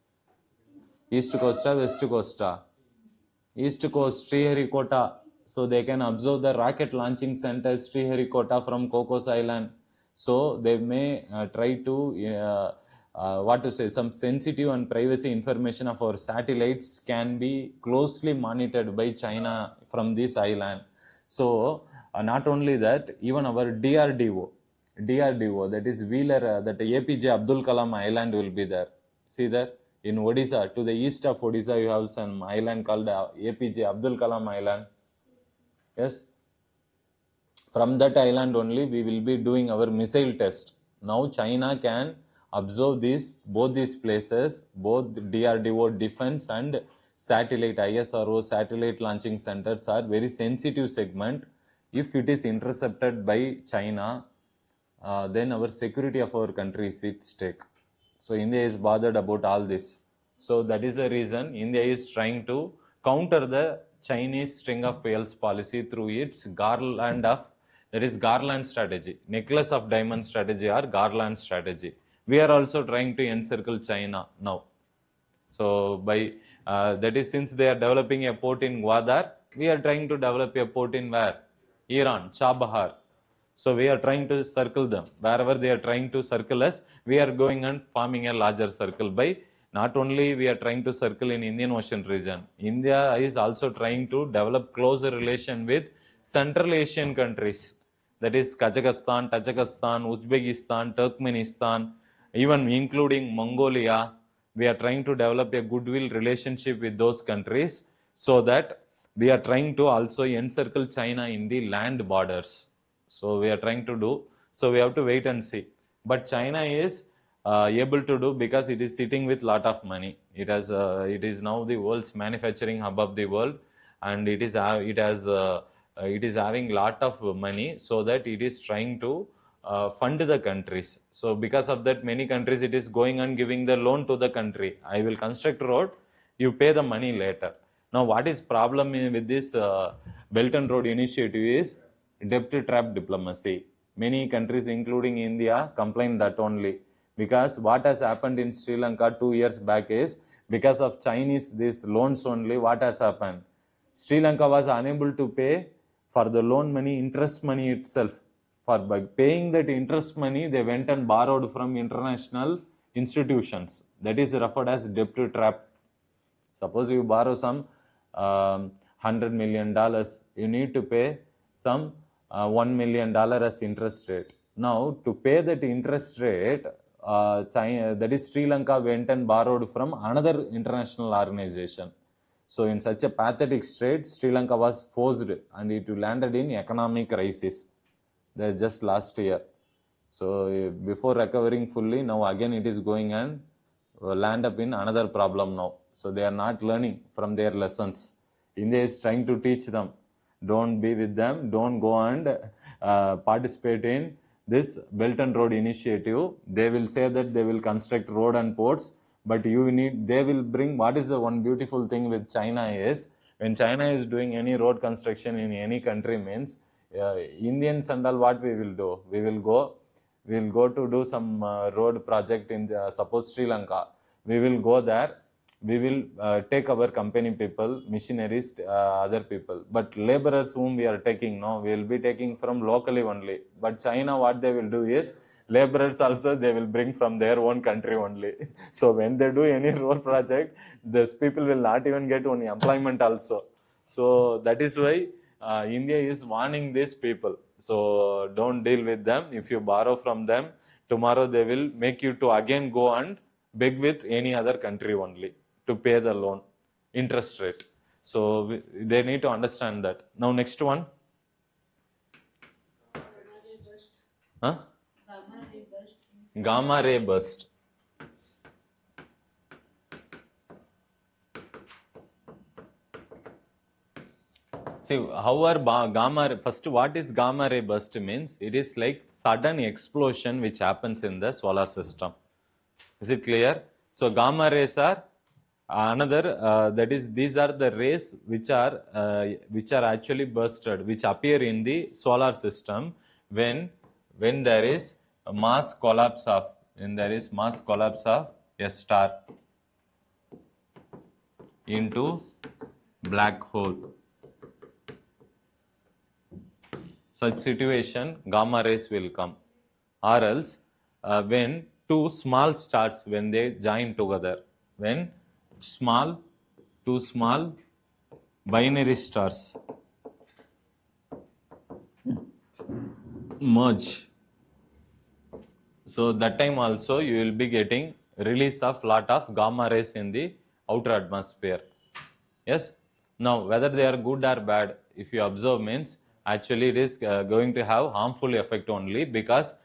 East Costa, West Costa? East Coast, Sriharikota. So they can observe the rocket launching center Sriharikota from Cocos Island. So they may try to some sensitive and privacy information of our satellites can be closely monitored by China from this island. So not only that, even our DRDO, that is Wheeler, that APJ Abdul Kalam Island will be there. See there? In Odisha, to the east of Odisha, you have some island called APJ Abdul Kalam Island. Yes? From that island only, we will be doing our missile test. Now China can observe both these places, both DRDO defense and satellite ISRO satellite launching centers are very sensitive segment. If it is intercepted by China, then our security of our country is at stake. So India is bothered about all this. So that is the reason India is trying to counter the Chinese string of pearls policy through its garland strategy, necklace of diamond strategy or garland strategy. We are also trying to encircle China now. So by that is, since they are developing a port in Gwadar, we are trying to develop a port in where? Iran, Chabahar. So we are trying to circle them. Wherever they are trying to circle us, we are going and forming a larger circle. By not only we are trying to circle in Indian Ocean region, India is also trying to develop closer relation with Central Asian countries. That is Kazakhstan, Tajikistan, Uzbekistan, Turkmenistan, even including Mongolia. We are trying to develop a goodwill relationship with those countries, so that we are trying to also encircle China in the land borders. So we are trying to do, so we have to wait and see. But China is able to do, because it is sitting with lot of money. It is now the world's manufacturing hub of the world, and it is having lot of money, so that it is trying to fund the countries. So because of that, many countries, it is going and giving the loan to the country. I will construct road, you pay the money later. Now what is problem with this Belt and Road Initiative is debt trap diplomacy. Many countries, including India, complain that only. Because what has happened in Sri Lanka 2 years back is, because of Chinese these loans only, what has happened? Sri Lanka was unable to pay for the loan money, interest money itself. By paying that interest money, they went and borrowed from international institutions. That is referred as debt trap. Suppose you borrow some $100 million, you need to pay some $1 million as interest rate. Now, to pay that interest rate, China, that is Sri Lanka, went and borrowed from another international organization. So in such a pathetic state, Sri Lanka was forced, and it landed in economic crisis. That's just last year. So before recovering fully, now again it is going and land up in another problem now. So they are not learning from their lessons. India is trying to teach them. Don't be with them. Don't go and participate in this Belt and Road Initiative. They will say that they will construct road and ports, but they will bring, what is the one beautiful thing with China is, when China is doing any road construction in any country means, Indians and all, what we will do? We will go to do some road project in suppose Sri Lanka. We will go there. We will take our company people, missionaries, other people. But laborers whom we are taking, no, we will be taking from locally only. But China, what they will do is, laborers also they will bring from their own country only. So when they do any road project, these people will not even get any employment also. So that is why India is warning these people. So don't deal with them. If you borrow from them, tomorrow they will make you to again go and beg with any other country only to pay the loan interest rate. So they need to understand that. Now next one. Huh? Gamma ray burst. See, how are first, what is gamma ray burst means? It is like sudden explosion which happens in the solar system. Is it clear? So gamma rays are another, that is, these are the rays which are actually bursted, which appear in the solar system when there is a mass collapse of a star into black hole. Such situation, gamma rays will come. Or else, when two small stars, when they join together, when two small binary stars merge, so that time also you will be getting release of lot of gamma rays in the outer atmosphere. Yes. Now whether they are good or bad, if you observe, means actually it is going to have harmful effect only, because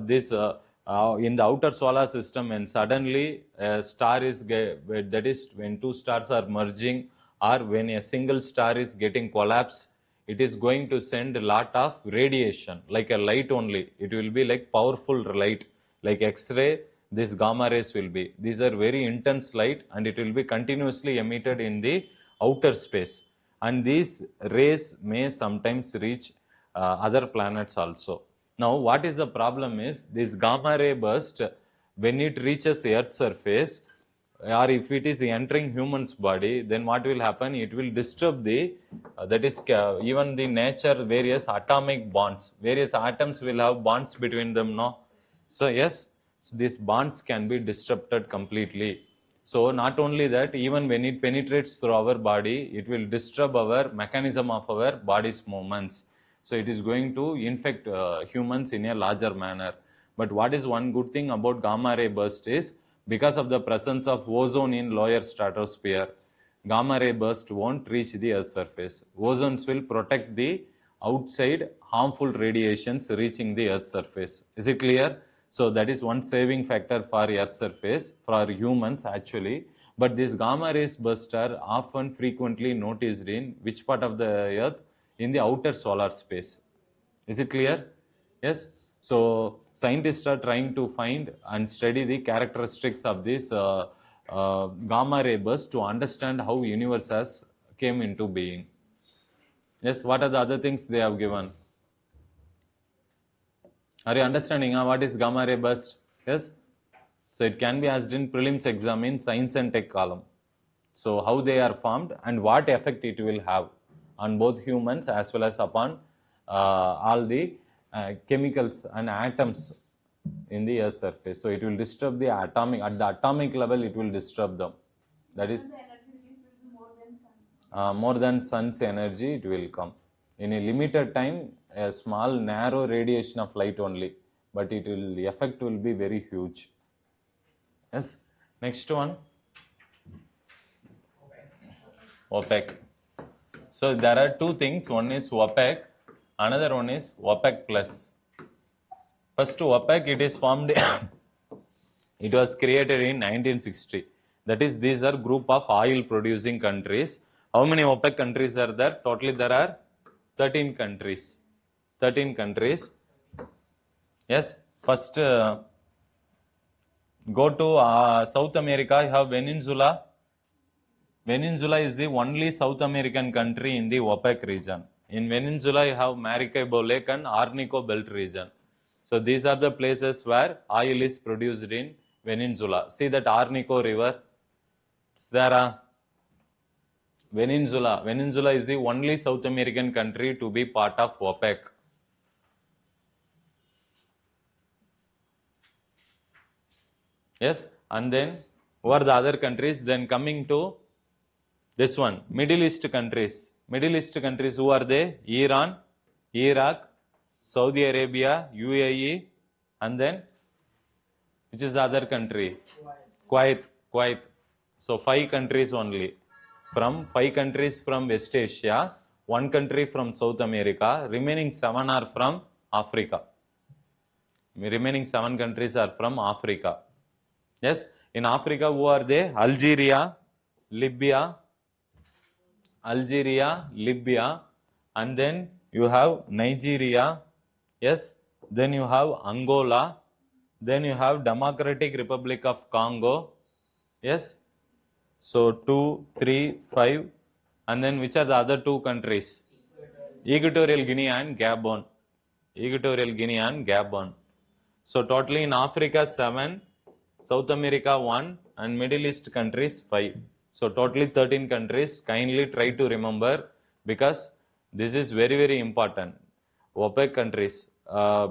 this in the outer solar system, and suddenly a star is that is when two stars are merging, or when a single star is getting collapse, it is going to send a lot of radiation, like a light only. It will be like powerful light, like X-ray. This gamma rays will be. These are very intense light, and it will be continuously emitted in the outer space. And these rays may sometimes reach other planets also. Now, what is the problem is, this gamma ray burst, when it reaches Earth's surface, or if it is entering human's body, then what will happen? It will disturb the, that is even the nature, various atomic bonds. Various atoms will have bonds between them, no? So yes, so these bonds can be disrupted completely. So not only that, even when it penetrates through our body, it will disturb our mechanism of our body's movements. So it is going to infect humans in a larger manner. But what is one good thing about gamma ray burst is, because of the presence of ozone in lower stratosphere, gamma ray burst won't reach the Earth's surface. Ozones will protect the outside harmful radiations reaching the Earth's surface. Is it clear? So that is one saving factor for Earth's surface, for humans actually. But these gamma rays burst are often frequently noticed in which part of the Earth? In the outer solar space. Is it clear? Yes. So scientists are trying to find and study the characteristics of this gamma ray burst to understand how universe has came into being. Yes. What are the other things they have given? Are you understanding what is gamma ray burst? Yes. So it can be asked in prelims exam in science and tech column. So how they are formed and what effect it will have on both humans as well as upon all the chemicals and atoms in the Earth's surface. So it will disturb the atomic, at the atomic level it will disturb them. That is The energy release will be more than sun. more than sun's energy it will come. In a limited time, a small narrow radiation of light only, but it will, the effect will be very huge. Yes. Next one. OPEC. So there are two things. One is OPEC, another one is OPEC plus. First OPEC, it is formed, it was created in 1960. That is, these are group of oil producing countries. How many OPEC countries are there? Totally there are 13 countries. 13 countries. Yes. First, go to South America, you have Venezuela. Venezuela is the only South American country in the OPEC region. In Venezuela, you have Maracaibo Lake and Orinoco Belt region. So these are the places where oil is produced in Venezuela. See that Orinoco River? It's there. Venezuela. Venezuela is the only South American country to be part of OPEC. Yes. And then, who are the other countries? Then coming to this one, Middle East countries. Middle East countries, who are they? Iran, Iraq, Saudi Arabia, UAE, and then which is the other country? Kuwait. So 5 countries only. From 5 countries from West Asia, 1 country from South America, remaining 7 are from Africa. Remaining 7 countries are from Africa. Yes, in Africa, who are they? Algeria, Libya, and then you have Nigeria, yes, then you have Angola, then you have Democratic Republic of Congo, yes. So 2, 3, 5, and then which are the other 2 countries? Equatorial Guinea and Gabon. Equatorial Guinea and Gabon. So totally in Africa 7, South America 1, and Middle East countries 5. So totally 13 countries. Kindly try to remember, because this is very, very important. OPEC countries,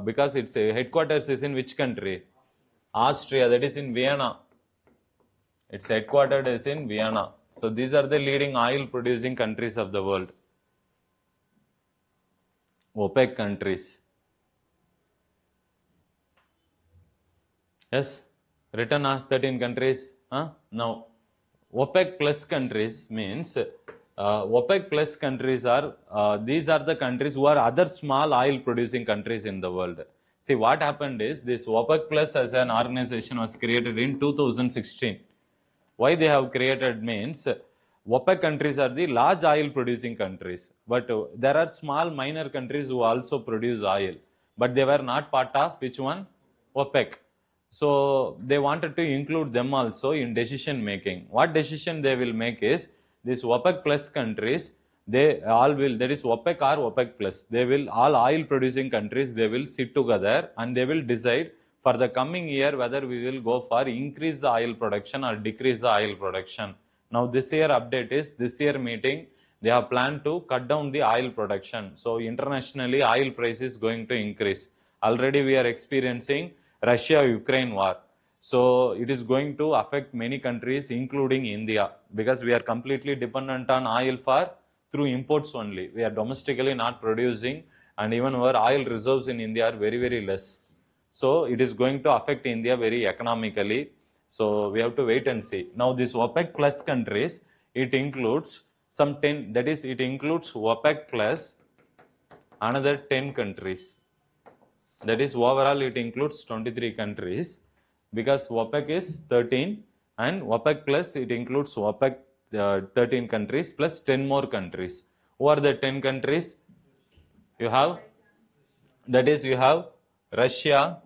because its headquarters is in which country? Austria, that is in Vienna. Its headquartered is in Vienna. So these are the leading oil producing countries of the world. OPEC countries. Yes, written 13 countries. Now, OPEC plus countries means OPEC plus countries are these are the countries who are other small oil producing countries in the world. See, what happened is this OPEC plus as an organization was created in 2016. Why they have created means OPEC countries are the large oil producing countries, but there are small minor countries who also produce oil, but they were not part of which one? OPEC. So they wanted to include them also in decision making. What decision they will make is this OPEC plus countries, they all will, that is OPEC or OPEC plus, they will, all oil producing countries, they will sit together and they will decide for the coming year whether we will go for increase the oil production or decrease the oil production. Now this year update is, this year meeting, they have planned to cut down the oil production. So internationally oil price is going to increase. Already we are experiencing Russia-Ukraine war. So it is going to affect many countries including India, because we are completely dependent on oil for through imports only. We are domestically not producing, and even our oil reserves in India are very, very less. So it is going to affect India very economically. So we have to wait and see. Now this OPEC plus countries, it includes some 10, that is it includes OPEC plus another 10 countries. That is overall it includes 23 countries, because OPEC is 13 and OPEC plus it includes OPEC 13 countries plus 10 more countries. Who are the 10 countries? You have, that is you have Russia,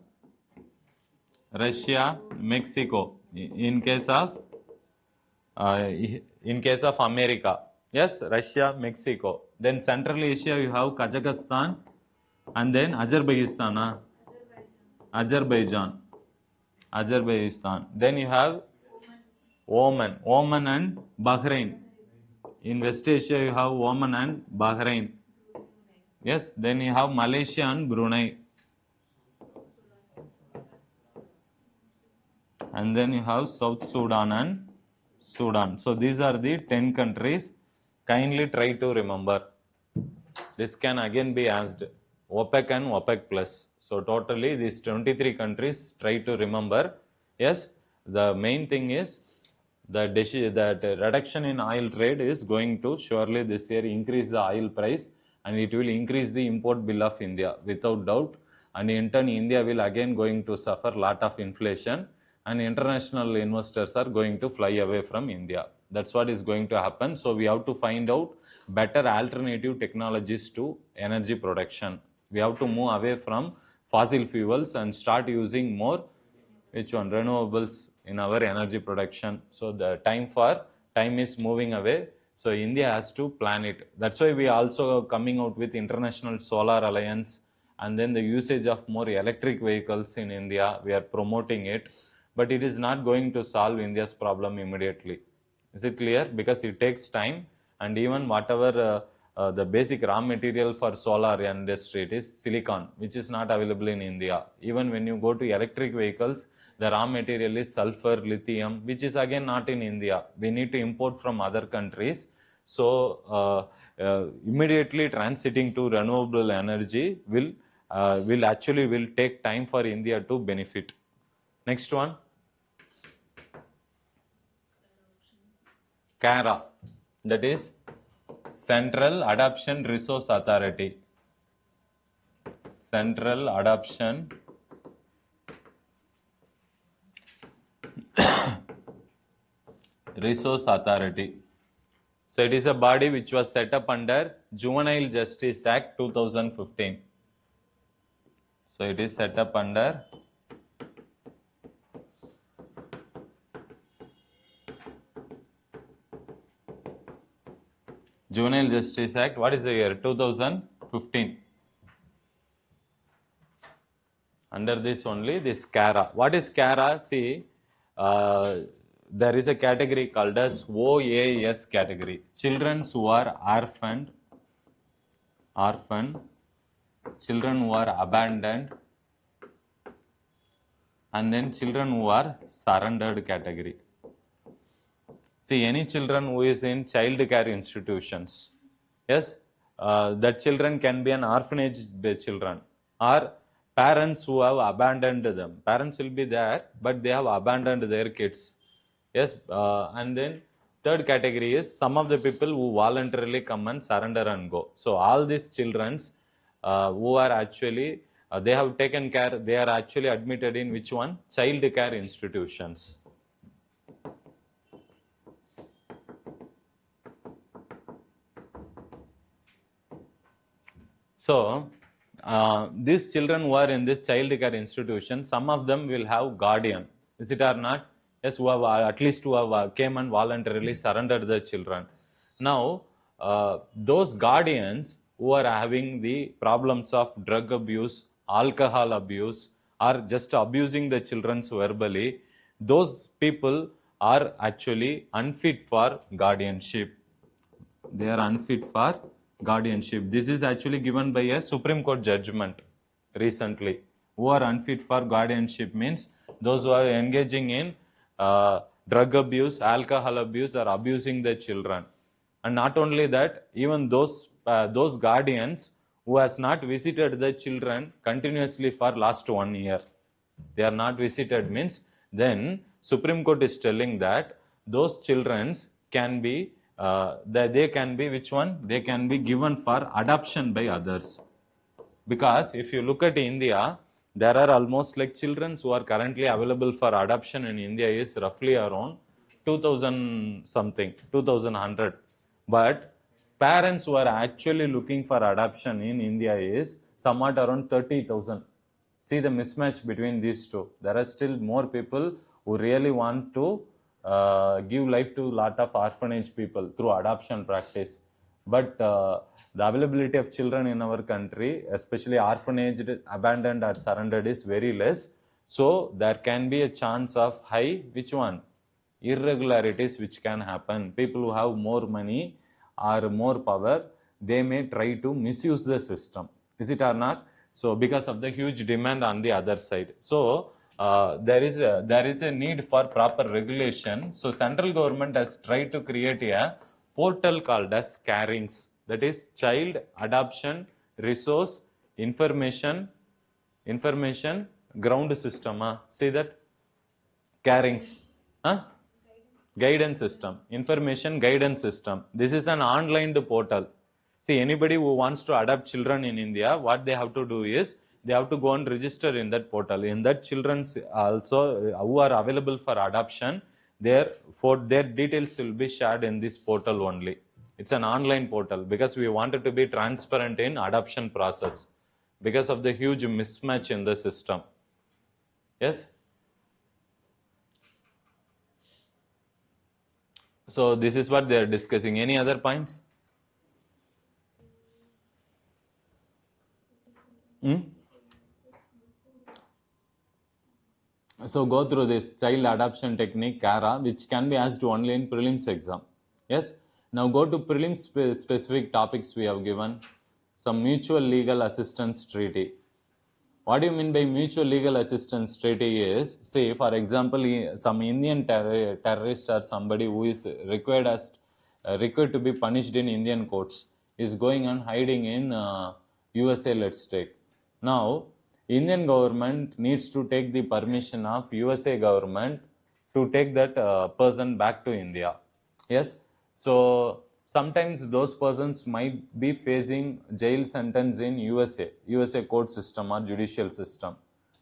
Mexico, in case of America. Yes, Russia, Mexico. Then Central Asia you have Kazakhstan, and then Azerbaijan. Then you have Oman and Bahrain. In West Asia you have Oman and Bahrain. Yes, then you have Malaysia and Brunei. And then you have South Sudan and Sudan. So these are the 10 countries. Kindly try to remember. This can again be asked. OPEC and OPEC plus. So totally these 23 countries, try to remember. Yes, the main thing is that reduction in oil trade is going to surely this year increase the oil price, and it will increase the import bill of India without doubt. And in turn, India will again going to suffer lot of inflation, and international investors are going to fly away from India. That's what is going to happen. So we have to find out better alternative technologies to energy production. We have to move away from fossil fuels and start using more which one? Renewables in our energy production. So the time is moving away. So India has to plan it. That's why we are also coming out with International Solar Alliance, and then the usage of more electric vehicles in India. We are promoting it, but it is not going to solve India's problem immediately. Is it clear? Because it takes time, and even whatever the basic raw material for solar industry, it is silicon, which is not available in India. Even when you go to electric vehicles, the raw material is sulfur, lithium, which is again not in India. We need to import from other countries. So immediately transiting to renewable energy will take time for India to benefit. Next one. CARA, that is Central Adoption Resource Authority. Central Adoption Resource Authority. So it is a body which was set up under Juvenile Justice Act 2015. So it is set up under Juvenile Justice Act. What is the year? 2015. Under this only, this CARA. What is CARA? See, there is a category called as OAS category. Children who are orphaned, children who are abandoned, and then children who are surrendered category. See, any children who is in child care institutions, yes, that children can be an orphanage children, or parents who have abandoned them. Parents will be there, but they have abandoned their kids. Yes, and then third category is some of the people who voluntarily come and surrender and go. So all these children who are actually, they have taken care, they are actually admitted in which one? Child care institutions. So these children who are in this child care institution, some of them will have guardian. Is it or not? Yes, who have at least who have came and voluntarily surrendered the children. Now, those guardians who are having the problems of drug abuse, alcohol abuse, or just abusing the children verbally, those people are actually unfit for guardianship. They are unfit for guardianship. This is actually given by a Supreme Court judgment recently. Who are unfit for guardianship means those who are engaging in drug abuse, alcohol abuse, or abusing the children. And not only that, even those guardians who has not visited the children continuously for last 1 year. They are not visited means then Supreme Court is telling that those children can be they can be which one? They can be given for adoption by others. Because if you look at India, there are almost like children who are currently available for adoption in India is roughly around 2000 something, 2100. But parents who are actually looking for adoption in India is somewhat around 30,000. See the mismatch between these two. There are still more people who really want to give life to a lot of orphanage people through adoption practice. But the availability of children in our country, especially orphanaged, abandoned or surrendered, is very less. So there can be a chance of high, which one? Irregularities which can happen. People who have more money or more power, they may try to misuse the system. Is it or not? So because of the huge demand on the other side. So there is a need for proper regulation. So central government has tried to create a portal called as CARINGS, that is Child Adoption Resource Information Ground System. See that? CARINGS. Guidance system, information guidance system. This is an online portal. See, anybody who wants to adopt children in India, what they have to do is they have to go and register in that portal. In that, children also who are available for adoption, their details will be shared in this portal only. It's an online portal because we wanted to be transparent in adoption process because of the huge mismatch in the system. Yes. So this is what they are discussing. Any other points? So go through this child adoption technique, CARA, which can be asked only in prelims exam. Yes. Now go to prelims specific topics we have given. Some mutual legal assistance treaty. What do you mean by mutual legal assistance treaty is, say for example, some Indian terrorist or somebody who is required to be punished in Indian courts is going and hiding in USA, let's take. Now, Indian government needs to take the permission of USA government to take that person back to India. Yes. So sometimes those persons might be facing jail sentence in USA court system or judicial system.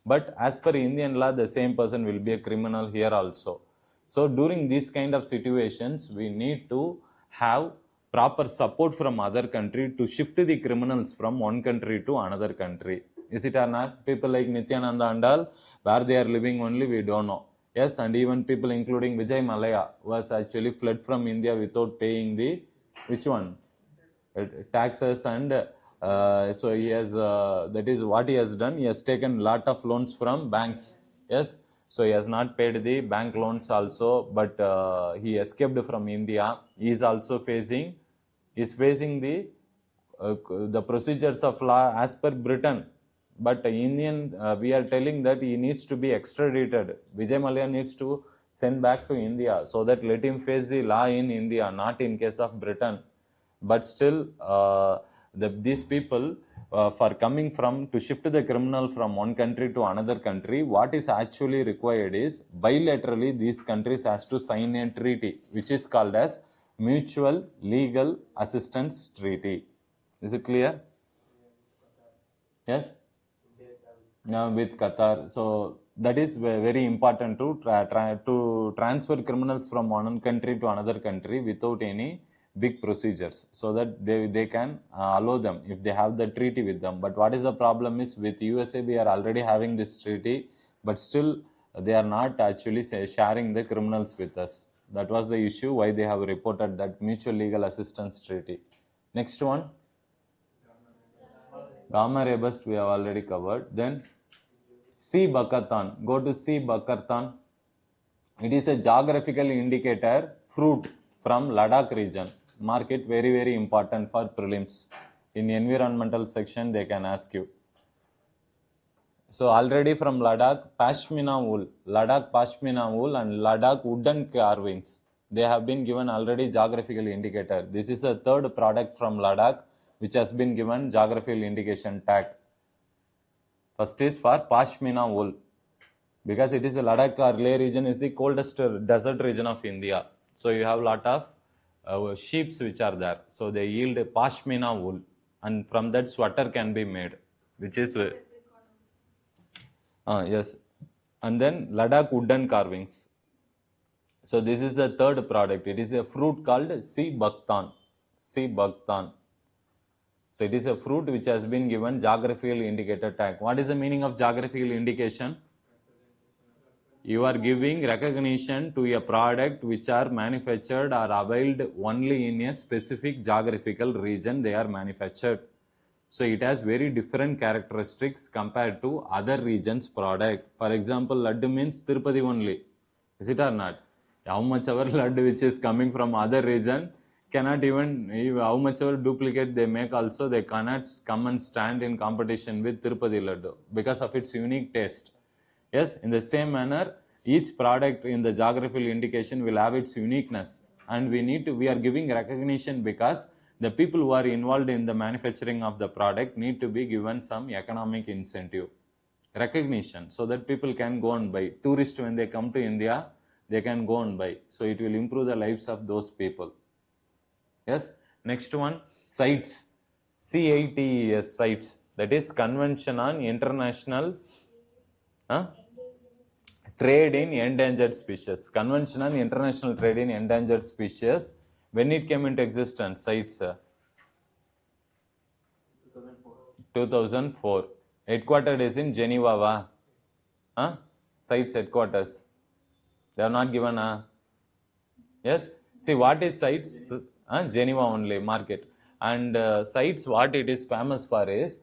But as per Indian law, the same person will be a criminal here also. So during these kind of situations, we need to have proper support from other country to shift the criminals from one country to another country. Is it or not? People like Nityananda and all, where they are living only, we don't know. Yes, and even people including Vijay Malaya was actually fled from India without paying the, which one? Taxes, and so he has, that is what he has done. He has taken lot of loans from banks. Yes, so he has not paid the bank loans also, but he escaped from India. He is also facing, the procedures of law as per Britain. But Indian, we are telling that he needs to be extradited. Vijay Mallya needs to send back to India so that let him face the law in India, not in case of Britain. But still, these people, for coming from, to shift the criminal from one country to another country, what is actually required is bilaterally these countries has to sign a treaty, which is called as Mutual Legal Assistance Treaty. Is it clear? Yes? Now with Qatar. So that is very important to to transfer criminals from one country to another country without any big procedures, so that they can allow them if they have the treaty with them. But what is the problem is with USA, we are already having this treaty, but still they are not actually sharing the criminals with us. That was the issue why they have reported that mutual legal assistance treaty. Next one. Gamma ray burst we have already covered. Then C. Bakartan. Go to C. Bakartan. It is a geographical indicator fruit from Ladakh region. Mark it, very, very important for prelims. In environmental section, they can ask you. So already from Ladakh, Pashmina wool, Ladakh Pashmina wool and Ladakh wooden carvings. They have been given already geographical indicator. This is the third product from Ladakh which has been given geographical indication tag. First is for Pashmina wool, because it is a Ladakh or Leh region is the coldest desert region of India. So you have lot of sheeps which are there. So they yield Pashmina wool, and from that sweater can be made, which is yes. And then Ladakh wooden carvings. So this is the third product. It is a fruit called sea buckthorn. Sea buckthorn. So it is a fruit which has been given geographical indicator tag. What is the meaning of geographical indication? You are giving recognition to a product which are manufactured or availed only in a specific geographical region they are manufactured. So it has very different characteristics compared to other regions product. For example, laddu means Tirupati only. Is it or not? How much ever laddu which is coming from other region cannot even, how much ever duplicate they make also, they cannot come and stand in competition with Tirupati laddu because of its unique taste. Yes, in the same manner, each product in the geographical indication will have its uniqueness, and we are giving recognition because the people who are involved in the manufacturing of the product need to be given some economic incentive, recognition, so that people can go and buy. Tourists, when they come to India, they can go and buy. So it will improve the lives of those people. Yes, next one, CITES, CITES, CITES, that is Convention on International Trade in Endangered Species. Convention on International Trade in Endangered Species. When it came into existence, CITES? 2004. Headquartered is in Geneva. CITES headquarters. They are not given. Yes. See, what is CITES? Geneva only, market. And CITES, what it is famous for is,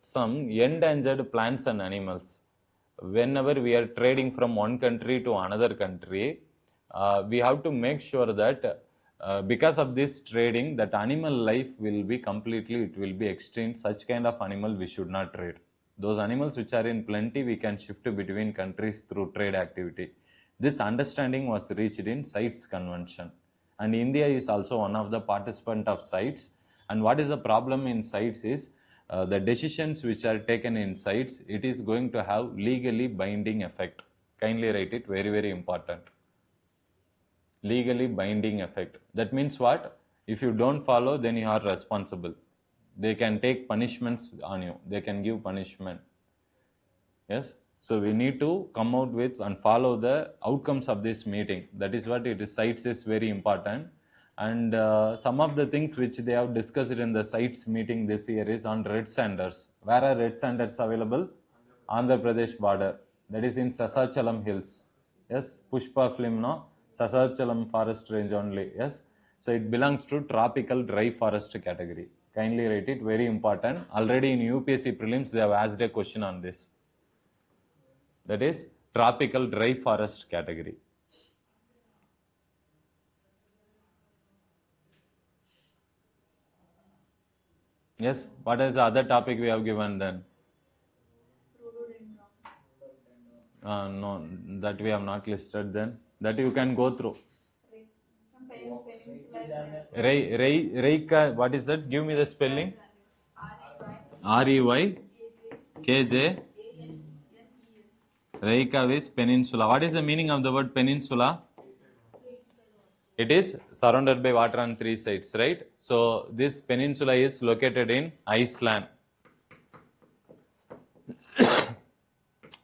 some endangered plants and animals. Whenever we are trading from one country to another country, we have to make sure that because of this trading, that animal life will be completely, it will be extinct. Such kind of animal we should not trade. Those animals which are in plenty, we can shift between countries through trade activity. This understanding was reached in CITES Convention. And India is also one of the participants of CITES. And what is the problem in CITES is, the decisions which are taken in CITES, it is going to have legally binding effect. Kindly write it, very, very important. Legally binding effect. That means what? If you don't follow, then you are responsible. They can take punishments on you. They can give punishment. Yes. So we need to come out with and follow the outcomes of this meeting. That is what it is. Sites is very important. And some of the things which they have discussed in the sites meeting this year is on red sanders. Where are red sanders available? Andhra Pradesh border. That is in Sasachalam Hills. Yes. Pushpa film, no? Sasachalam forest range only. Yes. So it belongs to tropical dry forest category. Kindly write it. Very important. Already in UPSC prelims, they have asked a question on this. That is tropical dry forest category. Yes, what is the other topic we have given then? No, that we have not listed then. That you can go through. Reika, what is that? Give me the spelling. REYKJ. Reika is peninsula. What is the meaning of the word peninsula? It is surrounded by water on three sides, right? So this peninsula is located in Iceland.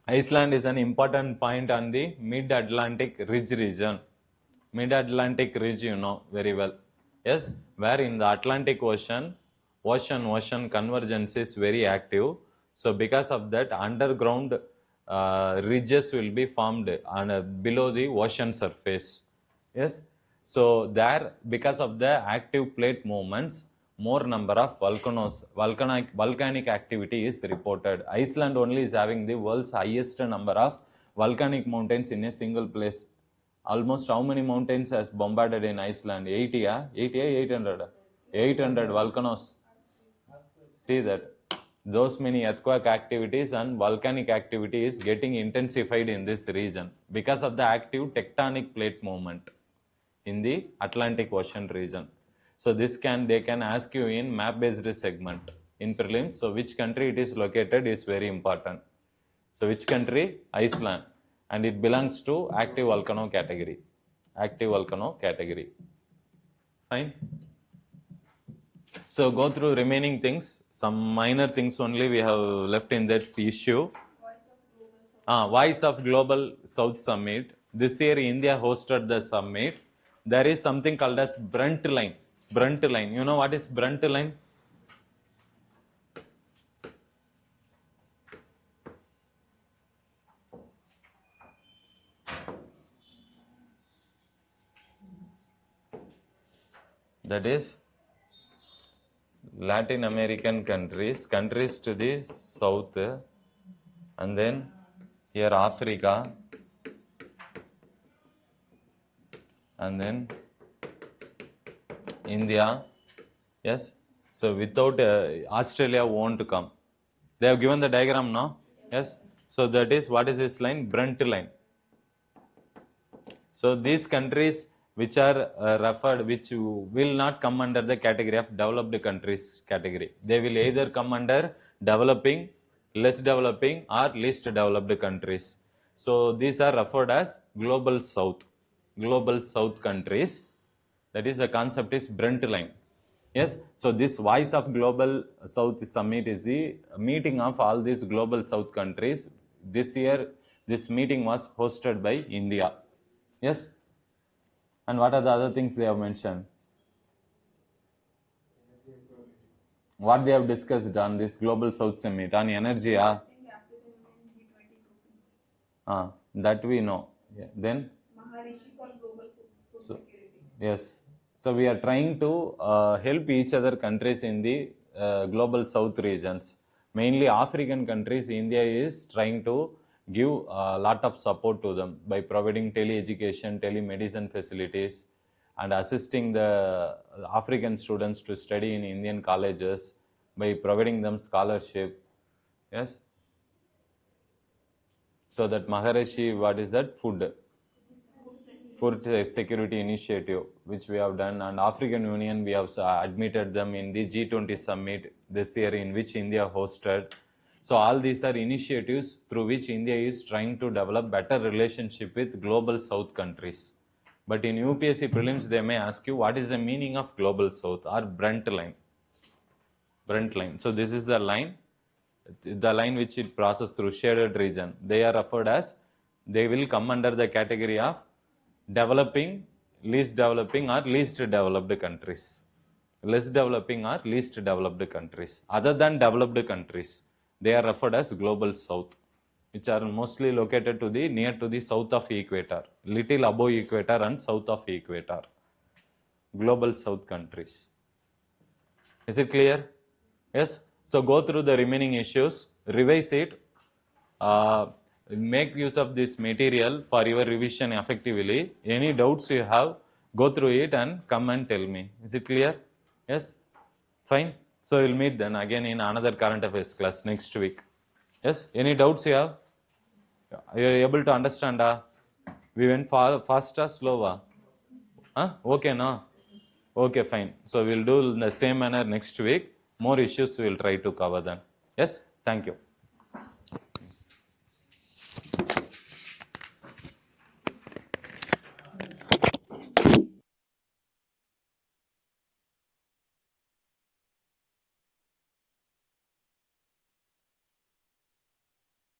Iceland is an important point on the Mid-Atlantic Ridge region. Mid-Atlantic Ridge, you know very well. Yes, where in the Atlantic Ocean, ocean convergence is very active. So because of that, underground ridges will be formed on, below the ocean surface. Yes. So there, because of the active plate movements, more number of volcanic activity is reported. Iceland only is having the world's highest number of volcanic mountains in a single place. Almost how many mountains has bombarded in Iceland? 80, 80, 800? 800 volcanoes. See that. Those many earthquake activities and volcanic activity is getting intensified in this region because of the active tectonic plate movement in the Atlantic Ocean region. So this they can ask you in map-based segment in prelims. So which country it is located is very important. So which country? Iceland. And it belongs to active volcano category. Active volcano category. Fine. So go through remaining things. Some minor things only we have left in that issue. Voice of Global South Summit. This year India hosted the summit. There is something called as Brunt line. Brunt line. You know what is Brunt line? That is Latin American countries to the south, and then here Africa, and then India. Yes. So without Australia won't come. They have given the diagram now. Yes. So that is, what is this line? Brunt line. So these countries which are referred, which will not come under the category of developed countries category. They will either come under developing, less developing, or least developed countries. So these are referred as global south countries. That is, the concept is Brunt line. Yes. So this Voice of Global South Summit is the meeting of all these global south countries. This year, this meeting was hosted by India. Yes. And what are the other things they have mentioned? What they have discussed on this Global South Summit? On energy, that we know. Yeah. Then? For global food security. Yes. So we are trying to help each other countries in the global south regions. Mainly African countries, India is trying to give a lot of support to them by providing tele-education, telemedicine facilities, and assisting the African students to study in Indian colleges by providing them scholarship. Yes. So that Maharishi, what is that? Food security initiative, which we have done, and African Union, we have admitted them in the G20 summit this year, in which India hosted. So all these are initiatives through which India is trying to develop better relationship with global south countries. But in UPSC prelims, they may ask you what is the meaning of global south or Brent line. Brent line. So this is the line which it passes through shaded region. They are referred as, they will come under the category of developing, least developing or least developed countries. Less developing or least developed countries. Other than developed countries, they are referred as global south, which are mostly located to the near to the south of equator, little above equator and south of equator. Global south countries. Is it clear? Yes. So go through the remaining issues, revise it, make use of this material for your revision effectively. Any doubts you have, go through it and come and tell me. Is it clear? Yes? Fine. So we'll meet then again in another current affairs class next week. Yes? Any doubts you have? Are you able to understand? We went fast or slower? Okay, no? Okay, fine. So we'll do in the same manner next week. More issues we'll try to cover then. Yes? Thank you.